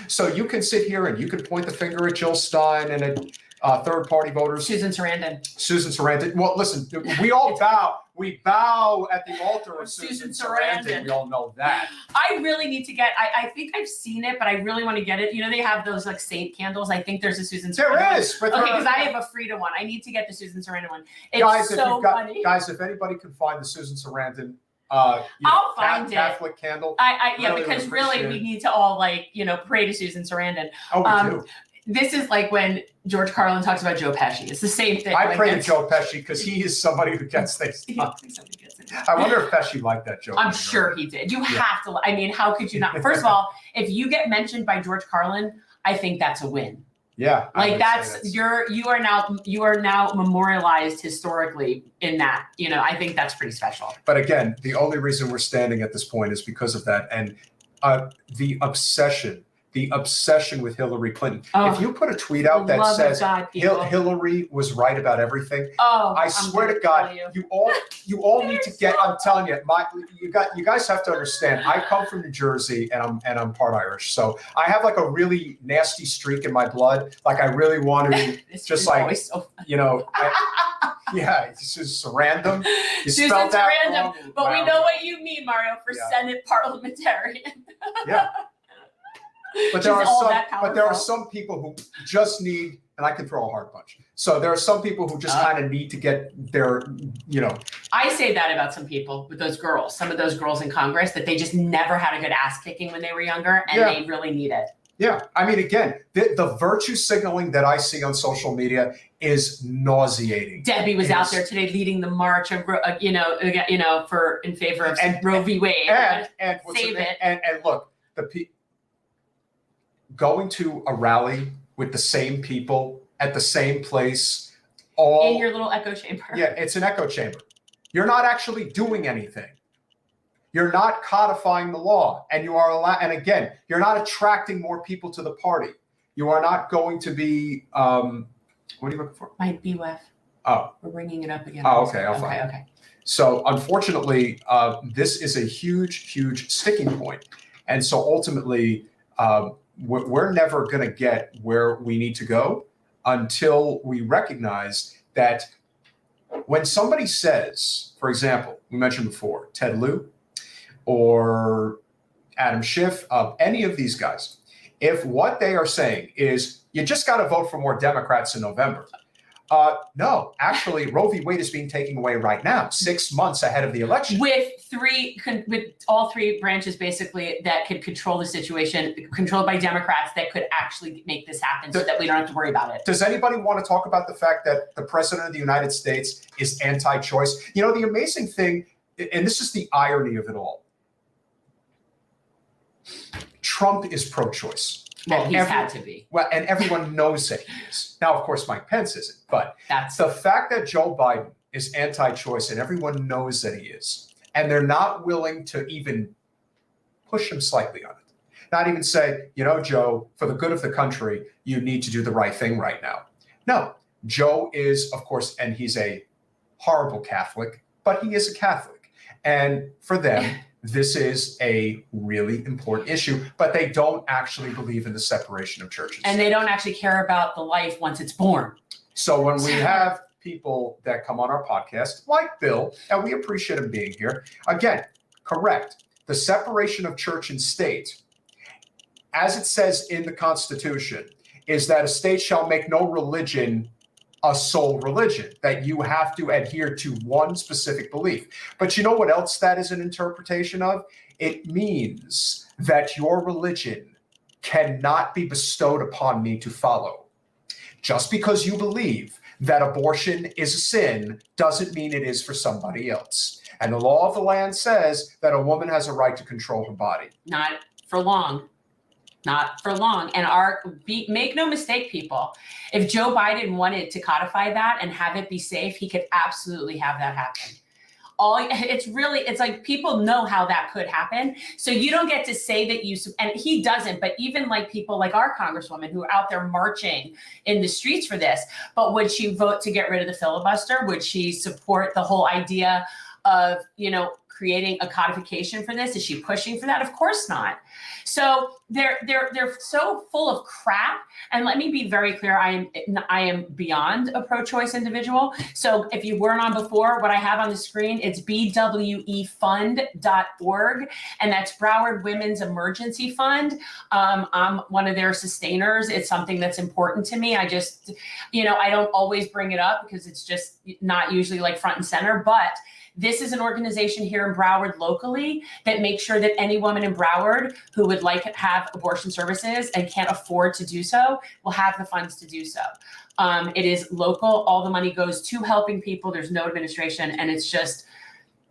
A: So you can sit here and you can point the finger at Jill Stein and at third-party voters.
B: Susan Sarandon.
A: Well, listen, we all bow. We bow at the altar of Susan Sarandon. We all know that.
B: I really need to get, I think I've seen it, but I really want to get it. They have those like saint candles. I think there's a Susan Sarandon
A: There is.
B: one. Okay, because I have a Frida one. I need to get the Susan Sarandon one. It's funny.
A: Guys, if anybody can find the Susan Sarandon
B: I'll find
A: Catholic candle.
B: Because really we need to all pray to Susan Sarandon.
A: Oh, we do.
B: This is like when George Carlin talks about Joe Pesci. It's the same thing.
A: I pray to Joe Pesci because he is somebody who gets things done.
B: Somebody gets it
A: I wonder if Pesci liked that joke.
B: I'm sure he did. You have to. I mean, how could you not? First of all, if you get mentioned by George Carlin, I think that's a win.
A: Yeah,
B: like you are now memorialized historically in that. You know, I think that's pretty special.
A: But again, the only reason we're standing at this point is because of that, and the obsession with Hillary Clinton. If you put a tweet out that says Hillary was right about everything, I swear to God, you all need to get. I'm telling you, you guys have to understand. I come from New Jersey, and I'm part Irish, so I have like a really nasty streak in my blood. Like I really want to just like it's just random. You spelled that
B: random,
A: wrong,
B: but we know what you mean, Mario, for Senate parliamentarian.
A: Yeah. But there are some people who just need, and I can throw a hard punch. So there are some people who just kind of need to get their,
B: I say that about some people with those girls, some of those girls in Congress, that they just never had a good ass kicking when they were younger, and they really need it.
A: Yeah, I mean, again, the virtue signaling that I see on social media is nauseating.
B: Debbie was out there today leading the march of, in favor of Roe v. Wade.
A: And look, going to a rally with the same people at the same place,
B: in your little echo chamber.
A: Yeah, it's an echo chamber. You're not actually doing anything. You're not codifying the law, and you are and again, you're not attracting more people to the party. You are not going to be. What are you looking for?
B: My BWF.
A: Oh,
B: we're bringing it up again.
A: Oh, okay. I'll find it. Okay. So unfortunately, this is a huge sticking point, and so ultimately, we're never going to get where we need to go until we recognize that when somebody says, for example, we mentioned before, Ted Lieu or Adam Schiff, any of these guys, if what they are saying is you just got to vote for more Democrats in November. No, actually, Roe v. Wade is being taken away right now, 6 months ahead of the election.
B: With all three branches basically that could control the situation, controlled by Democrats that could actually make this happen so that we don't have to worry about it.
A: Does anybody want to talk about the fact that the president of the United States is anti-choice? You know, the amazing thing, and this is the irony of it all, Trump is pro-choice.
B: Well, he's had to be.
A: Well, and everyone knows that he is. Now, of course, Mike Pence isn't. But
B: that's
A: the fact that Joe Biden is anti-choice and everyone knows that he is, and they're not willing to even push him slightly on it. Not even say, Joe, for the good of the country, you need to do the right thing right now. No, Joe is, of course, and he's a horrible Catholic, but he is a Catholic. And for them, this is a really important issue, but they don't actually believe in the separation of churches.
B: And they don't actually care about the life once it's born.
A: So when we have people that come on our podcast, like Bill, and we appreciate him being here, again, correct, the separation of church and state, as it says in the Constitution, is that a state shall make no religion a sole religion, that you have to adhere to one specific belief. But you know what else that is an interpretation of? It means that your religion cannot be bestowed upon me to follow. Just because you believe that abortion is a sin doesn't mean it is for somebody else. And the law of the land says that a woman has a right to control her body.
B: Not for long. Not for long. And make no mistake, people, if Joe Biden wanted to codify that and have it be safe, he could absolutely have that happen. It's like people know how that could happen. So you don't get to say that and he doesn't, but even like people like our Congresswoman who are out there marching in the streets for this, but would she vote to get rid of the filibuster? Would she support the whole idea of, creating a codification for this? Is she pushing for that? Of course not. So they're so full of crap. And let me be very clear, I am beyond a pro-choice individual. So if you weren't on before, what I have on the screen, it's bwefund.org, and that's Broward Women's Emergency Fund. I'm one of their sustainers. It's something that's important to me. I just, I don't always bring it up because it's just not usually like front and center, but this is an organization here in Broward locally that makes sure that any woman in Broward who would like to have abortion services and can't afford to do so will have the funds to do so. It is local. All the money goes to helping people. There's no administration. And it's just,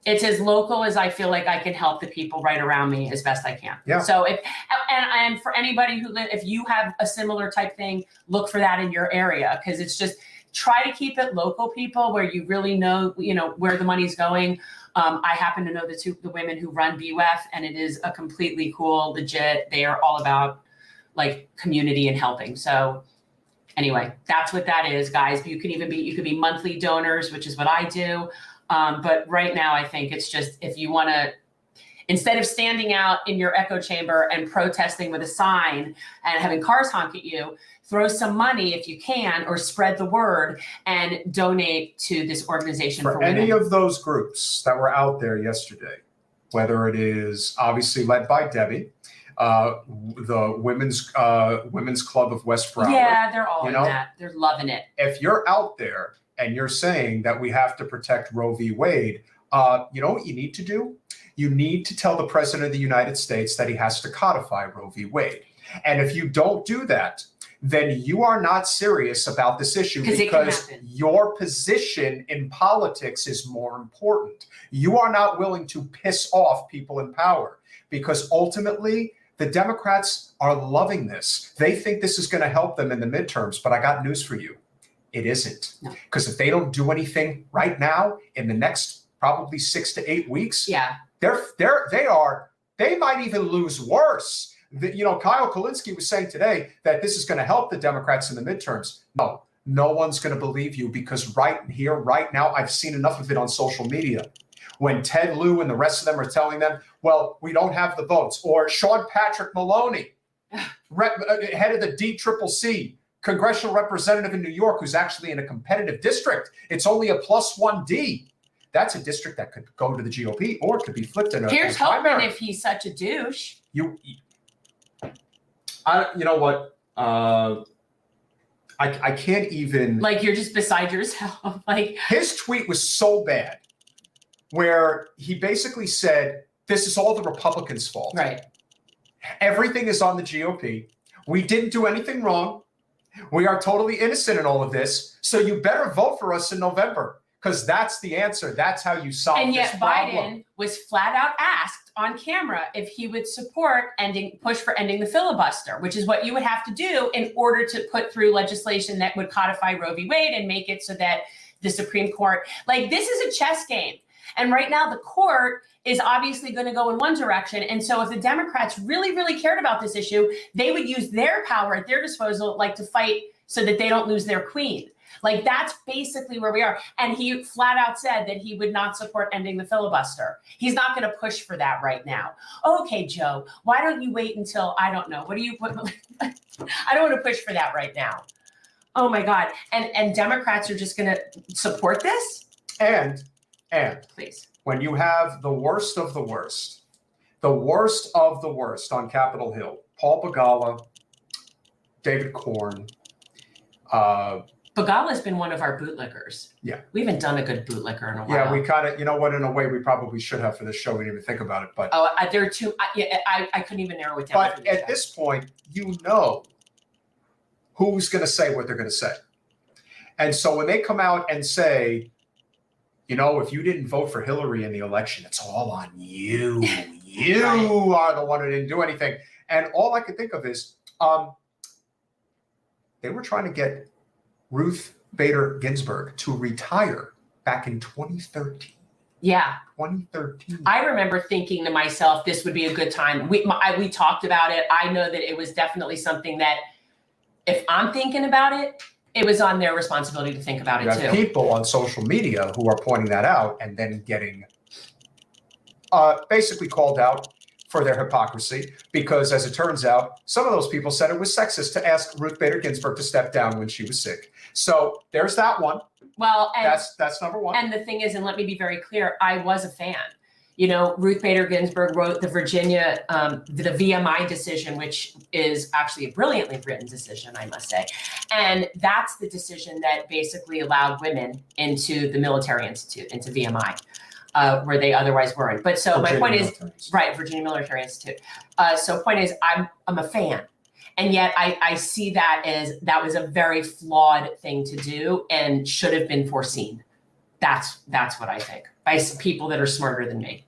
B: It's as local as I feel like I can help the people right around me as best I can.
A: Yeah.
B: So and for anybody if you have a similar type thing, look for that in your area, because it's just try to keep it local, people, where you really know, where the money's going. I happen to know the women who run BWEF, and it is a completely cool, legit. They are all about like community and helping. So anyway, that's what that is, guys. You could be monthly donors, which is what I do. But right now, I think it's just, if you want to, instead of standing out in your echo chamber and protesting with a sign and having cars honk at you, throw some money if you can, or spread the word and donate to this organization for women.
A: Any of those groups that were out there yesterday, whether it is obviously led by Debbie, the women's club of West Broward.
B: Yeah, they're all in that. They're loving it.
A: If you're out there and you're saying that we have to protect Roe v. Wade, you know what you need to do? You need to tell the President of the United States that he has to codify Roe v. Wade. And if you don't do that, then you are not serious about this issue, because your position in politics is more important. You are not willing to piss off people in power, because ultimately the Democrats are loving this. They think this is going to help them in the midterms. But I got news for you. It isn't. Because if they don't do anything right now in the next probably 6 to 8 weeks, they might even lose worse. Kyle Kulinski was saying today that this is going to help the Democrats in the midterms. No one's going to believe you, because right here, right now, I've seen enough of it on social media. When Ted Lieu and the rest of them are telling them, well, we don't have the votes, or Sean Patrick Maloney, head of the DCCC, congressional representative in New York, who's actually in a competitive district. It's only a +1D. That's a district that could go to the GOP, or it could be flipped in a
B: Here's hoping, if he's such a douche.
A: You know what? I can't even.
B: Like, you're just beside yourself. Like,
A: his tweet was so bad, where he basically said, this is all the Republicans' fault.
B: Right.
A: Everything is on the GOP. We didn't do anything wrong. We are totally innocent in all of this. So you better vote for us in November, because that's the answer. That's how you solve this problem.
B: And yet Biden was flat out asked on camera if he would push for ending the filibuster, which is what you would have to do in order to put through legislation that would codify Roe v. Wade and make it so that the Supreme Court, like, this is a chess game. And right now the court is obviously going to go in one direction. And so if the Democrats really, really cared about this issue, they would use their power at their disposal, like, to fight so that they don't lose their queen. Like, that's basically where we are. And he flat out said that he would not support ending the filibuster. He's not going to push for that right now. Okay, Joe, why don't you wait until, I don't know. I don't want to push for that right now. Oh my God. And Democrats are just going to support this?
A: And
B: please,
A: when you have the worst of the worst on Capitol Hill, Paul Begala, David Corn,
B: Begala's been one of our bootlickers.
A: Yeah.
B: We haven't done a good bootlicker in a while.
A: Yeah, we kind of, in a way, we probably should have for this show. We didn't even think about it. But
B: there are two. I couldn't even narrow it down.
A: But at this point, who's going to say what they're going to say. And so when they come out and say, if you didn't vote for Hillary in the election, it's all on you. You are the one who didn't do anything. And all I could think of is they were trying to get Ruth Bader Ginsburg to retire back in 2013.
B: Yeah.
A: 2013.
B: I remember thinking to myself, this would be a good time. We talked about it. I know that it was definitely something that, if I'm thinking about it, it was on their responsibility to think about it too.
A: You have people on social media who are pointing that out and then getting basically called out for their hypocrisy, because as it turns out, some of those people said it was sexist to ask Ruth Bader Ginsburg to step down when she was sick. So there's that one.
B: Well, and
A: that's number one.
B: And the thing is, and let me be very clear, I was a fan. Ruth Bader Ginsburg wrote the Virginia, the VMI decision, which is actually a brilliantly written decision, I must say. And that's the decision that basically allowed women into the military institute, into VMI, where they otherwise weren't. But so my point is, right, Virginia Military Institute. So point is, I'm a fan. And yet I see that as that was a very flawed thing to do and should have been foreseen. That's what I think, by people that are smarter than me.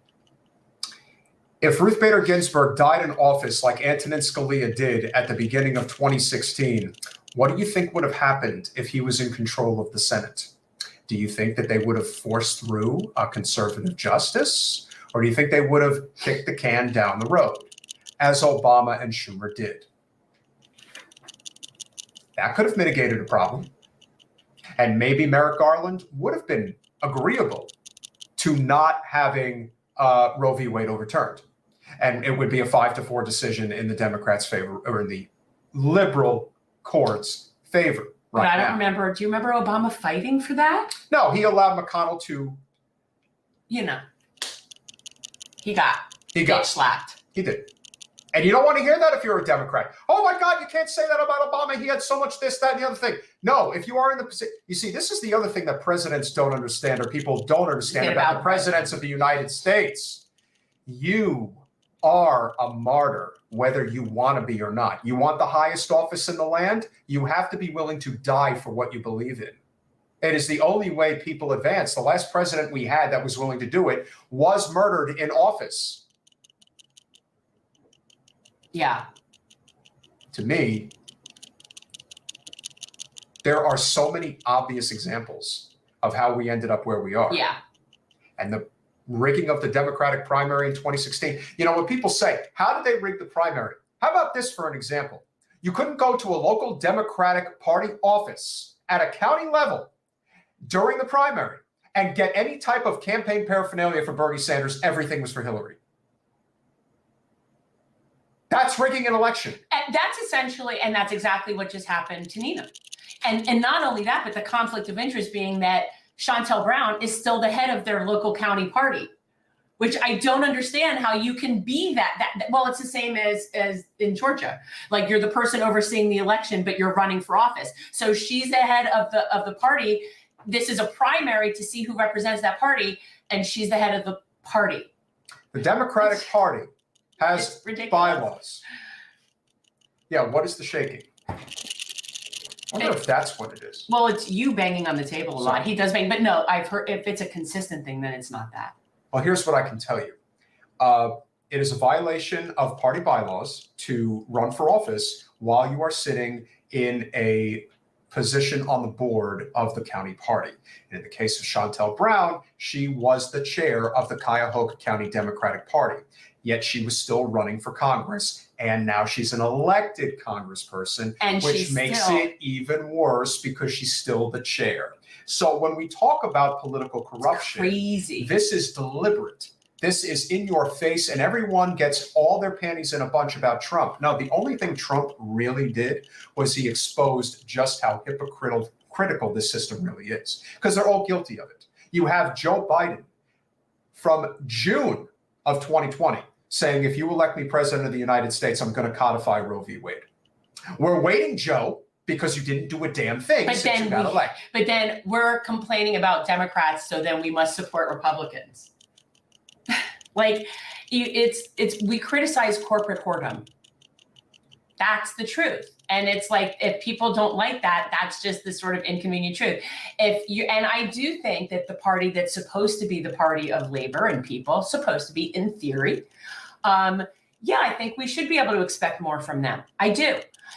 A: If Ruth Bader Ginsburg died in office like Antonin Scalia did at the beginning of 2016, what do you think would have happened if he was in control of the Senate? Do you think that they would have forced through a conservative justice, or do you think they would have kicked the can down the road, as Obama and Schumer did? That could have mitigated a problem. And maybe Merrick Garland would have been agreeable to not having Roe v. Wade overturned. And it would be a 5-4 decision in the Democrats' favor, or in the liberal court's favor.
B: But I don't remember. Do you remember Obama fighting for that?
A: No, he allowed McConnell to.
B: You know, he got slapped.
A: He did. And you don't want to hear that if you're a Democrat. Oh my God, you can't say that about Obama. He had so much this, that, and the other thing. No, if you are in the position, you see, this is the other thing that presidents don't understand, or people don't understand about the presidents of the United States. You are a martyr, whether you want to be or not. You want the highest office in the land, you have to be willing to die for what you believe in. It is the only way people advance. The last president we had that was willing to do it was murdered in office.
B: Yeah.
A: To me, there are so many obvious examples of how we ended up where we are.
B: Yeah.
A: And the rigging of the Democratic primary in 2016. You know, when people say, how did they rig the primary? How about this for an example? You couldn't go to a local Democratic Party office at a county level during the primary and get any type of campaign paraphernalia for Bernie Sanders. Everything was for Hillary. That's rigging an election.
B: And that's essentially, and that's exactly what just happened to Nina. And not only that, but the conflict of interest being that Shontel Brown is still the head of their local county party, which I don't understand how you can be that. Well, it's the same as in Georgia. Like, you're the person overseeing the election, but you're running for office. So she's the head of the party. This is a primary to see who represents that party, and she's the head of the party.
A: The Democratic Party has bylaws. Yeah, what is the shaking? I wonder if that's what it is.
B: Well, it's you banging on the table a lot. He does bang, but no, I've heard if it's a consistent thing, then it's not that.
A: Well, here's what I can tell you. It is a violation of party bylaws to run for office while you are sitting in a position on the board of the county party. And in the case of Shontel Brown, she was the chair of the Cuyahoga County Democratic Party, yet she was still running for Congress. And now she's an elected congressperson, which makes it even worse because she's still the chair. So when we talk about political corruption, this is deliberate. This is in your face, and everyone gets all their panties in a bunch about Trump. No, the only thing Trump really did was he exposed just how hypocritical this system really is, because they're all guilty of it. You have Joe Biden from June of 2020 saying, if you elect me president of the United States, I'm going to codify Roe v. Wade. We're waiting, Joe, because you didn't do a damn thing since you got elected.
B: But then we're complaining about Democrats, so then we must support Republicans. Like, we criticize corporate whoredom. That's the truth. And it's like, if people don't like that, that's just the sort of inconvenient truth. And I do think that the party that's supposed to be the party of labor and people, supposed to be in theory, I think we should be able to expect more from them. I do.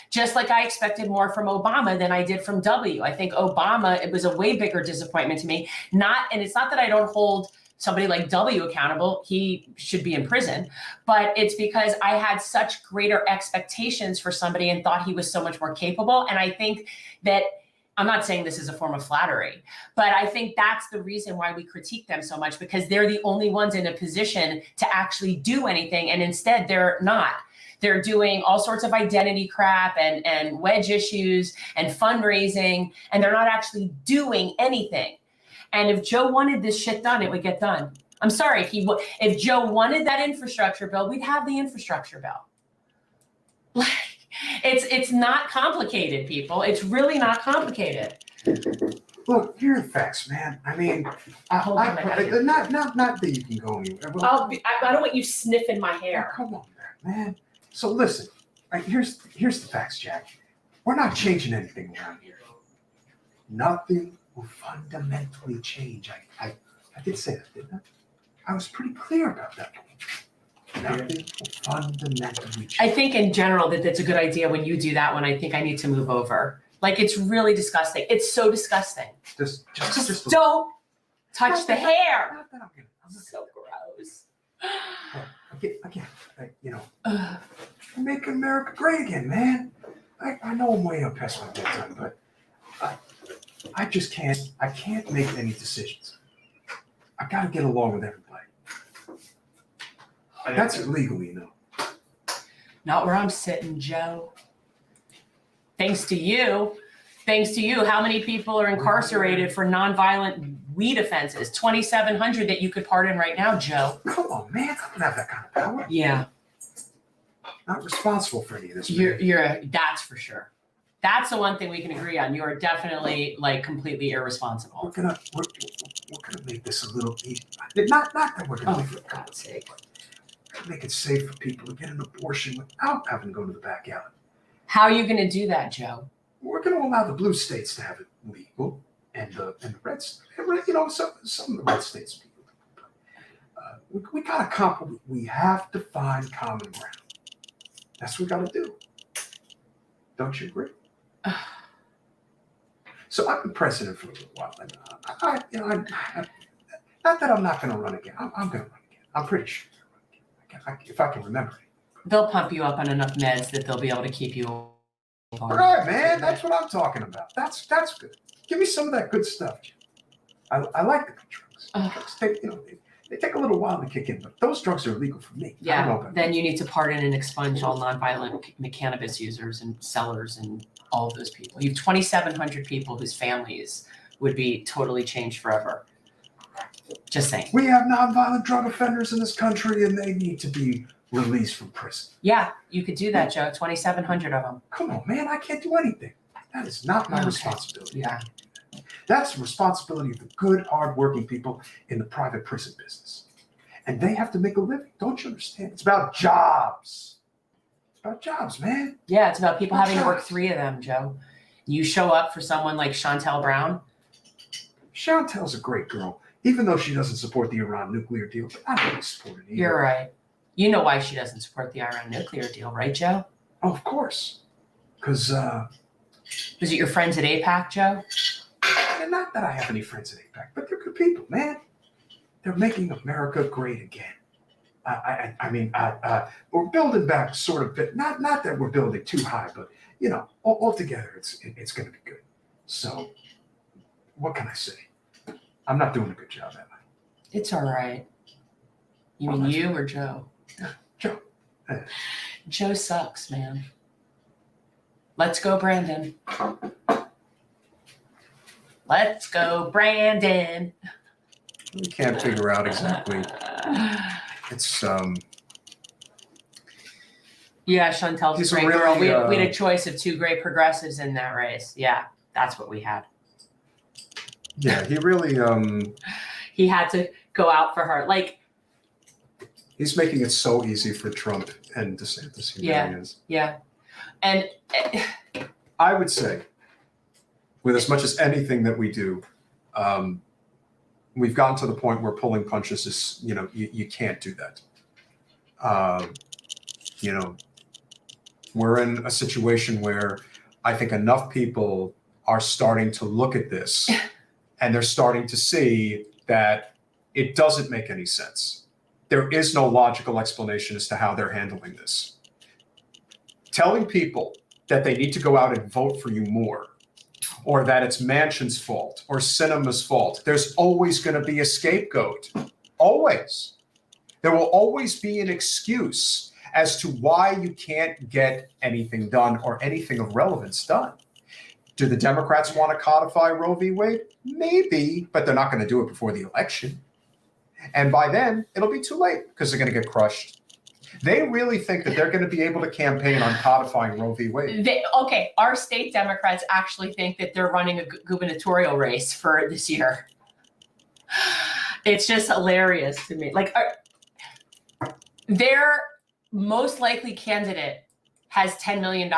B: Just like I expected more from Obama than I did from W. I think Obama, it was a way bigger disappointment to me. And it's not that I don't hold somebody like W accountable. He should be in prison. But it's because I had such greater expectations for somebody and thought he was so much more capable. And I think that, I'm not saying this is a form of flattery, but I think that's the reason why we critique them so much, because they're the only ones in a position to actually do anything. And instead, they're not. They're doing all sorts of identity crap and wedge issues and fundraising, and they're not actually doing anything. And if Joe wanted this shit done, it would get done. I'm sorry, if Joe wanted that infrastructure bill, we'd have the infrastructure bill. Like, it's not complicated, people. It's really not complicated.
A: Look, here are the facts, man. I mean, not that you can go anywhere.
B: I don't want you sniffing my hair.
A: Oh, come on, man. So listen, right, here's the facts, Jack. We're not changing anything around here. Nothing will fundamentally change. I did say that, didn't I? I was pretty clear about that. Nothing will fundamentally change.
B: I think in general that that's a good idea when you do that one. I think I need to move over. Like, it's really disgusting. It's so disgusting.
A: Just
B: Don't touch the hair.
A: Not that I'm
B: So gross.
A: again, make America great again, man. I know I'm way up past my bedtime, but I just can't. I can't make any decisions. I got to get along with everybody. That's illegal, you know.
B: Not where I'm sitting, Joe. Thanks to you. How many people are incarcerated for nonviolent weed offenses? 2,700 that you could pardon right now, Joe.
A: Come on, man. I don't have that kind of power.
B: Yeah.
A: Not responsible for any of this.
B: That's for sure. That's the one thing we can agree on. You are definitely like completely irresponsible.
A: We're gonna make this a little easy. Not that we're gonna
B: For God's sake.
A: make it safe for people to get an abortion without having to go to the back alley.
B: How are you going to do that, Joe?
A: We're going to allow the blue states to have it legal, and the red states, some of the red states. We got to compromise. We have to find common ground. That's what we got to do. Don't you agree? So I've been president for a little while, and not that I'm not going to run again. I'm going to run again. I'm pretty sure. If I can remember it.
B: They'll pump you up on enough meds that they'll be able to keep you
A: All right, man. That's what I'm talking about. That's good. Give me some of that good stuff, Jim. I like the good drugs. Drugs take, they take a little while to kick in, but those drugs are illegal for me.
B: Yeah. Then you need to pardon and expunge all nonviolent cannabis users and sellers and all of those people. You have 2,700 people whose families would be totally changed forever. Just saying.
A: We have nonviolent drug offenders in this country, and they need to be released from prison.
B: Yeah, you could do that, Joe. 2,700 of them.
A: Come on, man. I can't do anything. That is not my responsibility.
B: Yeah.
A: That's the responsibility of the good, hardworking people in the private prison business. And they have to make a living. Don't you understand? It's about jobs. It's about jobs, man.
B: Yeah, it's about people having to work 3 of them, Joe. You show up for someone like Chantel Brown.
A: Chantel's a great girl, even though she doesn't support the Iran nuclear deal. But I don't really support it either.
B: You're right. You know why she doesn't support the Iran nuclear deal, right, Joe?
A: Oh, of course. Because,
B: Was it your friends at AIPAC, Joe?
A: not that I have any friends at AIPAC, but they're good people, man. They're making America great again. We're building back sort of bit. Not that we're building too high, but altogether, it's going to be good. So, what can I say? I'm not doing a good job, am I?
B: It's all right. You mean you or Joe?
A: Joe.
B: Joe sucks, man. Let's go, Brandon. Let's go, Brandon.
A: We can't figure out exactly. It's
B: Yeah, Chantel's
A: He's
B: a great
A: really,
B: girl. We had a choice of 2 great progressives in that race. Yeah, that's what we had.
A: Yeah, he really
B: He had to go out for her. Like,
A: he's making it so easy for Trump and DeSantis. He really is.
B: Yeah. And
A: I would say, with as much as anything that we do, we've gotten to the point where pulling punches is, you can't do that. We're in a situation where I think enough people are starting to look at this and they're starting to see that it doesn't make any sense. There is no logical explanation as to how they're handling this. Telling people that they need to go out and vote for you more, or that it's Manchin's fault or Sinema's fault. There's always going to be a scapegoat. Always. There will always be an excuse as to why you can't get anything done or anything of relevance done. Do the Democrats want to codify Roe v. Wade? Maybe, but they're not going to do it before the election. And by then, it'll be too late because they're going to get crushed. They really think that they're going to be able to campaign on codifying Roe v. Wade.
B: Our state Democrats actually think that they're running a gubernatorial race for this year. It's just hilarious to me. Like, their most likely candidate has $10 million.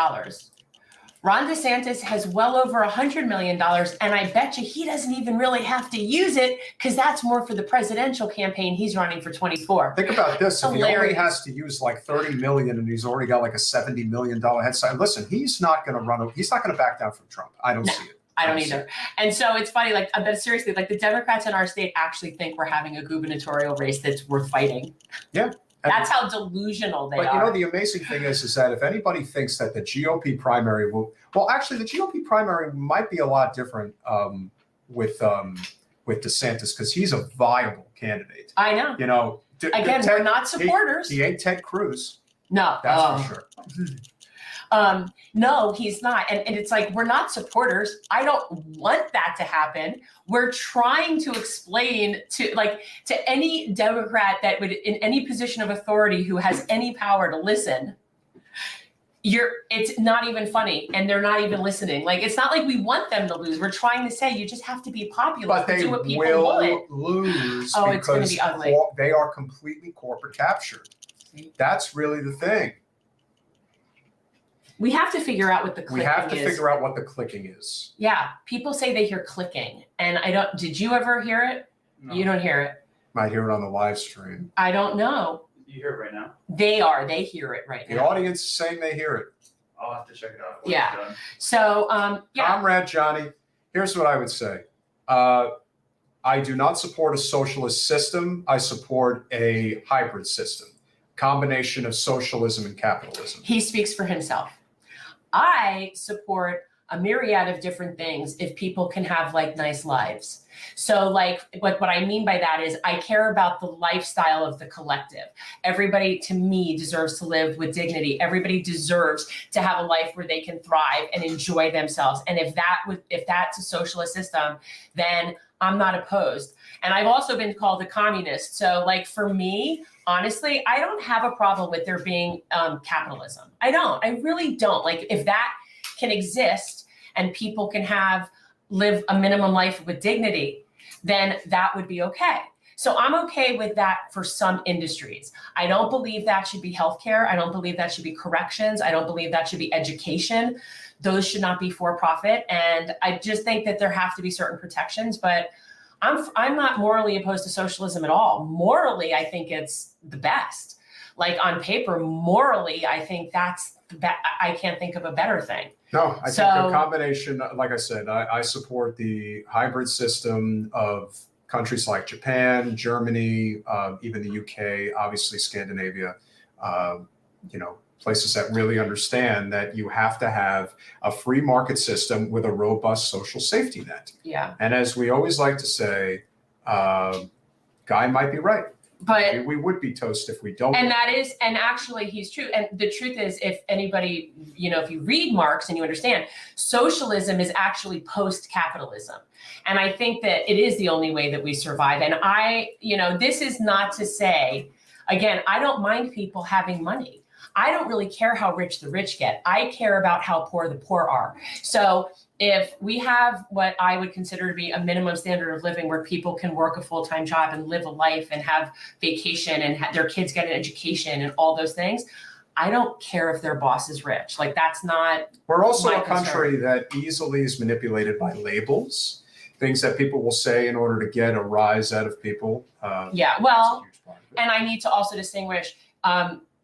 B: Ron DeSantis has well over $100 million, and I bet you he doesn't even really have to use it because that's more for the presidential campaign he's running for 24.
A: Think about this. If he only
B: Hilarious.
A: has to use like 30 million and he's already got like a $70 million head start, listen, he's not going to back down from Trump. I don't see it.
B: I don't either. And so it's funny, like, but seriously, like the Democrats in our state actually think we're having a gubernatorial race that's worth fighting.
A: Yeah.
B: That's how delusional they
A: But
B: are.
A: you know, the amazing thing is that if anybody thinks that the GOP primary actually the GOP primary might be a lot different with DeSantis because he's a viable candidate.
B: I know.
A: You know,
B: Again, we're not supporters.
A: He ain't Ted Cruz.
B: No.
A: That's for sure.
B: No, he's not. And it's like, we're not supporters. I don't want that to happen. We're trying to explain to any Democrat that would in any position of authority who has any power to listen, it's not even funny and they're not even listening. Like, it's not like we want them to lose. We're trying to say you just have to be popular
A: But they
B: do what people
A: will
B: want.
A: lose
B: It's going to
A: because
B: be ugly.
A: they are completely corporate captured. That's really the thing.
B: We have to figure out what the clicking is.
A: We have to figure out what the clicking is.
B: Yeah, people say they hear clicking, and I don't. Did you ever hear it?
C: No.
B: You don't hear it.
A: Might hear it on the live stream.
B: I don't know.
E: You hear it right now?
B: They hear it right
A: The
B: now.
A: audience is saying they hear it.
E: I'll have to check it out.
B: Yeah.
E: Done.
B: So, yeah.
A: Comrade Johnny, here's what I would say. I do not support a socialist system. I support a hybrid system, combination of socialism and capitalism.
B: He speaks for himself. I support a myriad of different things if people can have like nice lives. So like what I mean by that is I care about the lifestyle of the collective. Everybody to me deserves to live with dignity. Everybody deserves to have a life where they can thrive and enjoy themselves. And if that's a socialist system, then I'm not opposed. And I've also been called a communist. So like for me, honestly, I don't have a problem with there being capitalism. I really don't. Like if that can exist and people can live a minimum life with dignity, then that would be okay. So I'm okay with that for some industries. I don't believe that should be healthcare. I don't believe that should be corrections. I don't believe that should be education. Those should not be for profit. And I just think that there have to be certain protections, but I'm not morally opposed to socialism at all. Morally, I think it's the best. Like on paper, morally, I think that's I can't think of a better thing.
A: No, I think a combination, like I said, I support the hybrid system of countries like Japan, Germany, even the UK, obviously Scandinavia, places that really understand that you have to have a free market system with a robust social safety net.
B: Yeah.
A: And as we always like to say, Guy might be right.
B: But
A: we would be toast if we don't.
B: and actually he's true. And the truth is, if anybody, if you read Marx and you understand, socialism is actually post-capitalism. And I think that it is the only way that we survive. And this is not to say, again, I don't mind people having money. I don't really care how rich the rich get. I care about how poor the poor are. So if we have what I would consider to be a minimum standard of living where people can work a full-time job and live a life and have vacation and their kids get an education and all those things, I don't care if their boss is rich. Like that's not.
A: We're also
B: my
A: a country that easily is manipulated by labels, things that people will say in order to get a rise out of people.
B: Yeah, well, and I need to also distinguish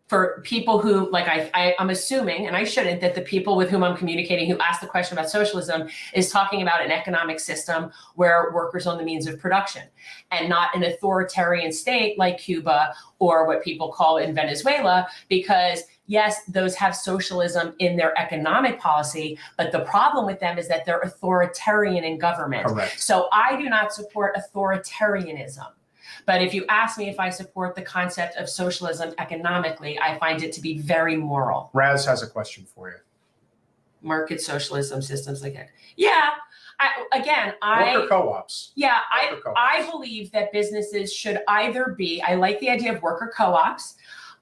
B: for people who, like I'm assuming, and I shouldn't, that the people with whom I'm communicating who asked the question about socialism is talking about an economic system where workers own the means of production and not an authoritarian state like Cuba or what people call in Venezuela, because yes, those have socialism in their economic policy, but the problem with them is that they're authoritarian in government.
A: Correct.
B: So I do not support authoritarianism. But if you ask me if I support the concept of socialism economically, I find it to be very moral.
A: Raz has a question for you.
B: Market socialism systems like that. Yeah.
A: Worker co-ops.
B: Yeah,
A: Worker co-ops.
B: I believe that businesses should either be, I like the idea of worker co-ops,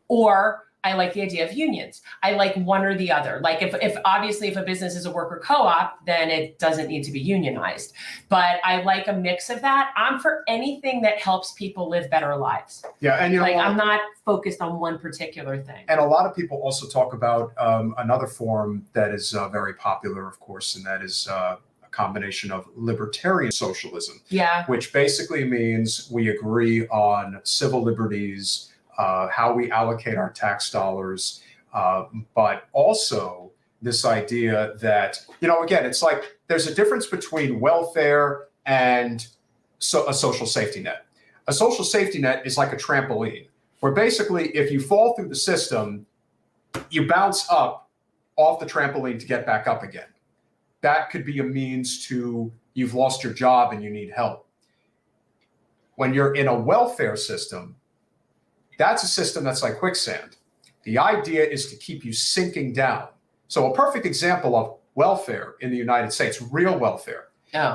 B: or I like the idea of unions. I like one or the other. Like if obviously if a business is a worker co-op, then it doesn't need to be unionized. But I like a mix of that. I'm for anything that helps people live better lives.
A: Yeah, and you know,
B: like I'm not focused on one particular thing.
A: And a lot of people also talk about another form that is very popular, of course, and that is a combination of libertarian socialism.
B: Yeah.
A: Which basically means we agree on civil liberties, how we allocate our tax dollars, but also this idea that, you know, again, it's like there's a difference between welfare and a social safety net. A social safety net is like a trampoline, where basically if you fall through the system, you bounce up off the trampoline to get back up again. That could be a means to you've lost your job and you need help. When you're in a welfare system, that's a system that's like quicksand. The idea is to keep you sinking down. So a perfect example of welfare in the United States, real welfare,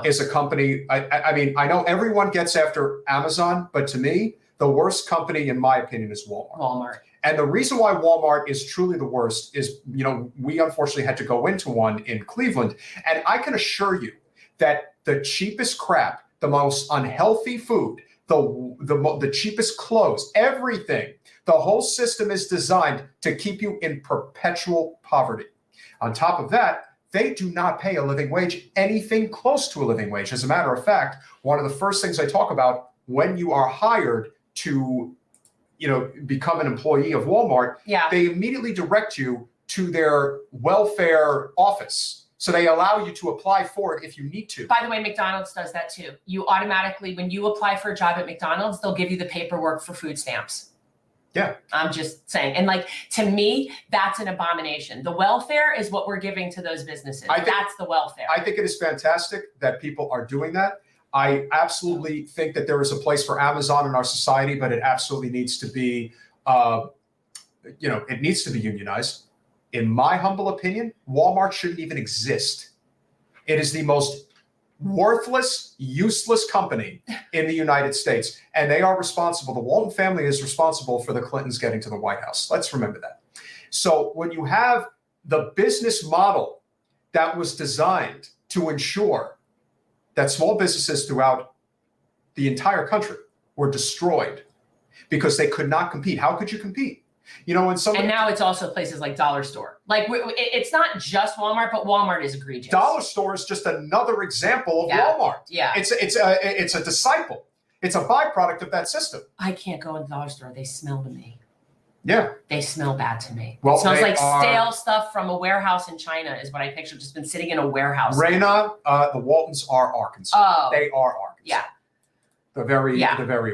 A: is a company. I mean, I know everyone gets after Amazon, but to me, the worst company, in my opinion, is Walmart. And the reason why Walmart is truly the worst is, you know, we unfortunately had to go into one in Cleveland. And I can assure you that the cheapest crap, the most unhealthy food, the cheapest clothes, everything, the whole system is designed to keep you in perpetual poverty. On top of that, they do not pay a living wage, anything close to a living wage. As a matter of fact, one of the first things I talk about when you are hired to, you know, become an employee of Walmart, they immediately direct you to their welfare office. So they allow you to apply for it if you need to.
B: By the way, McDonald's does that too. You automatically, when you apply for a job at McDonald's, they'll give you the paperwork for food stamps.
A: Yeah.
B: I'm just saying. And like, to me, that's an abomination. The welfare is what we're giving to those businesses. That's the welfare.
A: I think it is fantastic that people are doing that. I absolutely think that there is a place for Amazon in our society, but it absolutely needs to be, you know, it needs to be unionized. In my humble opinion, Walmart shouldn't even exist. It is the most worthless, useless company in the United States. And they are responsible. The Walton family is responsible for the Clintons getting to the White House. Let's remember that. So when you have the business model that was designed to ensure that small businesses throughout the entire country were destroyed because they could not compete. How could you compete? You know, when somebody—
B: And now it's also places like Dollar Store. Like it's not just Walmart, but Walmart is egregious.
A: Dollar Store is just another example of Walmart.
B: Yeah.
A: It's a disciple. It's a byproduct of that system.
B: I can't go in the Dollar Store. They smell to me.
A: Yeah.
B: They smell bad to me.
A: Well,
B: it smells like stale stuff from a warehouse in China is what I picture. Just been sitting in a warehouse.
A: Raina, the Waltons are Arkansas.
B: Oh.
A: They are Arkansas.
B: Yeah.
A: The very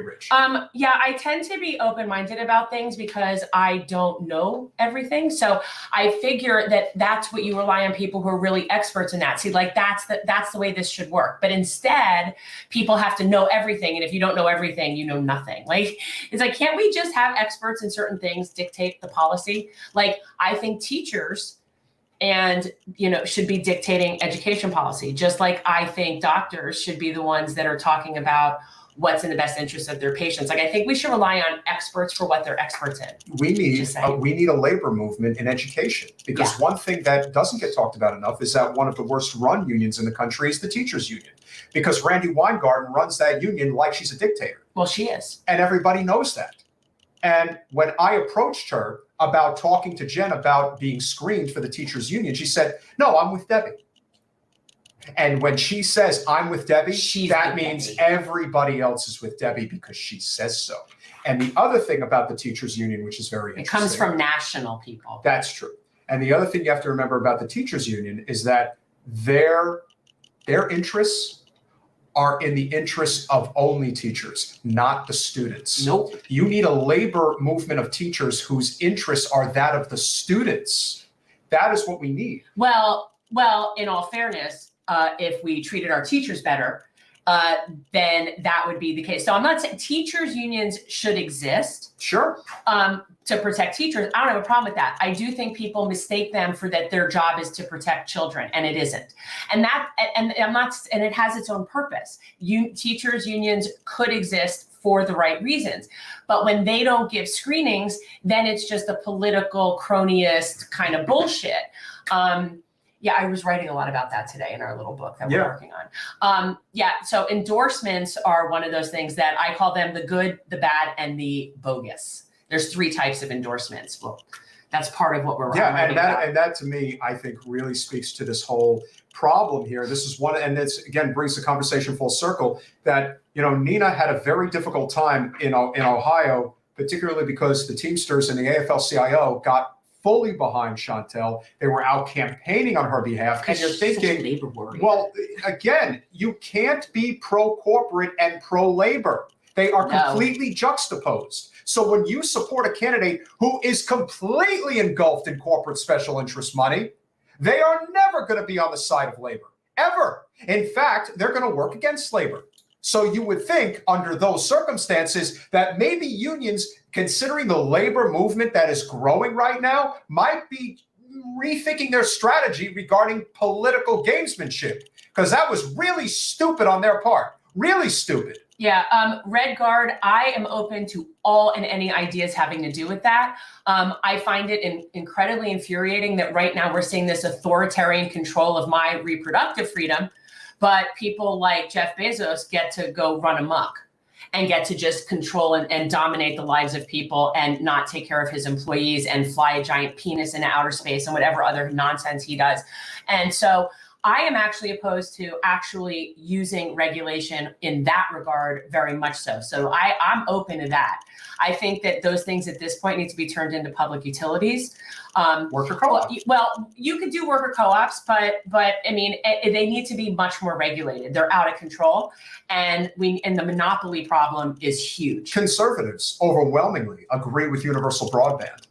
A: rich.
B: Yeah, I tend to be open-minded about things because I don't know everything. So I figure that that's what you rely on people who are really experts in that. See, like that's the way this should work. But instead, people have to know everything. And if you don't know everything, you know nothing. Like, it's like, can't we just have experts in certain things dictate the policy? Like, I think teachers and, you know, should be dictating education policy, just like I think doctors should be the ones that are talking about what's in the best interest of their patients. Like, I think we should rely on experts for what they're experts in.
A: We need a labor movement in education, because one thing that doesn't get talked about enough is that one of the worst run unions in the country is the teachers union, because Randy Weingarten runs that union like she's a dictator.
B: Well, she is.
A: And everybody knows that. And when I approached her about talking to Jen about being screened for the teachers union, she said, "No, I'm with Debbie." And when she says I'm with Debbie, that means everybody else is with Debbie because she says so. And the other thing about the teachers union, which is very interesting.
B: It comes from national people.
A: That's true. And the other thing you have to remember about the teachers union is that their interests are in the interests of only teachers, not the students.
B: Nope.
A: You need a labor movement of teachers whose interests are that of the students. That is what we need.
B: Well, in all fairness, if we treated our teachers better, then that would be the case. So I'm not saying teachers unions should exist.
A: Sure.
B: To protect teachers. I don't have a problem with that. I do think people mistake them for that their job is to protect children, and it isn't. And it has its own purpose. Teachers unions could exist for the right reasons. But when they don't give screenings, then it's just a political cronyist kind of bullshit. Yeah, I was writing a lot about that today in our little book that we're working on. So endorsements are one of those things that I call them the good, the bad, and the bogus. There's 3 types of endorsements. Well, that's part of what we're writing about.
A: And that to me, I think really speaks to this whole problem here. This is one, and this again brings the conversation full circle that, Nina had a very difficult time in Ohio, particularly because the Teamsters and the AFL-CIO got fully behind Chantel. They were out campaigning on her behalf. And you're thinking, well, again, you can't be pro-corporate and pro-labor. They are completely juxtaposed. So when you support a candidate who is completely engulfed in corporate special interest money, they are never going to be on the side of labor, ever. In fact, they're going to work against labor. So you would think under those circumstances that maybe unions, considering the labor movement that is growing right now, might be rethinking their strategy regarding political gamesmanship, because that was really stupid on their part. Really stupid.
B: Yeah, Red Guard, I am open to all and any ideas having to do with that. I find it incredibly infuriating that right now we're seeing this authoritarian control of my reproductive freedom, but people like Jeff Bezos get to go run amok and get to just control and dominate the lives of people and not take care of his employees and fly a giant penis into outer space and whatever other nonsense he does. And so I am actually opposed to actually using regulation in that regard very much so. So I'm open to that. I think that those things at this point need to be turned into public utilities.
A: Worker co-ops.
B: Well, you could do worker co-ops, but I mean, they need to be much more regulated. They're out of control, and the monopoly problem is huge.
A: Conservatives overwhelmingly agree with universal broadband.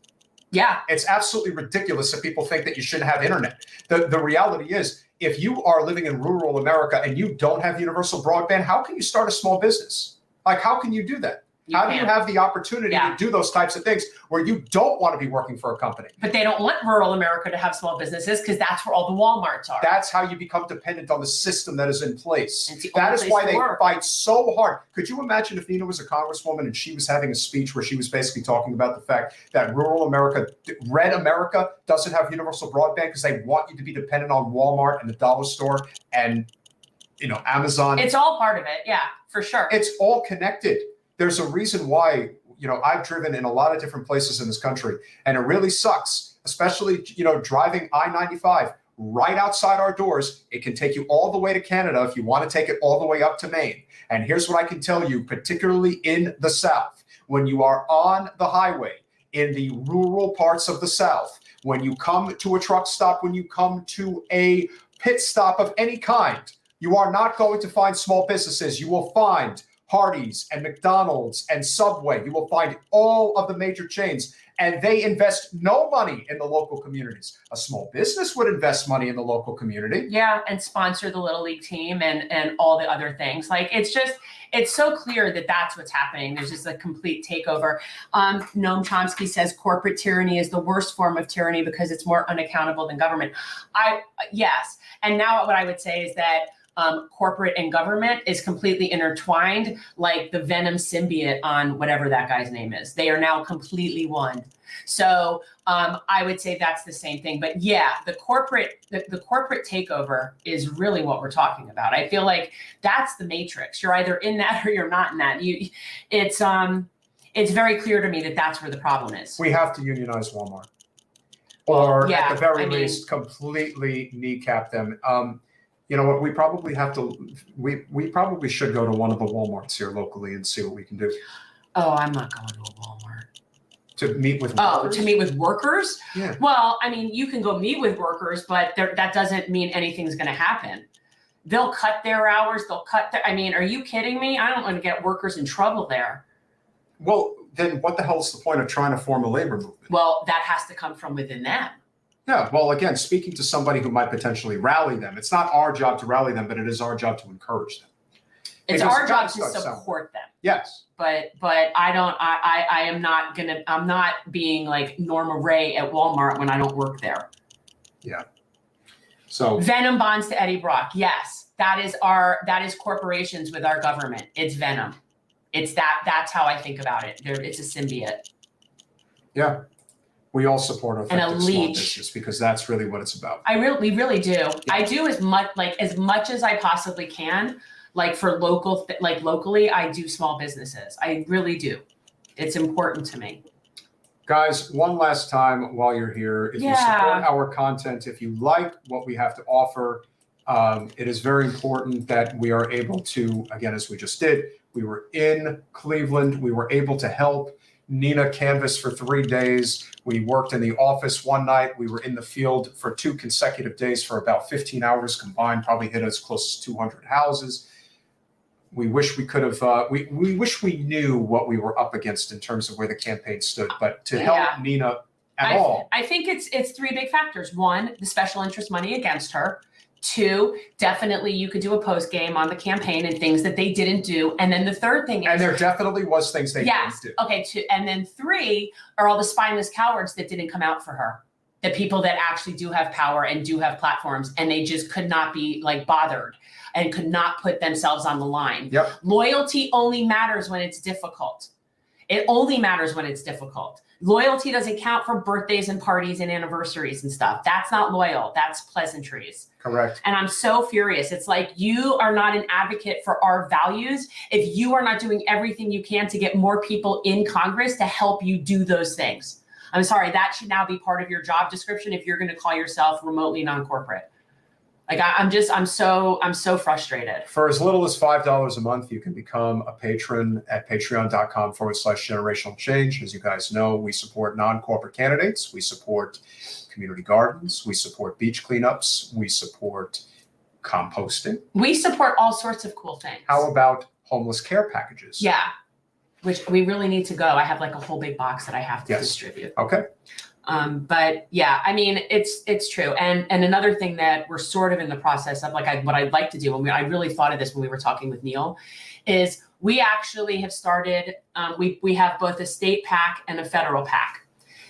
B: Yeah.
A: It's absolutely ridiculous that people think that you shouldn't have internet. The reality is, if you are living in rural America and you don't have universal broadband, how can you start a small business? Like, how can you do that? How do you have the opportunity to do those types of things where you don't want to be working for a company?
B: But they don't want rural America to have small businesses because that's where all the Walmarts are.
A: That's how you become dependent on the system that is in place. That is why they fight so hard. Could you imagine if Nina was a congresswoman and she was having a speech where she was basically talking about the fact that rural America, red America, doesn't have universal broadband because they want you to be dependent on Walmart and the dollar store and, Amazon.
B: It's all part of it. Yeah, for sure.
A: It's all connected. There's a reason why, I've driven in a lot of different places in this country, and it really sucks, especially, driving I-95 right outside our doors. It can take you all the way to Canada if you want to take it all the way up to Maine. And here's what I can tell you, particularly in the South, when you are on the highway in the rural parts of the South, when you come to a truck stop, when you come to a pit stop of any kind, you are not going to find small businesses. You will find Hardee's and McDonald's and Subway. You will find all of the major chains, and they invest no money in the local communities. A small business would invest money in the local community. Yeah,
B: and sponsor the Little League team and all the other things. Like, it's so clear that that's what's happening. There's just a complete takeover. Noam Chomsky says corporate tyranny is the worst form of tyranny because it's more unaccountable than government. Yes. And now what I would say is that corporate and government is completely intertwined, like the Venom symbiote on whatever that guy's name is. They are now completely one. So I would say that's the same thing. But yeah, the corporate takeover is really what we're talking about. I feel like that's the matrix. You're either in that or you're not in that. It's very clear to me that that's where the problem is.
A: We have to unionize Walmart, or at the very least, completely kneecap them. You know what? We probably have to. We probably should go to one of the Walmarts here locally and see what we can do.
B: Oh, I'm not going to a Walmart.
A: To meet with
B: workers? To meet with workers?
A: Yeah.
B: Well, I mean, you can go meet with workers, but that doesn't mean anything's going to happen. They'll cut their hours. I mean, are you kidding me? I don't want to get workers in trouble there.
A: Well, then what the hell is the point of trying to form a labor movement?
B: Well, that has to come from within them.
A: Yeah, well, again, speaking to somebody who might potentially rally them, it's not our job to rally them, but it is our job to encourage them.
B: It's our job to support them.
A: Yes.
B: But I'm not being like Norma Ray at Walmart when I don't work there.
A: Yeah. So
B: Venom bonds to Eddie Brock. Yes, that is corporations with our government. It's Venom. That's how I think about it. It's a symbiote.
A: Yeah. We all support
B: And a
A: effective small
B: leech.
A: business because that's really what it's about.
B: We really do. I do as much as I possibly can. Like for locally, I do small businesses. I really do. It's important to me.
A: Guys, one last time while you're here, if you support our content, if you like what we have to offer, it is very important that we are able to, again, as we just did, we were in Cleveland. We were able to help Nina canvass for 3 days. We worked in the office one night. We were in the field for 2 consecutive days for about 15 hours combined, probably hit as close to 200 houses. We wish we could have, we wish we knew what we were up against in terms of where the campaign stood, but to help Nina at all.
B: I think it's 3 big factors. 1, the special interest money against her. 2, definitely you could do a post game on the campaign and things that they didn't do. And then the third thing is,
A: and there definitely was things they didn't do.
B: Okay. 2, and then 3 are all the spineless cowards that didn't come out for her. The people that actually do have power and do have platforms, and they just could not be like bothered and could not put themselves on the line.
A: Yep.
B: Loyalty only matters when it's difficult. It only matters when it's difficult. Loyalty doesn't count for birthdays and parties and anniversaries and stuff. That's not loyal. That's pleasantries.
A: Correct.
B: And I'm so furious. It's like you are not an advocate for our values if you are not doing everything you can to get more people in Congress to help you do those things. I'm sorry, that should now be part of your job description if you're going to call yourself remotely non-corporate. Like I'm so frustrated.
A: For as little as $5 a month, you can become a patron at patreon.com/generational change. As you guys know, we support non-corporate candidates. We support community gardens. We support beach cleanups. We support composting.
B: We support all sorts of cool things.
A: How about homeless care packages?
B: Yeah, which we really need to go. I have like a whole big box that I have to distribute.
A: Okay.
B: But yeah, I mean, it's true. And another thing that we're sort of in the process of, like what I'd like to do, and I really thought of this when we were talking with Neal, is we actually have started, we have both a state PAC and a federal PAC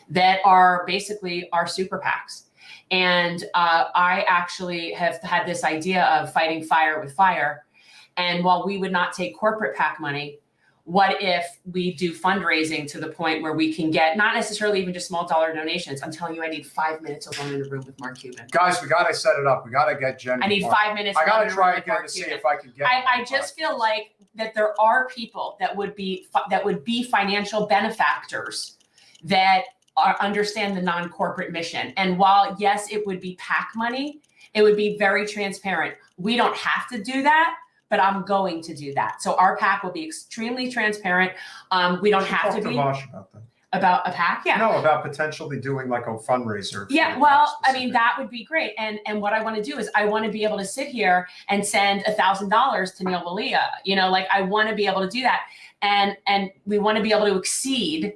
B: that are basically our super PACs. And I actually have had this idea of fighting fire with fire. And while we would not take corporate PAC money, what if we do fundraising to the point where we can get not necessarily even just small dollar donations? I'm telling you, I need 5 minutes alone in a room with Mark Cuban.
A: Guys, we got to set it up. We got to get Jen.
B: I need 5 minutes.
A: I got to try again to see if I can get.
B: I just feel like that there are people that would be financial benefactors that understand the non-corporate mission. And while yes, it would be PAC money, it would be very transparent. We don't have to do that, but I'm going to do that. So our PAC will be extremely transparent. We don't have to be about a PAC. Yeah.
A: No, about potentially doing like a fundraiser.
B: Yeah. Well, I mean, that would be great. And what I want to do is I want to be able to sit here and send $1,000 to Neal Walia. You know, like I want to be able to do that. And we want to be able to exceed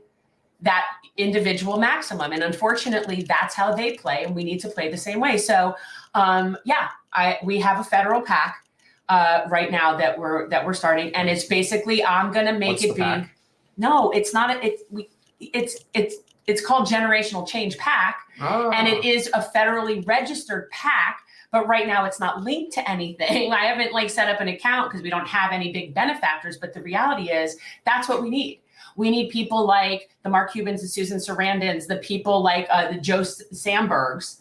B: that individual maximum. And unfortunately, that's how they play. And we need to play the same way. So we have a federal PAC right now that we're starting, and it's basically I'm gonna make it be. No, it's not. It's called Generational Change PAC, and it is a federally registered PAC. But right now, it's not linked to anything. I haven't set up an account because we don't have any big benefactors. But the reality is, that's what we need. We need people like the Mark Cubans and Susan Sarandons, the people like the Joe Sandbergs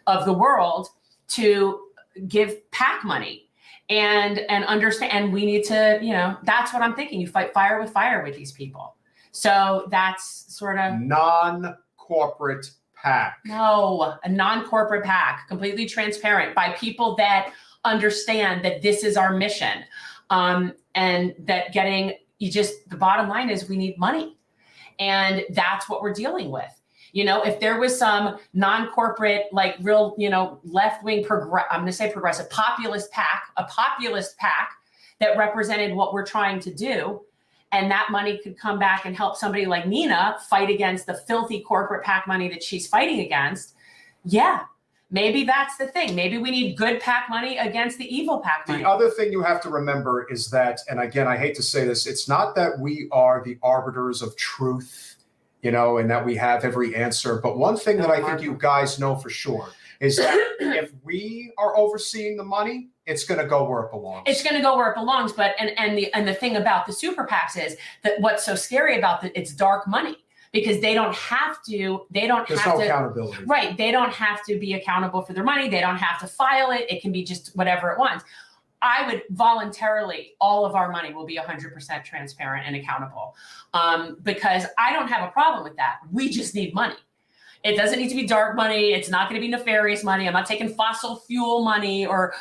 B: of the world to give PAC money. And understand, and we need to, that's what I'm thinking. You fight fire with these people. So that's sort of
A: non-corporate PAC.
B: No, a non-corporate PAC, completely transparent by people that understand that this is our mission. And that the bottom line is we need money. And that's what we're dealing with. If there was some non-corporate, like real, left-wing, I'm going to say progressive, populist PAC that represented what we're trying to do, and that money could come back and help somebody like Nina fight against the filthy corporate PAC money that she's fighting against. Yeah, maybe that's the thing. Maybe we need good PAC money against the evil PAC money.
A: The other thing you have to remember is that, and again, I hate to say this, it's not that we are the arbiters of truth, and that we have every answer. But one thing that I think you guys know for sure is that if we are overseeing the money, it's going to go where it belongs.
B: It's going to go where it belongs. But and the thing about the super PACs is that what's so scary about it's dark money, because they don't have to. There's no
A: accountability.
B: Right. They don't have to be accountable for their money. They don't have to file it. It can be just whatever it wants. I would voluntarily, all of our money will be 100% transparent and accountable, because I don't have a problem with that. We just need money. It doesn't need to be dark money. It's not going to be nefarious money. I'm not taking fossil fuel money or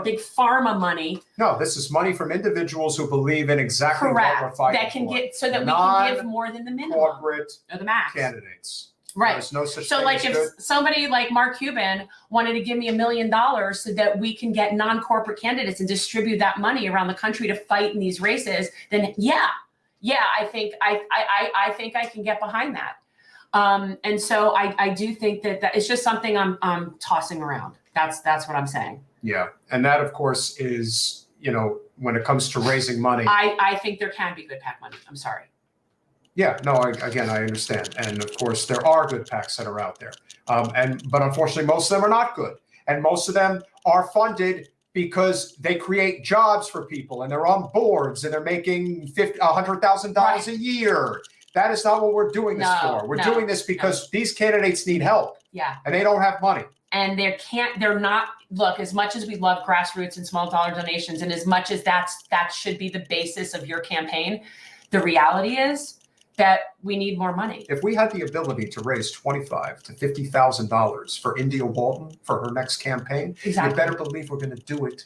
B: big pharma money.
A: No, this is money from individuals who believe in exactly
B: Correct.
A: what we're fighting
B: that can
A: for.
B: get so that we can give more than the minimum
A: Corporate
B: or the max
A: candidates.
B: Right.
A: There's no such
B: So
A: thing
B: like
A: as
B: if
A: good.
B: somebody like Mark Cuban wanted to give me $1 million so that we can get non-corporate candidates and distribute that money around the country to fight in these races, then yeah, I think I think I can get behind that. And so I do think that it's just something I'm tossing around. That's what I'm saying.
A: Yeah. And that, of course, is, when it comes to raising money.
B: I think there can be good PAC money. I'm sorry.
A: Yeah, no, I understand. And of course, there are good PACs that are out there. But unfortunately, most of them are not good. And most of them are funded because they create jobs for people and they're on boards and they're making $100,000 a year. That is not what we're doing this for. We're doing this because these candidates need help.
B: Yeah.
A: And they don't have money.
B: And look, as much as we love grassroots and small dollar donations, and as much as that should be the basis of your campaign, the reality is that we need more money.
A: If we had the ability to raise $25,000 to $50,000 for India Walton for her next campaign,
B: exactly.
A: You better believe we're going to do it.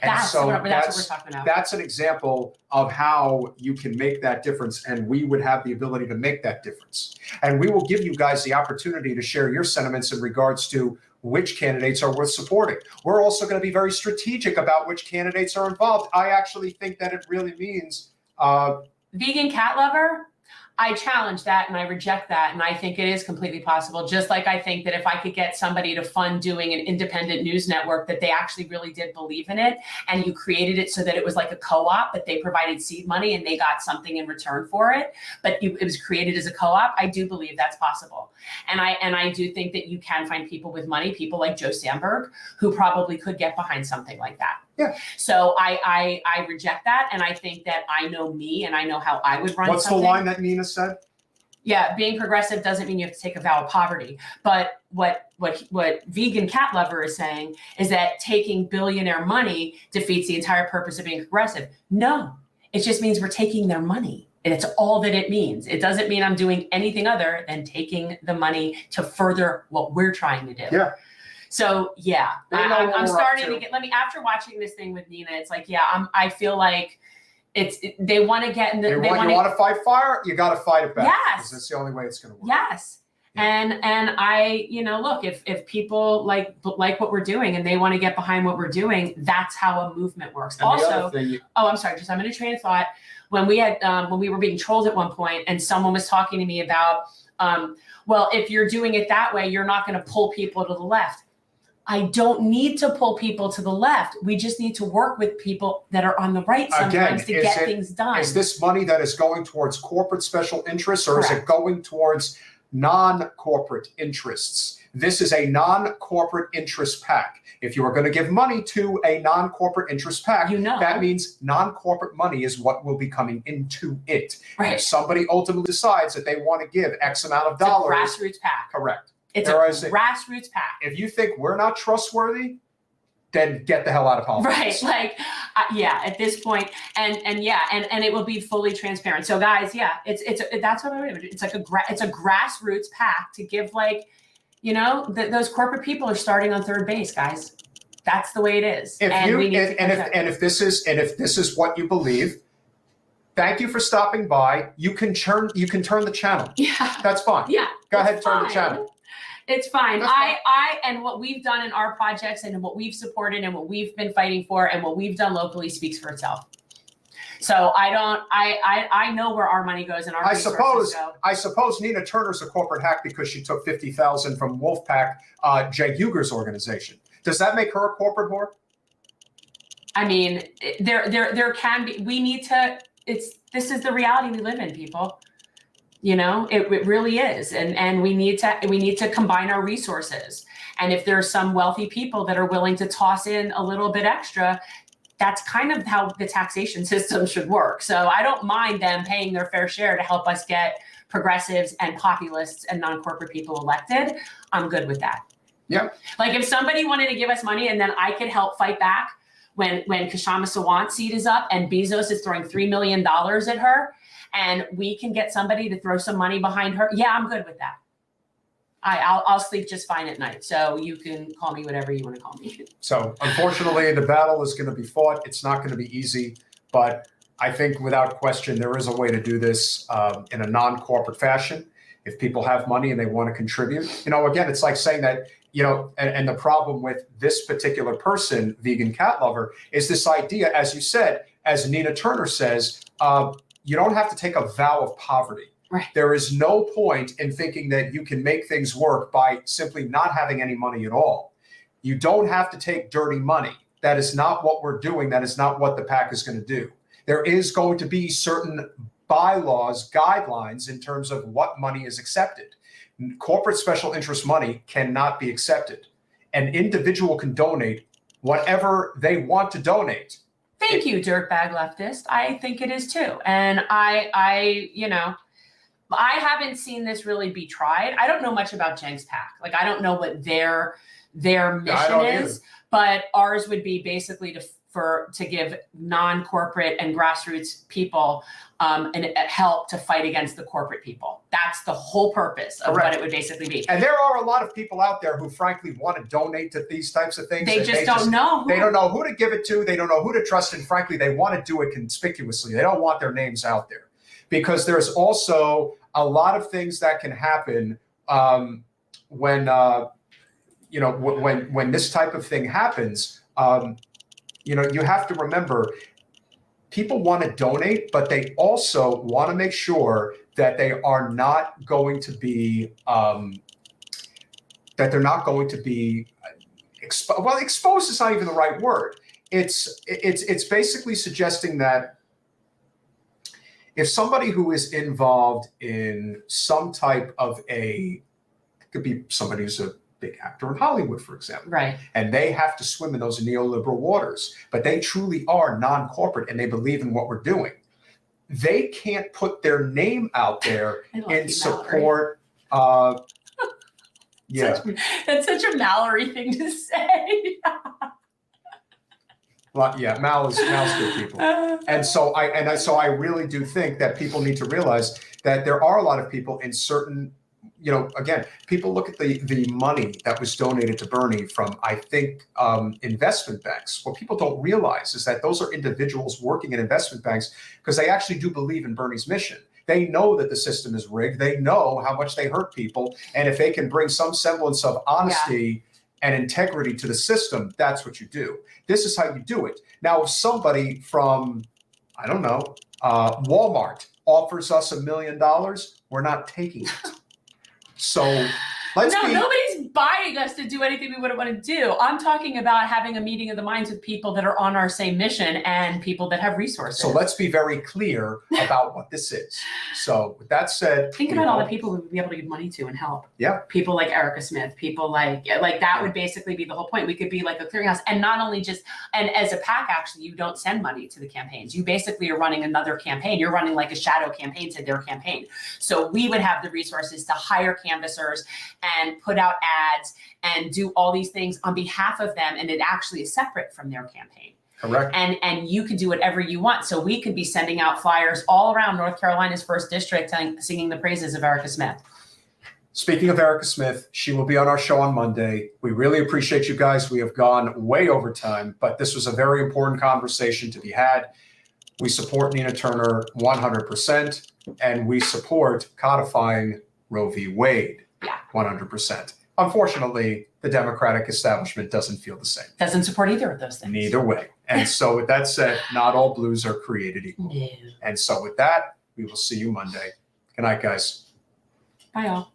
A: And
B: that's what we're talking about.
A: That's an example of how you can make that difference, and we would have the ability to make that difference. And we will give you guys the opportunity to share your sentiments in regards to which candidates are worth supporting. We're also going to be very strategic about which candidates are involved. I actually think that it really means
B: vegan cat lover. I challenge that and I reject that. And I think it is completely possible. Just like I think that if I could get somebody to fund doing an independent news network, that they actually really did believe in it. And you created it so that it was like a co-op, that they provided seed money and they got something in return for it. But it was created as a co-op. I do believe that's possible. And I do think that you can find people with money, people like Joe Sandberg, who probably could get behind something like that.
A: Yeah.
B: So I reject that. And I think that I know me and I know how I would run
A: What's
B: something.
A: the line that Nina said?
B: Yeah, being progressive doesn't mean you have to take a vow of poverty. But what vegan cat lover is saying is that taking billionaire money defeats the entire purpose of being progressive. No, it just means we're taking their money. And it's all that it means. It doesn't mean I'm doing anything other than taking the money to further what we're trying to do.
A: Yeah.
B: So yeah, I'm starting to get. After watching this thing with Nina, it's like, yeah, I feel like they want to get in the.
A: You want to fight fire, you got to fight it back.
B: Yes,
A: that's the only way it's going to work.
B: Yes, yeah. And I, look, if people like what we're doing and they want to get behind what we're doing, that's how a movement works.
A: And
B: also, I'm sorry, I'm in a train of thought. When we were being trolled at one point, and someone was talking to me about, well, if you're doing it that way, you're not going to pull people to the left. I don't need to pull people to the left. We just need to work with people that are on the right sometimes to get things done.
A: Is this money that is going towards corporate special interests, or
B: Correct.
A: Is it going towards non-corporate interests? This is a non-corporate interest PAC. If you are going to give money to a non-corporate interest PAC, that means non-corporate money is what will be coming into it.
B: Right.
A: If somebody ultimately decides that they want to give X amount of dollars.
B: It's a grassroots PAC.
A: Correct.
B: It's a grassroots PAC.
A: If you think we're not trustworthy, then get the hell out of politics.
B: Right. At this point, and it will be fully transparent. So guys, that's what I mean. It's like it's a grassroots PAC to give, those corporate people are starting on third base, guys. That's the way it is.
A: If this is what you believe, thank you for stopping by. You can turn the channel. Yeah. That's fine.
B: Yeah.
A: Go ahead, turn the channel.
B: It's fine. And what we've done in our projects and what we've supported and what we've been fighting for and what we've done locally speaks for itself. So I know where our money goes and our resources go.
A: I suppose Nina Turner's a corporate hack because she took $50,000 from Wolfpack, Jay Huger's organization. Does that make her a corporate whore?
B: I mean, there can be. We need to. This is the reality we live in, people. It really is, and we need to combine our resources. And if there's some wealthy people that are willing to toss in a little bit extra, that's kind of how the taxation system should work. So I don't mind them paying their fair share to help us get progressives and populists and non-corporate people elected. I'm good with that.
A: Yeah.
B: Like if somebody wanted to give us money and then I could help fight back when Kshama Sawant's seat is up and Bezos is throwing $3 million at her and we can get somebody to throw some money behind her. Yeah, I'm good with that. I'll sleep just fine at night. So you can call me whatever you want to call me.
A: So unfortunately, the battle is going to be fought. It's not going to be easy, but I think without question, there is a way to do this in a non-corporate fashion. If people have money and they want to contribute, again, it's like saying that, and the problem with this particular person, vegan cat lover, is this idea, as you said, as Nina Turner says, you don't have to take a vow of poverty.
B: Right.
A: There is no point in thinking that you can make things work by simply not having any money at all. You don't have to take dirty money. That is not what we're doing. That is not what the PAC is going to do. There is going to be certain bylaws, guidelines in terms of what money is accepted. Corporate special interest money cannot be accepted. An individual can donate whatever they want to donate.
B: Thank you, dirtbag leftist. I think it is too. And I haven't seen this really be tried. I don't know much about Jeng's PAC. Like, I don't know what their mission is, but ours would be basically to give non-corporate and grassroots people and help to fight against the corporate people. That's the whole purpose of what it would basically be.
A: And there are a lot of people out there who frankly want to donate to these types of things.
B: They just don't know.
A: They don't know who to give it to. They don't know who to trust. And frankly, they want to do it conspicuously. They don't want their names out there. Because there's also a lot of things that can happen when this type of thing happens. You have to remember, people want to donate, but they also want to make sure that they are not going to be exposed is not even the right word. It's basically suggesting that if somebody who is involved in some type of it could be somebody who's a big actor in Hollywood, for example,
B: right?
A: And they have to swim in those neoliberal waters, but they truly are non-corporate and they believe in what we're doing. They can't put their name out there in support. Yeah,
B: that's such a Mallory thing to say.
A: Well, yeah, Mal is good people, and so I really do think that people need to realize that there are a lot of people in certain, again, people look at the money that was donated to Bernie from, I think, investment banks. What people don't realize is that those are individuals working in investment banks because they actually do believe in Bernie's mission. They know that the system is rigged. They know how much they hurt people, and if they can bring some semblance of honesty and integrity to the system, that's what you do. This is how you do it. Now, if somebody from, I don't know, Walmart offers us $1 million, we're not taking it. So
B: nobody's buying us to do anything we wouldn't want to do. I'm talking about having a meeting of the minds with people that are on our same mission and people that have resources.
A: So let's be very clear about what this is. So with that said,
B: think about all the people we would be able to give money to and help.
A: Yeah.
B: People like Erica Smith, people like that would basically be the whole point. We could be like a clearinghouse, and not only and as a PAC, actually, you don't send money to the campaigns. You basically are running another campaign. You're running like a shadow campaign to their campaign. So we would have the resources to hire canvassers and put out ads and do all these things on behalf of them, and it actually is separate from their campaign.
A: Correct.
B: And you can do whatever you want. So we could be sending out flyers all around North Carolina's 1st District singing the praises of Erica Smith.
A: Speaking of Erica Smith, she will be on our show on Monday. We really appreciate you guys. We have gone way over time, but this was a very important conversation to be had. We support Nina Turner 100%, and we support codifying Roe v. Wade 100%. Unfortunately, the Democratic establishment doesn't feel the same.
B: Doesn't support either of those things.
A: Neither way. And so with that said, not all blues are created equal.
B: No.
A: And so with that, we will see you Monday. Good night, guys.
B: Bye, all.